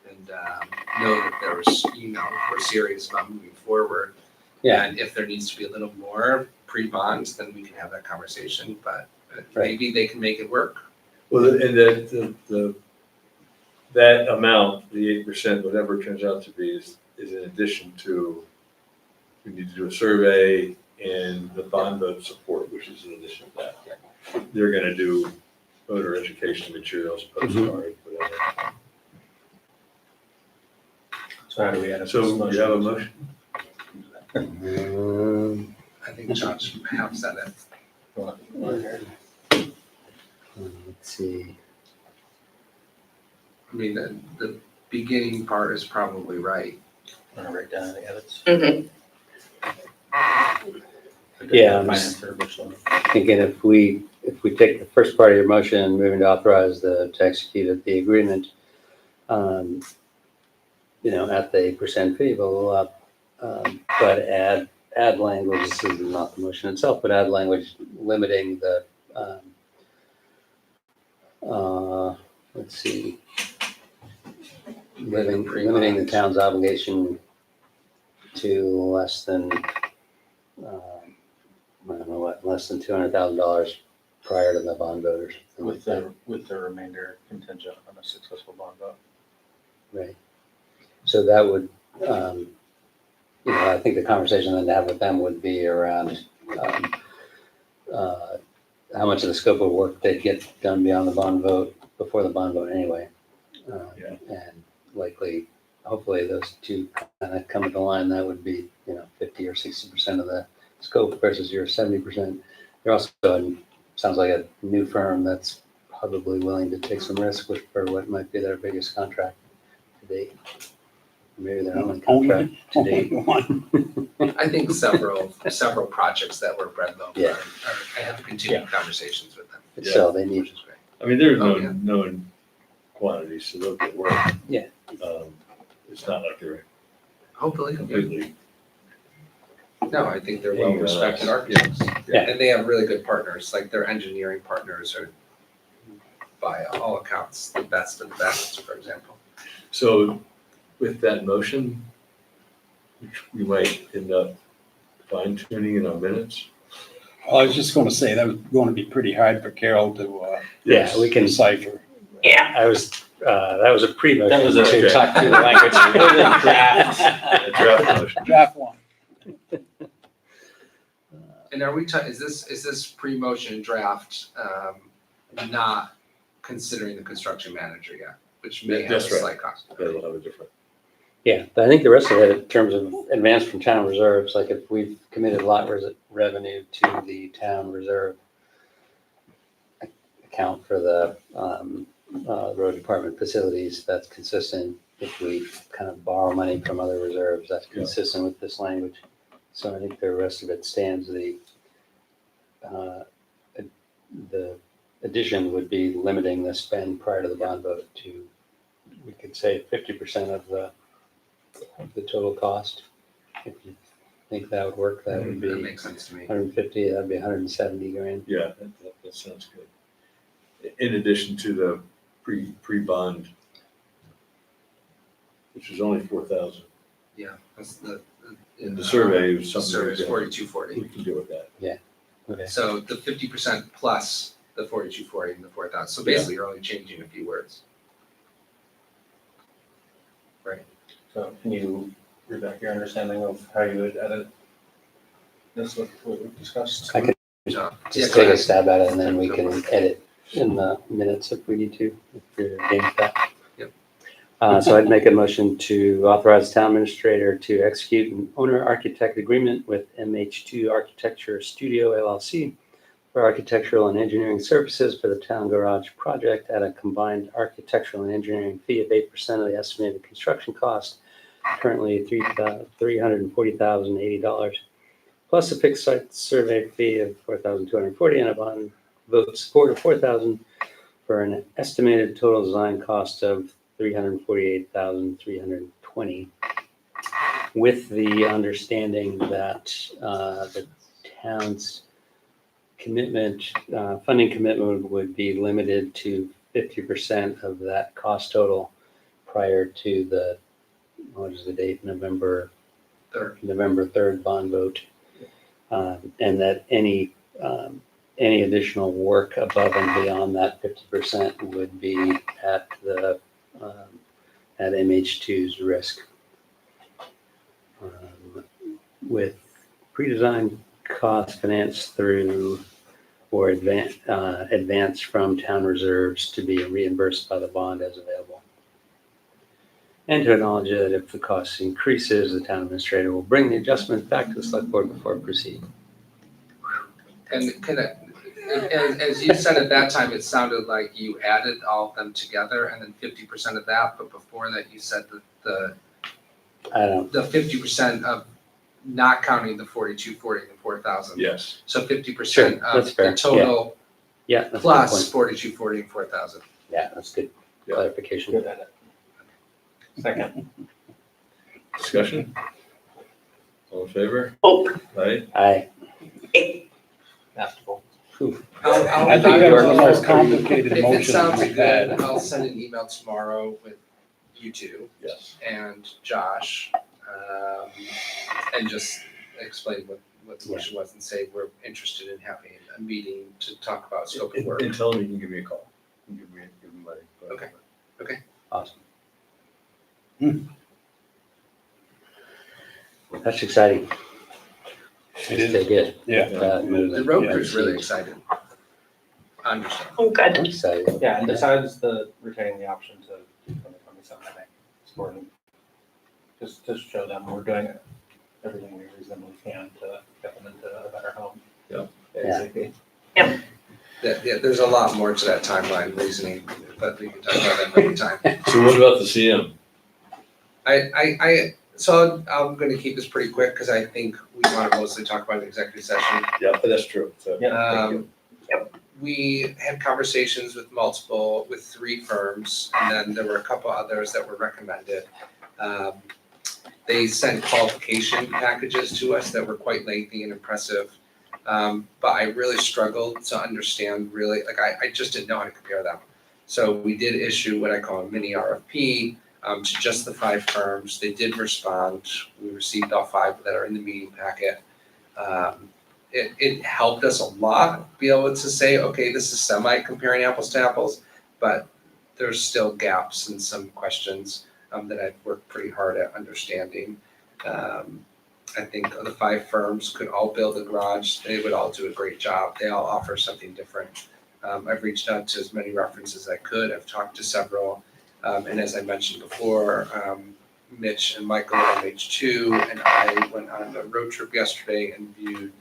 and know that there's, we're serious about moving forward. Yeah. And if there needs to be a little more pre-bonds, then we can have that conversation, but Right. maybe they can make it work. Well, and that amount, the 8%, whatever it turns out to be, is in addition to, we need to do a survey and the bond vote support, which is in addition to that. They're gonna do voter education materials, postcard, whatever. So how do we add a? So you have a motion? I think Josh have said it. Let's see. I mean, the beginning part is probably right. Want to write down the edits? Mhm. Yeah, I'm Finance just or Bushel. thinking if we take the first part of your motion, moving to authorize to execute the agreement, at the 8% fee, blah, blah, blah, but add language, this is not the motion itself, but add language limiting the, let's see, limiting the town's obligation to less than, I don't know what, less than $200,000 prior to the bond vote or something like that. With the remainder contingent on a successful bond vote. Right. So that would, I think the conversation then to have with them would be around how much of the scope of work they get done beyond the bond vote, before the bond vote anyway. Yeah. And likely, hopefully those two kind of come into line, that would be, 50 or 60% of the scope versus your 70%. You're also, sounds like a new firm that's probably willing to take some risk for what might be their biggest contract to date. Maybe their only contract to date. One. I think several projects that were bread loaf. Yeah. I have continued conversations with them. But still, they need, Which is great. I mean, there's Oh, yeah. known quantities, so they'll get work. Yeah. It's not like they're Hopefully. completely. No, I think they're Yeah, well respected architects. Yeah. And they have really good partners, like their engineering partners are by all accounts, the best of the best, for example. So with that motion, we might end up fine tuning in our minutes. I was just gonna say, that was going to be pretty hard for Carol to yeah, we can, decipher. Yeah. that was a pre-motion. That was a- to okay. talk through the language. Draft. A draft motion. Draft one. And are we, is this pre-motion draft, not considering the construction manager yet, which may have a That's right. slight cost? That'll have a different. Yeah, but I think the rest of it, in terms of advance from town reserves, like if we've committed lot revenue to the town reserve account for the road department facilities, that's consistent. If we kind of borrow money from other reserves, that's consistent with this language. So I think the rest of it stands. The addition would be limiting the spend prior to the bond vote to, we could say 50% of the total cost. If you think that would work, that would That be makes sense to me. 150, that'd be 170 grand. Yeah, that sounds good. In addition to the pre-bond, which is only 4,000. Yeah, that's the. In the survey, was The something survey is like that. 4240. We can deal with that. Okay. So the 50% plus the 4240 and the 4,000. So basically you're only changing a few words. Right. So can you read back your understanding of how you would edit this, what we discussed? I could Yeah, just go take a ahead. stab at it and then we can edit in the minutes if we need to, if you're game with that. Yep. So I'd make a motion to authorize town administrator to execute an owner-architect agreement with MH2 Architecture Studio LLC for architectural and engineering services for the town garage project at a combined architectural and engineering fee of 8% of the estimated construction cost, currently $340,080, plus a fixed site survey fee of $4,240 and a bond vote support of $4,000 for an estimated total design cost of $348,320, with the understanding that the town's commitment, funding commitment would be limited to 50% of that cost total prior to the, what is the date, November 3rd bond vote. And that any additional work above and beyond that 50% would be at the at MH2's risk, with pre-designed cost financed through or advance from town reserves to be reimbursed by the bond as available. And to acknowledge that if the cost increases, the town administrator will bring the adjustment back to the select board before proceeding. And as you said at that time, it sounded like you added all of them together and then 50% of that, but before that you said that the 50% of not counting the 4240 and the 4,000. Yes. So 50% Sure, of that's fair, the total Yeah, that's a good plus point. 4240 and 4,000. Yeah, that's good Yeah. clarification. Good edit. Second. Discussion? All in favor? Oh. Aye. Aye. Adaptable. I think that was the most complicated If it motion sounds we've good, had. I'll send an email tomorrow with you two Yes. and Josh, and just explain what the motion was and say we're interested in having a meeting to talk about scope of work. And tell him you can give me a call. You can give me money. Okay. Awesome. That's exciting. It is. They get Yeah. that moving. The road Yeah, crew's really huge. excited. I understand. Oh, good. I'm excited. Yeah, and besides the retaining the option to 2027, I think it's important. Just to show them we're doing everything we reasonably can to get them into a better home. Yeah. Basically. Yeah, there's a lot more to that timeline reasoning, but we can talk about that another time. So what about the CM? So I'm gonna keep this pretty quick, because I think we want to mostly talk about the executive session. Yeah, that's true. So, Yeah, thank you. We had conversations with three firms, and then there were a couple others that were recommended. They sent qualification packages to us that were quite lengthy and impressive. But I really struggled to understand I just didn't know how to compare them. So we did issue what I call a mini RFP to just the 5 firms. They did respond. We received all 5 that are in the meeting packet. It helped us a lot be able to say, okay, this is comparing apples to apples, but there's still gaps and some questions that I've worked pretty hard at understanding. I think the 5 firms could all build a garage. They would all do a great job. They all offer something different. I've reached out to as many references as I could. I've talked to several. And as I mentioned before, Mitch and Michael at MH2 and I went on a road trip yesterday and viewed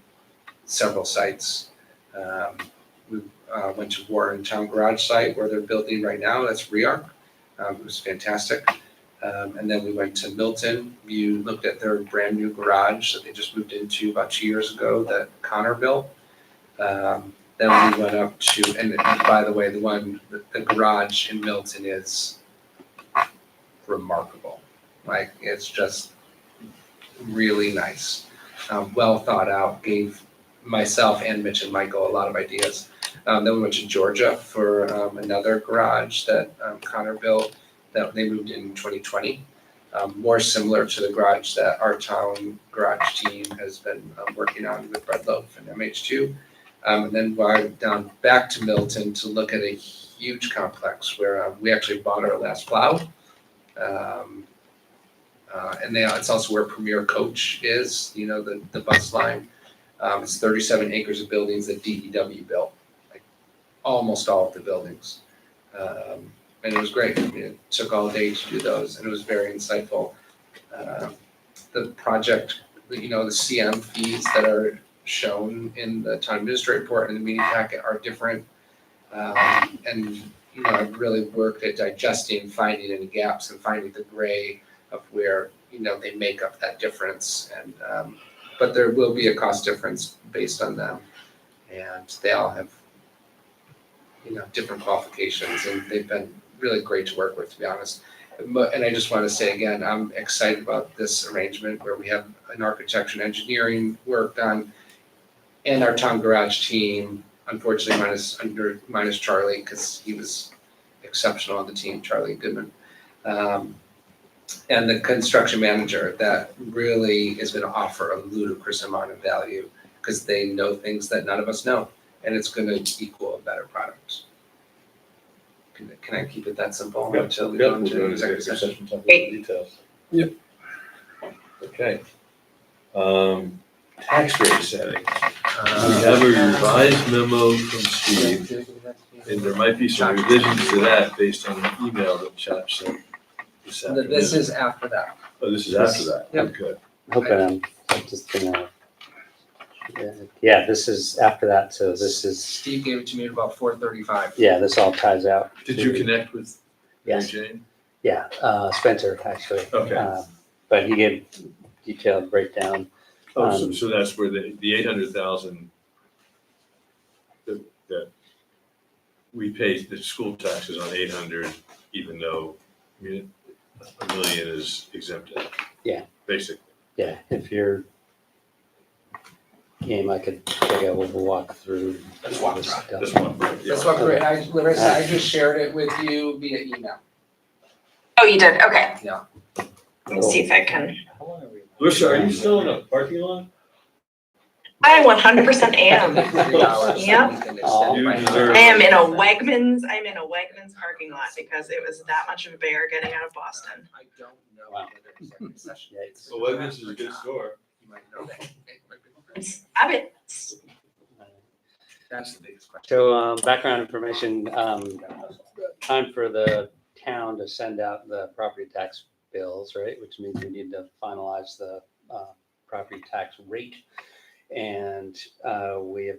several sites. We went to Warren Town Garage site where they're building right now. That's REARC. It was fantastic. And then we went to Milton. You looked at their brand new garage that they just moved into about 2 years ago that Connor built. Then we went up to, and by the way, the garage in Milton is remarkable. Like, it's just really nice. Well thought out, gave myself and Mitch and Michael a lot of ideas. Then we went to Georgia for another garage that Connor built that they moved in 2020. More similar to the garage that our town garage team has been working on with Red Loaf and MH2. And then we're down back to Milton to look at a huge complex where we actually bought our last plow. And it's also where Premier Coach is, the bus line. It's 37 acres of buildings that DEW built, like almost all of the buildings. And it was great. I mean, it took all day to do those, and it was very insightful. The project, the CM fees that are shown in the town administrator report and the meeting packet are different. And I've really worked at digesting, finding any gaps, and finding the gray of where they make up that difference. And but there will be a cost difference based on them, and they all have different qualifications, and they've been really great to work with, to be honest. And I just want to say again, I'm excited about this arrangement where we have an architecture and engineering work done, and our town garage team, unfortunately minus Charlie, because he was exceptional on the team, Charlie Goodman, and the construction manager that really is going to offer a ludicrous amount of value because they know things that none of us know, and it's going to equal a better product. Can I keep it that simple until we go into executive session? Talk about the details. Yep. Okay. Tax rate setting. We have a revised memo from Steve, and there might be some revisions to that based on an email that Chap sent this afternoon. This is after that. Oh, this is after that? Yep. Good. Hoping I'm just gonna, yeah, this is after that, so this is, Steve gave it to me at about 4:35. yeah, this all ties out. Did you connect with Mary Yes. Jane? Yeah, Spencer, actually. Okay. But he gave detailed breakdown. Oh, so that's where the 800,000 that we pay the school taxes on 800, even though, I mean, $1 million is exempted. Yeah. Basically. Yeah, if you're game, I could take a little walk through. That's one. this stuff. That's one. That's what, Larissa, I just shared it with you via email. Oh, you did? Okay. Yeah. Let me see if I can. Larissa, are you still in a parking lot? I 100% am. 3 hours. Yep. We can Oh, extend you my- deserve I am in a Wegmans. I'm in a Wegmans parking lot because it was that much of a bear getting out of Boston. I don't know Wow. whether executive session. Yikes. Well, Wegmans is a good store. You might know that. I bet. That's the biggest question. So background information, time for the town to send out the property tax bills, right? Which means we need to finalize the property tax rate. And we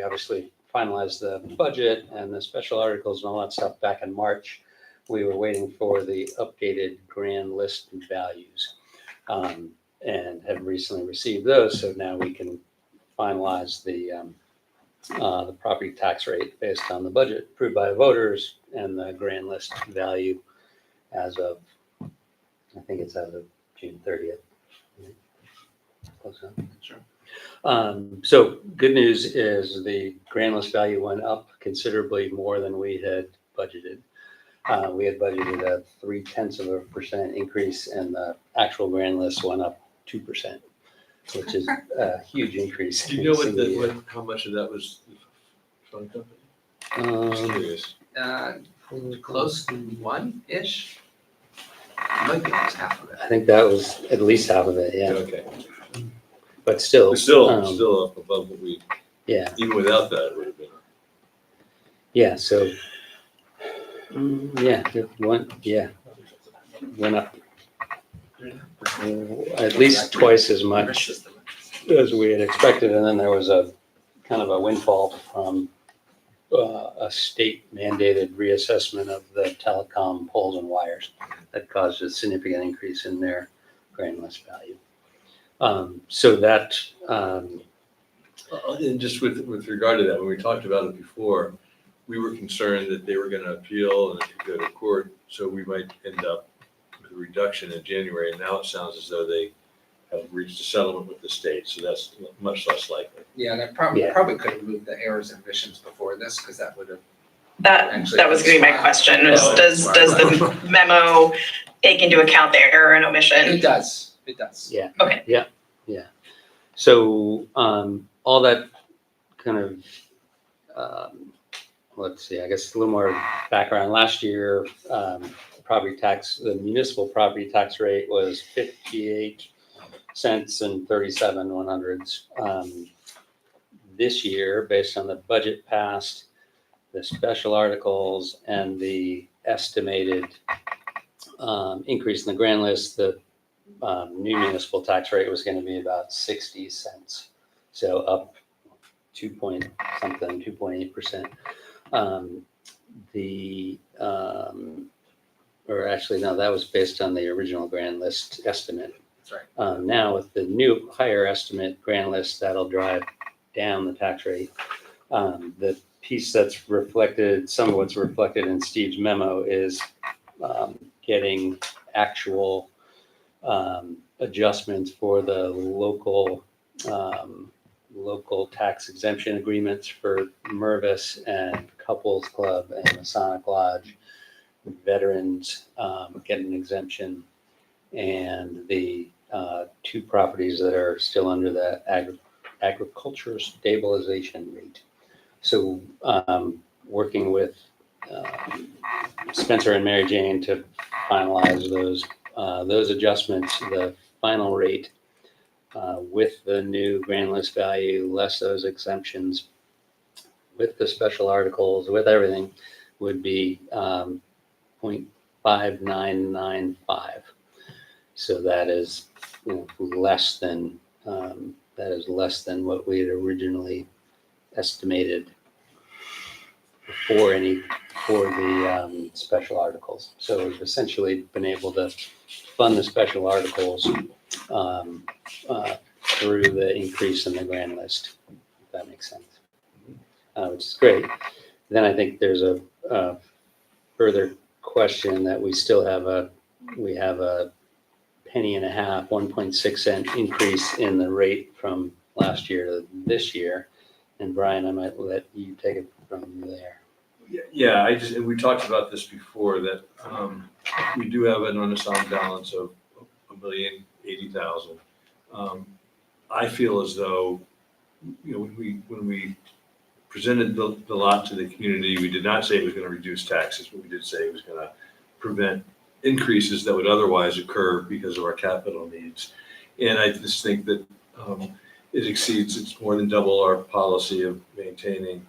obviously finalized the budget and the special articles and all that stuff back in March. We were waiting for the updated grand list values, and have recently received those. So now we can finalize the property tax rate based on the budget approved by voters and the grand list value as of, I think it's as of June 30th. Close enough. Sure. So good news is the grand list value went up considerably more than we had budgeted. We had budgeted a 0.3% increase, and the actual grand list went up 2%, which is a huge increase. Do you know in a single year. how much of that was the phone company? Just curious. Close to one-ish. Might be almost half of it. I think that was at least half of it, yeah. Okay. But still, But still up above what we, yeah, even without that, it would have been. yeah. So, yeah, it went up at least twice as much as we had expected, and then there was a kind of a windfall from a state mandated reassessment of the telecom poles and wires that caused a significant increase in their grand list value. So that, And just with regard to that, when we talked about it before, we were concerned that they were going to appeal and it could go to court, so we might end up with a reduction in January. And now it sounds as though they have reached a settlement with the state, so that's much less likely. Yeah, and I probably Yeah. could have moved the errors and omissions before this, because that would have. That was gonna be my question, is does the memo take into account the error and It omission? does, it does. yeah. Okay. Yeah. So all that kind of, let's see, I guess a little more background. Last year, the municipal property tax rate was 58 cents and 37 1/100ths. This year, based on the budget passed, the special articles, and the estimated increase in the grand list, the new municipal tax rate was going to be about 60 cents. So up 2.8%. Or actually, no, that was based on the original grand list estimate. That's right. Now with the new higher estimate grand list, that'll drive down the tax rate. The piece that's reflected, some of what's reflected in Steve's memo is getting actual adjustments for the local tax exemption agreements for Mervis and Couples Club and Masonic Lodge. Veterans get an exemption, and the two properties that are still under the agriculture stabilization rate. So working with Spencer and Mary Jane to finalize those adjustments, the final rate with the new grand list value, less those exemptions, with the special articles, with everything, would be 0.5995. So that is less than what we had originally estimated for the special articles. So we've essentially been able to fund the special articles through the increase in the grand list, if that makes sense, which is great. Then I think there's a further question that we still have a penny and a half, 1.6 cent increase in the rate from last year to this year. And Brian, I might let you take it from there. Yeah, and we talked about this before, that we do have an unassigned balance of $1,080,000. I feel as though, when we presented the lot to the community, we did not say it was going to reduce taxes, but we did say it was going to prevent increases that would otherwise occur because of our capital needs. And I just think that it's more than double our policy of maintaining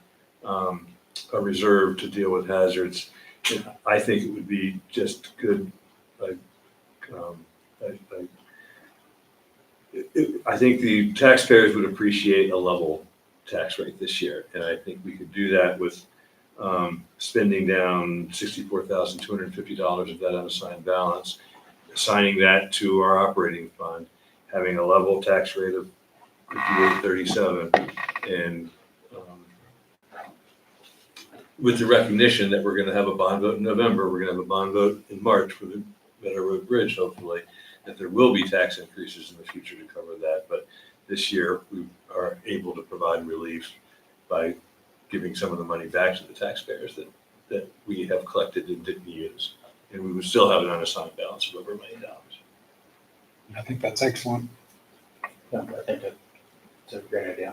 a reserve to deal with hazards. And I think it would be just good, I think the taxpayers would appreciate a level tax rate this year, and I think we could do that with spending down $64,250 of that unassigned balance, assigning that to our operating fund, having a level tax rate of 5837, and with the recognition that we're going to have a bond vote in November, we're going to have a bond vote in March for the Meadow Road Bridge, hopefully, that there will be tax increases in the future to cover that. But this year, we are able to provide relief by giving some of the money back to the taxpayers that we have collected and didn't use. And we would still have an unassigned balance of over $1 million. I think that's excellent. Yeah, I think it's a great idea.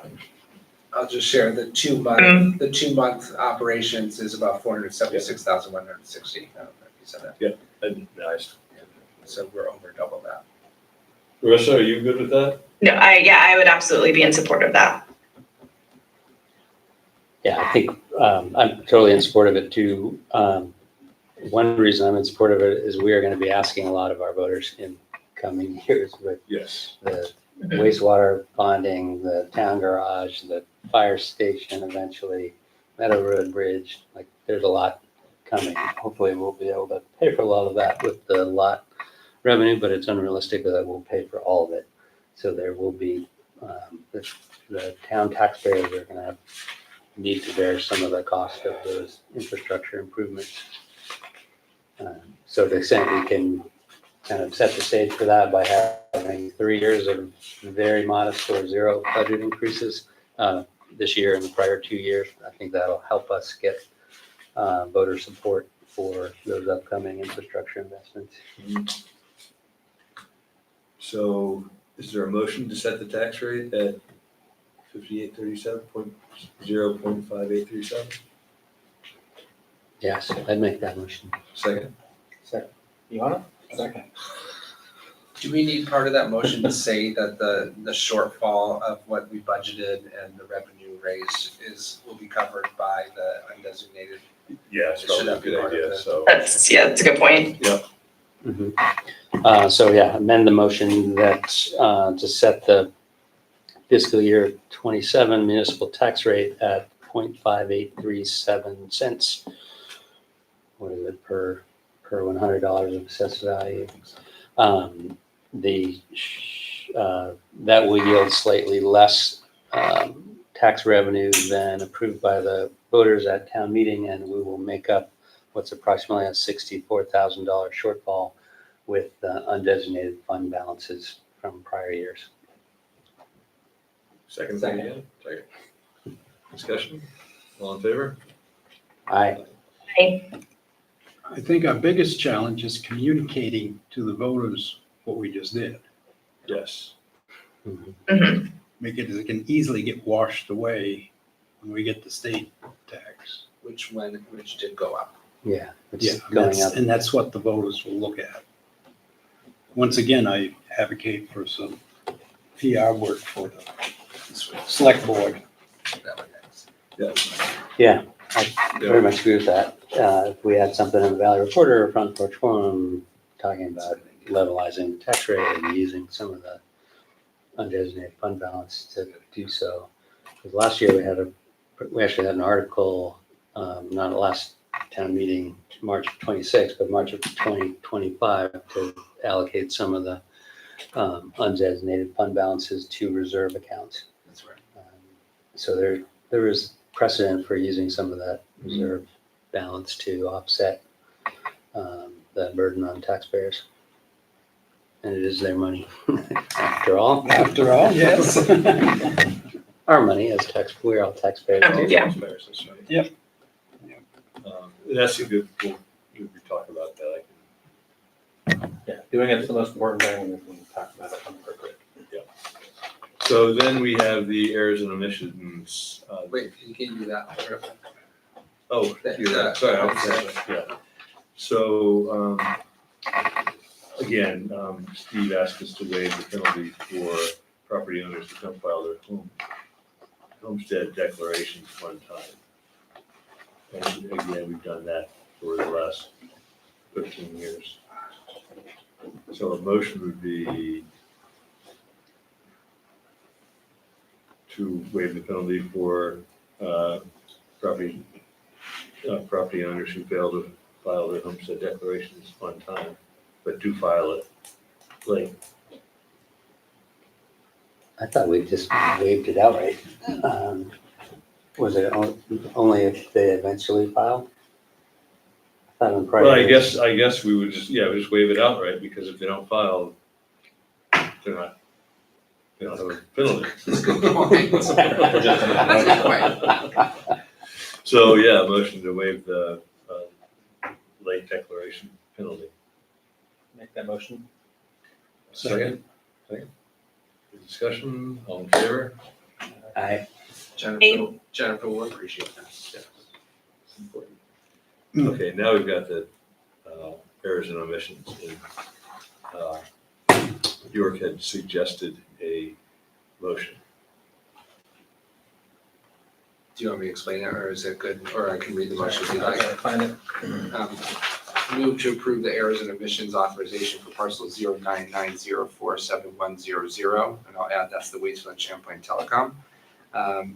I'll just share the 2 month, the 2 month operations is about 476,160. I don't know if you said that. And nice. So we're over double that. Larissa, are you good with that? No, I would absolutely be in support of that. Yeah, I think I'm totally in support of it too. One reason I'm in support of it is we are going to be asking a lot of our voters in coming years with Yes. the wastewater bonding, the town garage, the fire station eventually, Meadow Road Bridge. Like, there's a lot coming. Hopefully we'll be able to pay for a lot of that with the lot revenue, but it's unrealistic that we'll pay for all of it. So there will be, the town taxpayers are going to need to bear some of the cost of those infrastructure improvements. So to the extent we can kind of set the stage for that by having 3 years of very modest or zero budget increases this year and the prior 2 years, I think that'll help us get voter support for those upcoming infrastructure investments. So is there a motion to set the tax rate at 5837.0.5837? Yes, I'd make that motion. Second? You want it? Second. Do we need part of that motion to say that the shortfall of what we budgeted and the revenue raise will be covered by the undesignated? Yeah, it's probably a good idea, so. That's a good point. Mhm. So yeah, amend the motion that to set the fiscal year 27 municipal tax rate at 0.5837 cents. What is it per $100 of assessed value? That will yield slightly less tax revenue than approved by the voters at town meeting, and we will make up what's approximately a $64,000 shortfall with undesignated fund balances from prior years. Second. Second. Discussion? All in favor? Aye. I think our biggest challenge is communicating to the voters what we just did. Yes. Mhm. Make it, it can easily get washed away when we get the state tax. Which did go up. Yeah, Yeah, it's going up. and that's what the voters will look at. Once again, I advocate for some PR work for the select board. Yeah. I very much agree with that. If we had something in the Valley Reporter or Front Porch Forum talking about levelizing the tax rate and using some of the undesignated fund balance to do so. Because last year we actually had an article, not at last town meeting, March of 26, but March of 2025 to allocate some of the undesignated fund balances to reserve accounts. That's right. So there is precedent for using some of that reserve balance to offset the burden on taxpayers. And it is their money, after all. After all, yes. Our money as we're all taxpayers. Oh, yeah. Taxpayers, that's right. Yep. That's a good, we talk about that. Yeah, doing it's the most important thing, and we can talk about it appropriately. So then we have the errors and omissions. Wait, you can do that. Oh, you're sorry. Yeah. So, again, Steve asked us to waive the penalty for property owners to come file their homestead declarations one time. And again, we've done that for the last 15 years. So a motion would be to waive the penalty for property owners who fail to file their homestead declarations on time, but do file it late. I thought we just waived it outright. Was it only if they eventually file? I thought on prior Well, years- I guess we would just waive it outright, because if they don't file, they don't have a penalty. That's a good point. That's a good point. So, yeah, motion to waive the late declaration penalty. Make that motion. Second? Discussion, all in favor? Jennifer will appreciate that. Yes. It's important. Okay, now we've got the errors and omissions. York had suggested a motion. Do you want me to explain it, or is it good, or I can read the motion if you like? Find it. Move to approve the errors and omissions authorization for parcel 0990471100, and I'll add that's the Waitsfield and Champlain Telecom.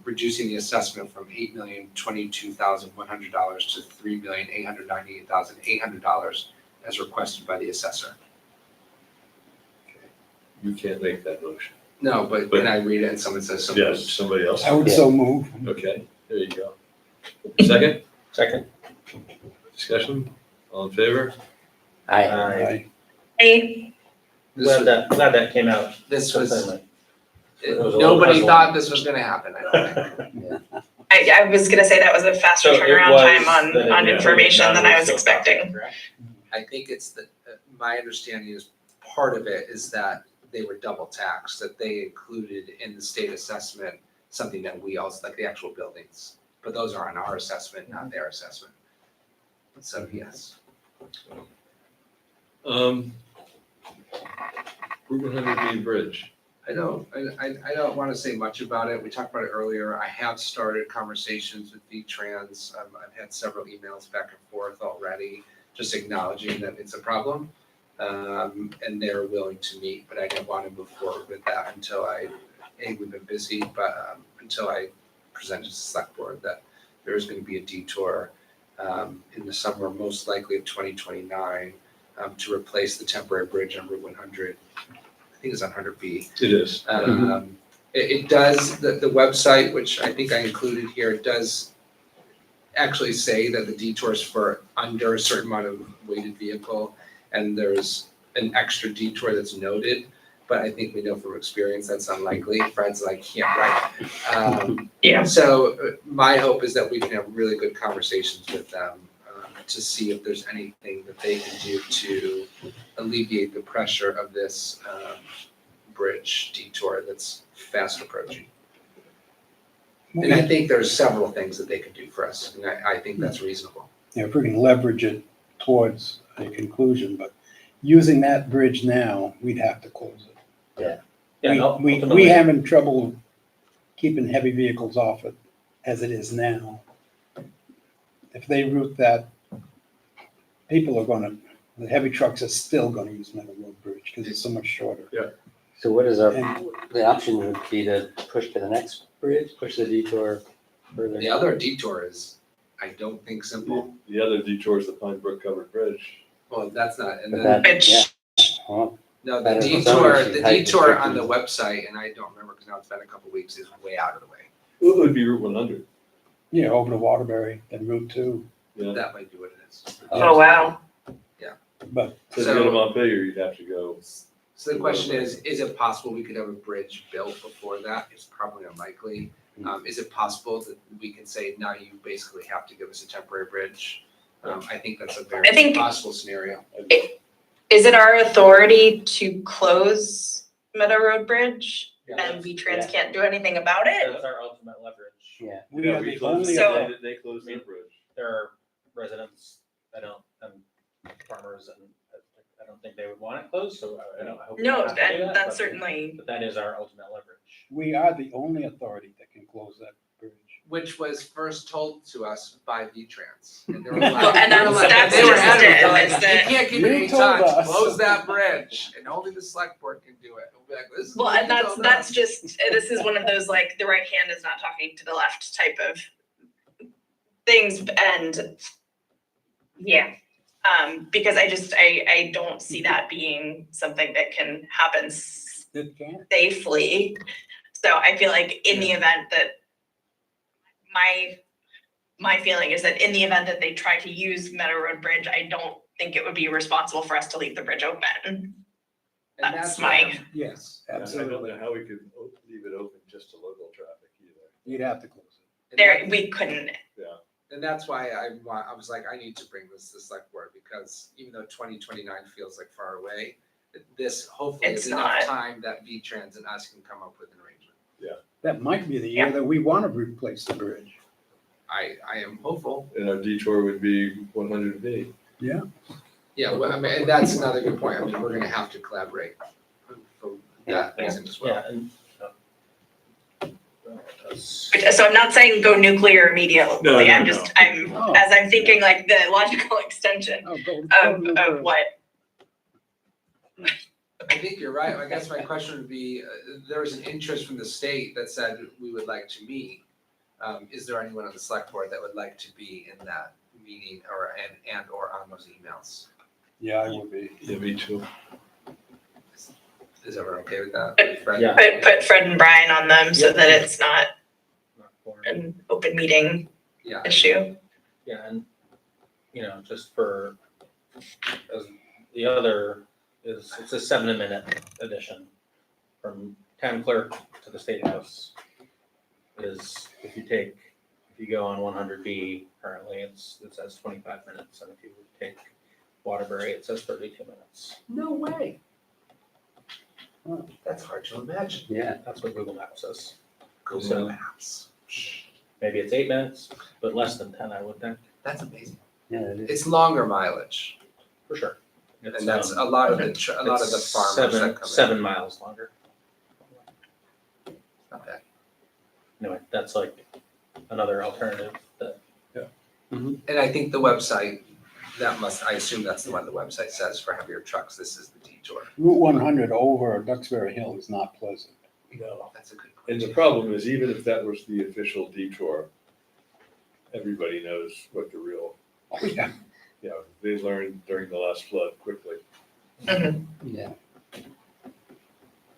Reducing the assessment from $8,022,100 to $3,898,800 as requested by the assessor. You can't make that motion. No, but can I read it and someone says something? Yes, somebody else. I would so move. Okay, there you go. Second, Second. discussion, all in favor? Aye. Hey, This Glad that came out. this was, Certainly. It was a little nobody puzzling. thought this was gonna happen, I don't think. I was gonna say that was a faster So it turnaround was time that it on was information than I was still expecting. correct? I think it's the, my understanding is part of it is that they were double taxed, that they included in the state assessment something that we also, like the actual buildings. But those are on our assessment, not their assessment. So, yes. Route 100 Main Bridge. I don't want to say much about it. We talked about it earlier. I have started conversations with V-Trans. I've had several emails back and forth already, just acknowledging that it's a problem. And they're willing to meet, but I didn't want to move forward with that until we've been busy, but until I presented to the select board that there is going to be a detour in the summer, most likely of 2029, to replace the temporary bridge on Route 100. I think it's on 100B. It is. It does, the website, which I think I included here, it does actually say that the detours for under a certain amount of weighted vehicle, and there's an extra detour that's noted, but I think we know from experience that's unlikely. Fred's like, yeah, right. Yeah. So my hope is that we can have really good conversations with them to see if there's anything that they can do to alleviate the pressure of this bridge detour that's fast approaching. And I think there's several things that they could do for us, and I think that's reasonable. Yeah, if we can leverage it towards a conclusion, but using that bridge now, we'd have to close it. Yeah, no, We ultimately- having trouble keeping heavy vehicles off it as it is now. If they route that, the heavy trucks are still gonna use Meadow Road Bridge because it's so much shorter. So what is the option would be to push to the next bridge, push the detour further? The other detour is, I don't think simple. The other detour is the Pine Brook Covered Bridge. Well, that's not, and But then, that- Which, yeah. Well, no, that the is some detour, issue, the height detour on the restrictions. website, and I don't remember because now it's been a couple weeks, is way out of the way. It would be Route 100. Yeah, over to Waterbury and Route 2, Yeah. That might be what it is. oh, wow. but So to go to Montpelier, you'd have to go. So the question is it possible we could have a bridge built before that? It's probably unlikely. Is it possible that we can say, now you basically have to give us a temporary bridge? I think that's a very I think- possible scenario. Is it our authority to close Meadow Road Bridge and V-Trans can't do anything about it? That's our ultimate leverage. Yeah. we are the closed only, it. So- They closed the bridge. There are residents that don't, farmers, and I don't think they would want it closed, so I hope. we No, don't have to do and that, that's but- certainly, But that is our ultimate leverage. we are the only authority that can close that bridge. which was first told to us by V-Trans. And they were Well, like, and they were that's- like- that's they were just adamant, it, they're like, is you that- can't keep You it any told touch, us. close that bridge, and only the select board can do it. And we'll be like, this is Well, what and you that's, told that's us. just, this is one of those, like, the right hand is not talking to the left type of things, and, yeah. Because I don't see that being something that can happen It can't. safely. So I feel like in the event that, my feeling is that in the event that they try to use Meadow Road Bridge, I don't think it would be responsible for us to leave the bridge open. And that's what my- I'm- Yes, I don't absolutely. know how we could leave it open just to local traffic either. You'd have to close it. and There, that- we couldn't, And that's why I was like, I need to bring this to the select board, because even though 2029 feels like far away, this hopefully It's is enough not. time that V-Trans and us can come up with an arrangement. That might be the year that we want to replace the bridge. I am hopeful. And our detour would be 100B. Yeah, well, I mean, and that's another good point. I mean, we're gonna have to collaborate for that reason as well. Yeah, and. so I'm not saying go nuclear immediately, No, no, I'm no. just, I'm, Oh. as I'm thinking like the logical extension Oh, go of what, I think you're right. I guess my question would be, there was an interest from the state that said we would like to meet. Is there anyone on the select board that would like to be in that meeting or, and or on those emails? Yeah, I would be. Yeah, me too. Is everyone okay with that? Fred? Yeah. put Fred and Brian on them so Yep. that it's not Not for- an open meeting Yeah, issue. Yeah, and, just for, as the other is, it's a 7-minute edition from town clerk to the state house. Is if you go on 100B currently, it says 25 minutes, and if you take Waterbury, it says 32 minutes. no way. That's hard to imagine. Yeah, That's what Google Maps says. Google So- Maps. Maybe it's 8 minutes, but less than 10, I would think, That's amazing. yeah, it is. It's longer mileage, for sure. It's, and that's a lot of the, a lot of the it's farmers that come in. 7 miles longer. Not bad. Anyway, that's like another alternative that, And I think the website, I assume that's the one the website says for heavier trucks, this is the detour. Route 100 over Duxbury Hill is not pleasant. No. That's a good And question. the problem is, even if that was the official detour, everybody knows what the real, Oh, yeah. they learned during the last flood quickly. Yeah.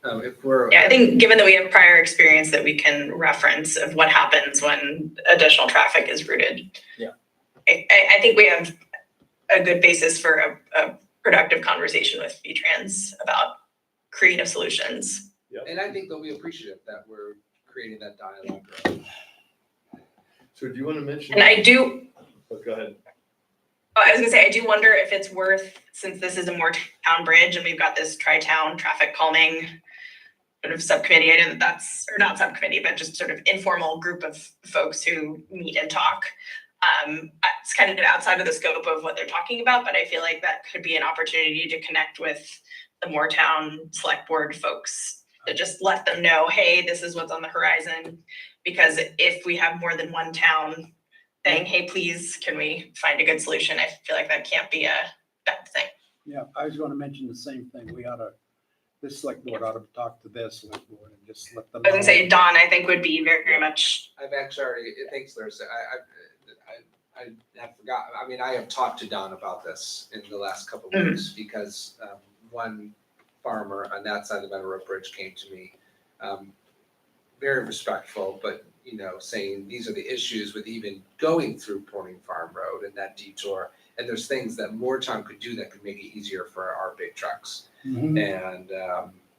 If we're. Yeah, I think given that we have prior experience that we can reference of what happens when additional traffic is routed. Yeah. I think we have a good basis for a productive conversation with V-Trans about creative solutions. And I think they'll be appreciative that we're creating that dialogue. So do you want to mention? And I do, Oh, go ahead. I was gonna say, I do wonder if it's worth, since this is a more town bridge and we've got this tri-town traffic calming sort of subcommittee, I know that that's, or not subcommittee, but just sort of informal group of folks who meet and talk. It's kind of outside of the scope of what they're talking about, but I feel like that could be an opportunity to connect with the Moortown Select Board folks, to just let them know, hey, this is what's on the horizon. Because if we have more than one town saying, hey, please, can we find a good solution? I feel like that can't be a bad thing. Yeah, I was going to mention the same thing. This select board ought to talk to their select board and just let them I know. was gonna say Dawn, I think would be very, very much, I've actually already, thanks Larissa, I have forgotten, I mean, I have talked to Don about this in the last couple of weeks, because one farmer on that side of the Meadow Road Bridge came to me, very respectful, but, saying these are the issues with even going through Porting Farm Road and that detour, and there's things that Moortown could do that could make it easier for our big trucks. Mhm. And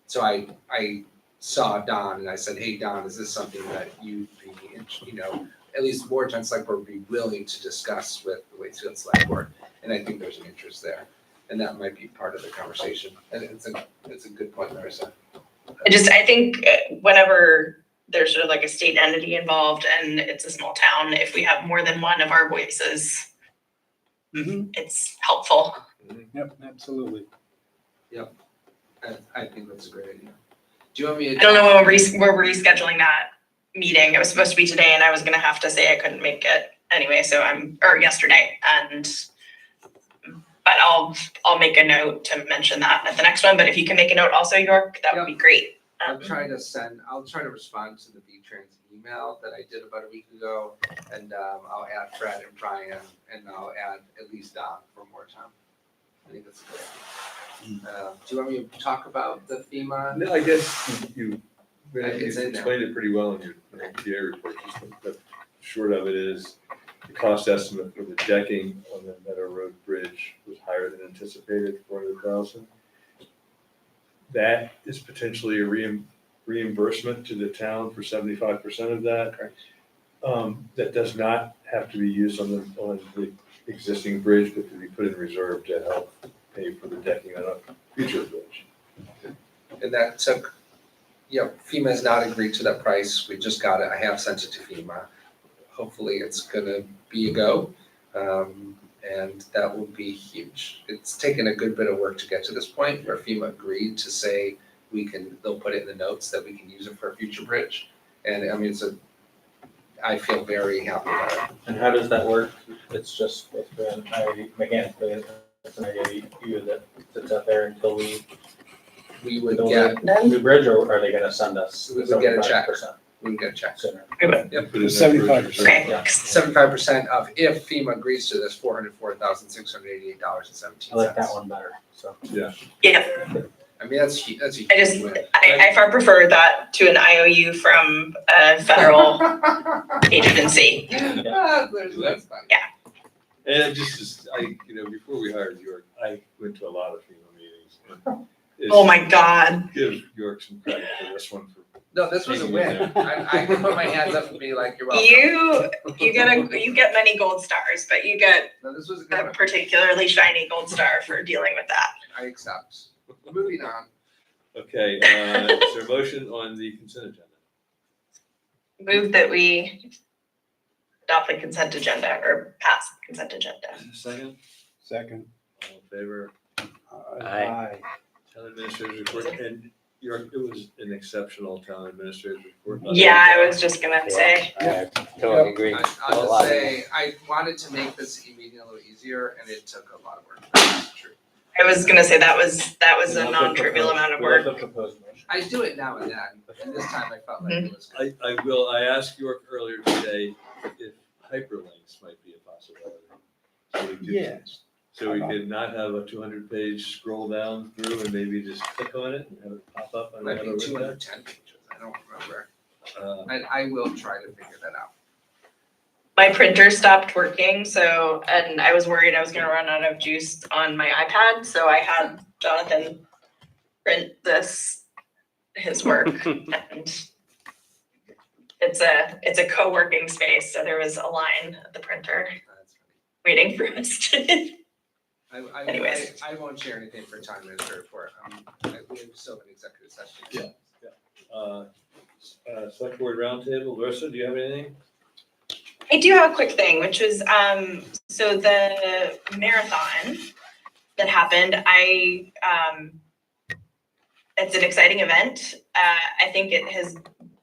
so I saw Don and I said, hey, Don, is this something that you'd be, at least Moortown Select Board would be willing to discuss with the Waitsfield Select Board? And I think there's an interest there, and that might be part of the conversation. And it's a good point, Larissa. I think whenever there's sort of like a state entity involved and it's a small town, if we have more than one of our voices, Mhm. it's helpful. Yep, absolutely. I think that's a great idea. Do you want me to? I don't know when we're rescheduling that. meeting. It was supposed to be today and I was gonna have to say I couldn't make it anyway, or yesterday, but I'll make a note to mention that at the next one, but if you can make a note also, York, that would be great. I'll try to respond to the V-Trans email that I did about a week ago, and I'll add Fred and Brian, and I'll add at least Don for more time. I think that's good. Do you want me to talk about the FEMA? No, I guess you It's in there. explained it pretty well in your TA report. The short of it is, the cost estimate for the decking on the Meadow Road Bridge was higher than anticipated, 400,000. That is potentially a reimbursement to the town for 75% of that. Correct. That does not have to be used on the existing bridge, but to be put in reserve to help pay for the decking on a future bridge. And that took, FEMA has not agreed to that price. We just got it. I have sent it to FEMA. Hopefully it's gonna be a go. And that will be huge. It's taken a good bit of work to get to this point where FEMA agreed to say they'll put it in the notes that we can use it for a future bridge. And I mean, I feel very happy about it. And how does that work? It's just, mechanically, it's an IOU that sits out there until we We would build get, a new bridge, or are they gonna send us We would get a check. 75% we would get a check. sooner? Put it in that bridge 75%. reserve. Okay, Yeah. 75% of, if FEMA agrees to this, $404,688.17. I like that one better, so. yeah, I mean, that's a huge I just, win. I far prefer that to an IOU from a federal agency. That's fine. And it just is, before we hired York, I went to a lot of FEMA meetings. And it's- Oh my God. Give York some credit for this one for. No, this was a win. I can put my hands up and be like, you're welcome. You get many gold stars, but you get No, this was a good a one. particularly shiny gold star for dealing with that. I accept. Moving on. Okay, is there a motion on the consent agenda? Move that we adopt the consent agenda or pass the consent agenda. Second, Second. all in favor? Aye. Town administrator's report, and York, it was an exceptional town administrator's report. Yeah, I was just gonna say, I totally agree. I'll just say, I wanted to make this meeting a little easier and it took a lot of work. That's true. I was gonna say that was a non-trivial amount of work. The proposed motion. I do it now and then, and this time I felt like it was good. I asked York earlier today if hyperlinks might be a possibility. So we could- Yes. So we could not have a 200-page scroll down through and maybe just click on it and have it pop up on Might another be window. 210 pages, I don't remember. Uh, I will try to figure that out. My printer stopped working, and I was worried I was gonna run out of juice on my iPad, so I had Jonathan print his work. And it's a co-working space, so there was a line at the printer That's waiting for us to. Anyways. I won't share anything for time administrator report. We have still an executive session. Yeah. Select board roundtable, Larissa, do you have anything? I do have a quick thing, which was, so the marathon that happened, it's an exciting event. I think it has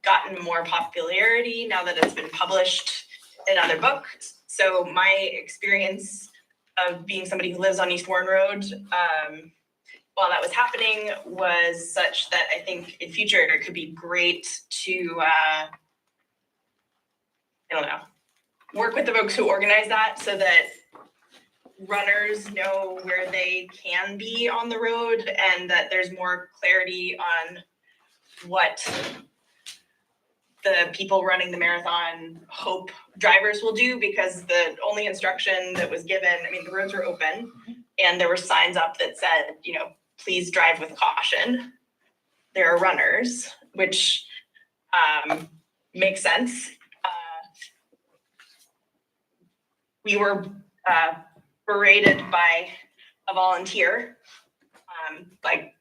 gotten more popularity now that it's been published in other books. So my experience of being somebody who lives on East Warren Road, while that was happening, was such that I think in future it could be great to, I don't know, work with the folks who organize that so that runners know where they can be on the road and that there's more clarity on what the people running the marathon hope drivers will do, because the only instruction that was given, I mean, the roads were open and there were signs up that said, please drive with caution. There are runners, which makes sense. We were berated by a volunteer, like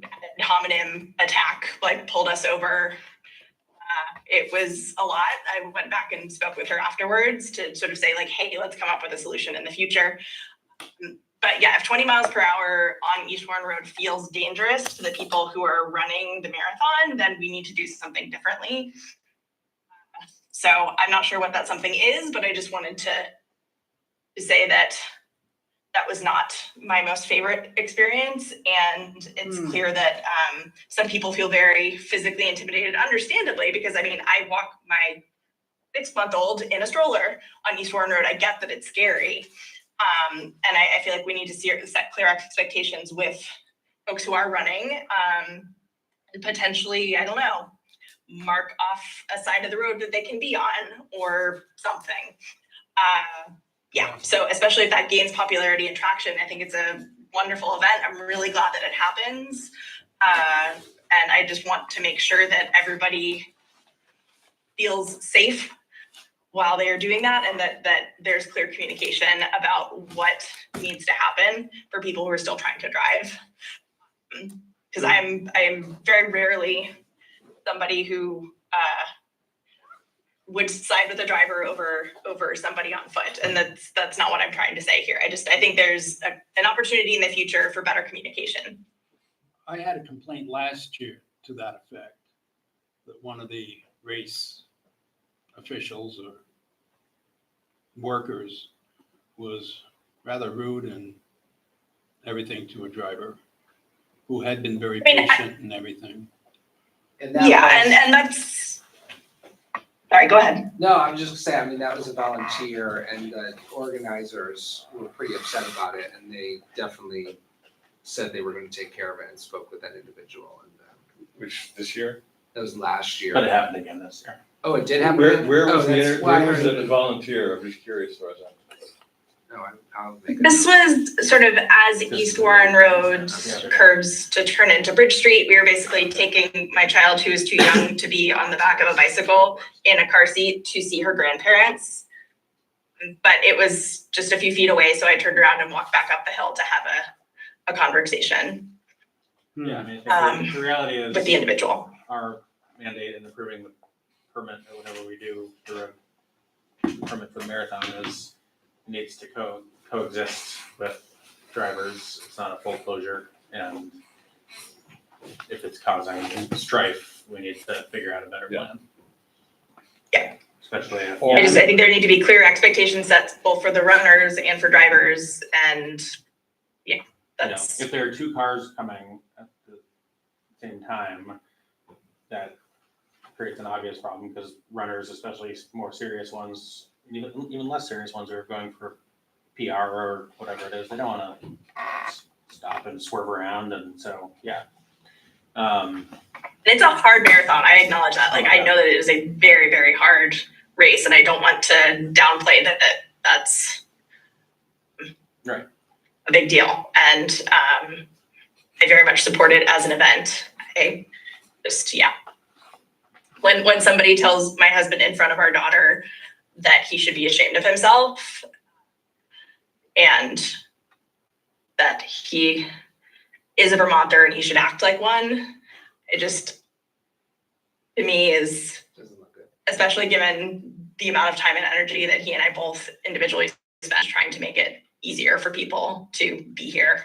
ad hominem attack, like pulled us over. It was a lot. I went back and spoke with her afterwards to sort of say like, hey, let's come up with a solution in the future. But yeah, if 20 miles per hour on East Warren Road feels dangerous to the people who are running the marathon, then we need to do something differently. So I'm not sure what that something is, but I just wanted to say that that was not my most favorite experience. And it's clear that some people feel very physically intimidated, understandably, because I mean, I walk my 6-month-old in a stroller on East Warren Road. I get that it's scary. And I feel like we need to set clear expectations with folks who are running, and potentially, I don't know, mark off a side of the road that they can be on or something. Yeah, so especially if that gains popularity and traction, I think it's a wonderful event. I'm really glad that it happens. And I just want to make sure that everybody feels safe while they are doing that, and that there's clear communication about what needs to happen for people who are still trying to drive. Because I am very rarely somebody who would side with the driver over somebody on foot, and that's not what I'm trying to say here. I think there's an opportunity in the future for better communication. I had a complaint last year to that effect, that one of the race officials or workers was rather rude and everything to a driver who had been very patient and everything. And that Yeah, was- and that's, sorry, go ahead. No, I was just gonna say, I mean, that was a volunteer, and the organizers were pretty upset about it, and they definitely said they were gonna take care of it and spoke with that individual, and Which, this year? that was last year. But it happened again this year. Oh, it did happen? Where Oh, was that's why I where was heard the volunteer? I'm just curious, Rosa. No, I'll make it. This was sort of as East Warren Road curves to turn into Bridge Street. We were basically taking my child, who was too young to be on the back of a bicycle, in a car seat to see her grandparents. But it was just a few feet away, so I turned around and walked back up the hill to have a conversation Yeah, I mean, I think the reality is with the individual. our mandate in approving the permit or whatever we do for a permit for the marathon is needs to coexist with drivers. It's not a full closure, and if it's causing strife, we need to figure out a better plan. Yeah. Especially if. I think there need to be clear expectations set both for the runners and for drivers, and yeah, that's. If there are two cars coming at the same time, that creates an obvious problem because runners, especially more serious ones, even less serious ones, are going for PR or whatever it is. They don't want to stop and swerve around, and so yeah. It's a hard marathon. I acknowledge that. Like, I know that it is a very, very hard race, and I don't want to downplay that's Right. a big deal. And I very much support it as an event. I just, yeah. When somebody tells my husband in front of our daughter that he should be ashamed of himself and that he is a Vermonter and he should act like one, it just, to me, is, Doesn't look good. especially given the amount of time and energy that he and I both individually spent trying to make it easier for people to be here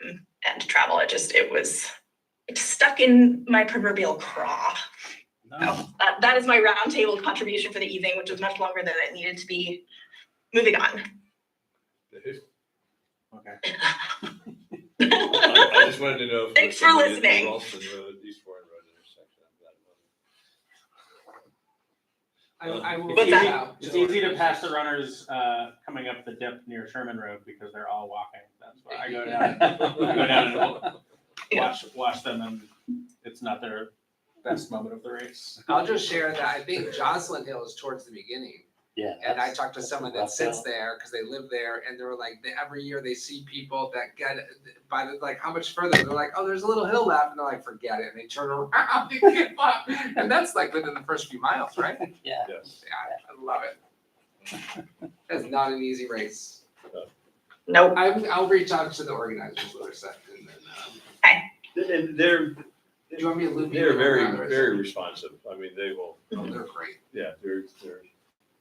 and to travel. It stuck in my proverbial craw. So that is my roundtable contribution for the evening, which was much longer than it needed to be. Moving on. Okay. I just wanted to know. If Thanks for somebody at the listening. Ralston Road, East Warren Road intersection. I will. What's reach that? out It's to easy to organizers. pass the runners coming up the dip near Sherman Road because they're all walking. That's why I go down and watch them, and it's not their best moment of the race. I'll just share that I think Jocelyn Hill is towards the beginning. Yeah. And I that's- talked to someone that rough sits out. there because they live there, and they were like, every year they see people that get by the, like, how much further? They're like, oh, there's a little hill left, and they're like, forget it, and they turn around and give up. And that's like within the first few miles, right? Yeah. Yes. Yeah, I love it. It's not an easy race. Nope. I'll reach out to the organizers, Larissa, and then, And they're, do you want me to loop you? they're in on very, that, Larissa? very responsive. I mean, they will, Oh, they're great. yeah, they're.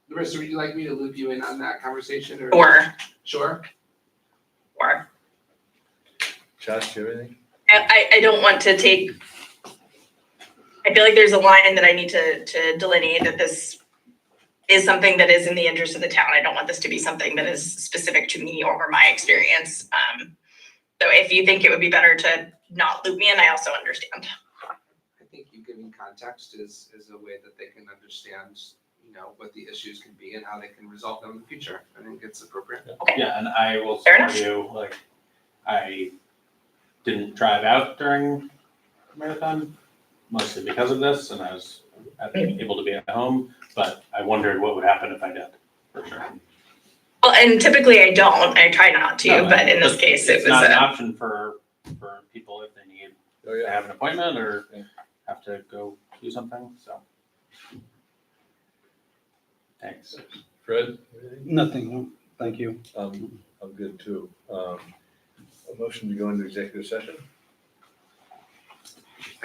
Larissa, would you like me to loop you in on that conversation, or? Sure. Sure. Josh, do you have anything? I don't want to take, I feel like there's a line that I need to delineate, that this is something that is in the interest of the town. I don't want this to be something that is specific to me or my experience. So if you think it would be better to not loop me in, I also understand. I think you giving context is a way that they can understand, what the issues can be and how they can resolve them in the future. I think it's appropriate. Okay. Yeah, and I will Fair support you, like, I didn't drive out during the marathon, mostly because of this, and I was able to be at home, but I wondered what would happen if I did, for sure. Well, and typically I don't. I try not to, No, but in this but case, it it's was not an a. option for people if they need Oh, to yeah. have an appointment or have to go do something, so. Thanks. Fred? Nothing, no, thank you. I'm good too. A motion to go into executive session?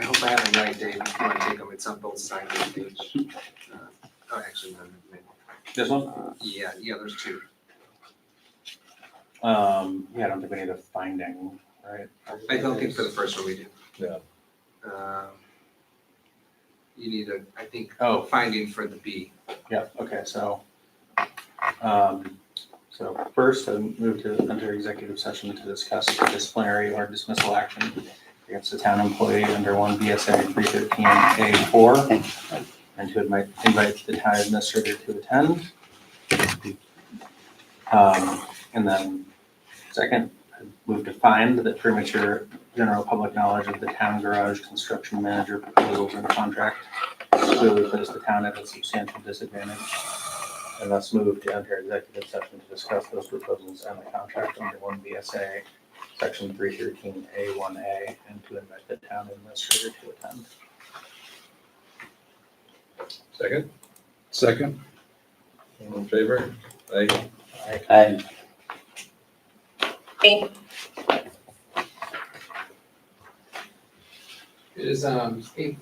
I hope I have the right date. If you want to take them, it's on both sides of the page. Actually, no, maybe. This one? Yeah, there's two. Yeah, I don't think we need a finding, right? I don't think for the first one we do. No. You need I think, Oh. finding for the B. Yeah, okay, so first, I move to enter executive session to discuss disciplinary or dismissal action against a town employee under 1 VSA 313A4, and to invite the town administrator to attend. And then second, I move to find that premature general public knowledge of the town garage construction manager proposals and contract clearly puts the town at a substantial disadvantage. And thus move to enter executive session to discuss those proposals and the contract under 1 VSA section 313A1A, and to invite the town administrator to attend. Second? Second? All in favor? Aye. I, It is 8:40.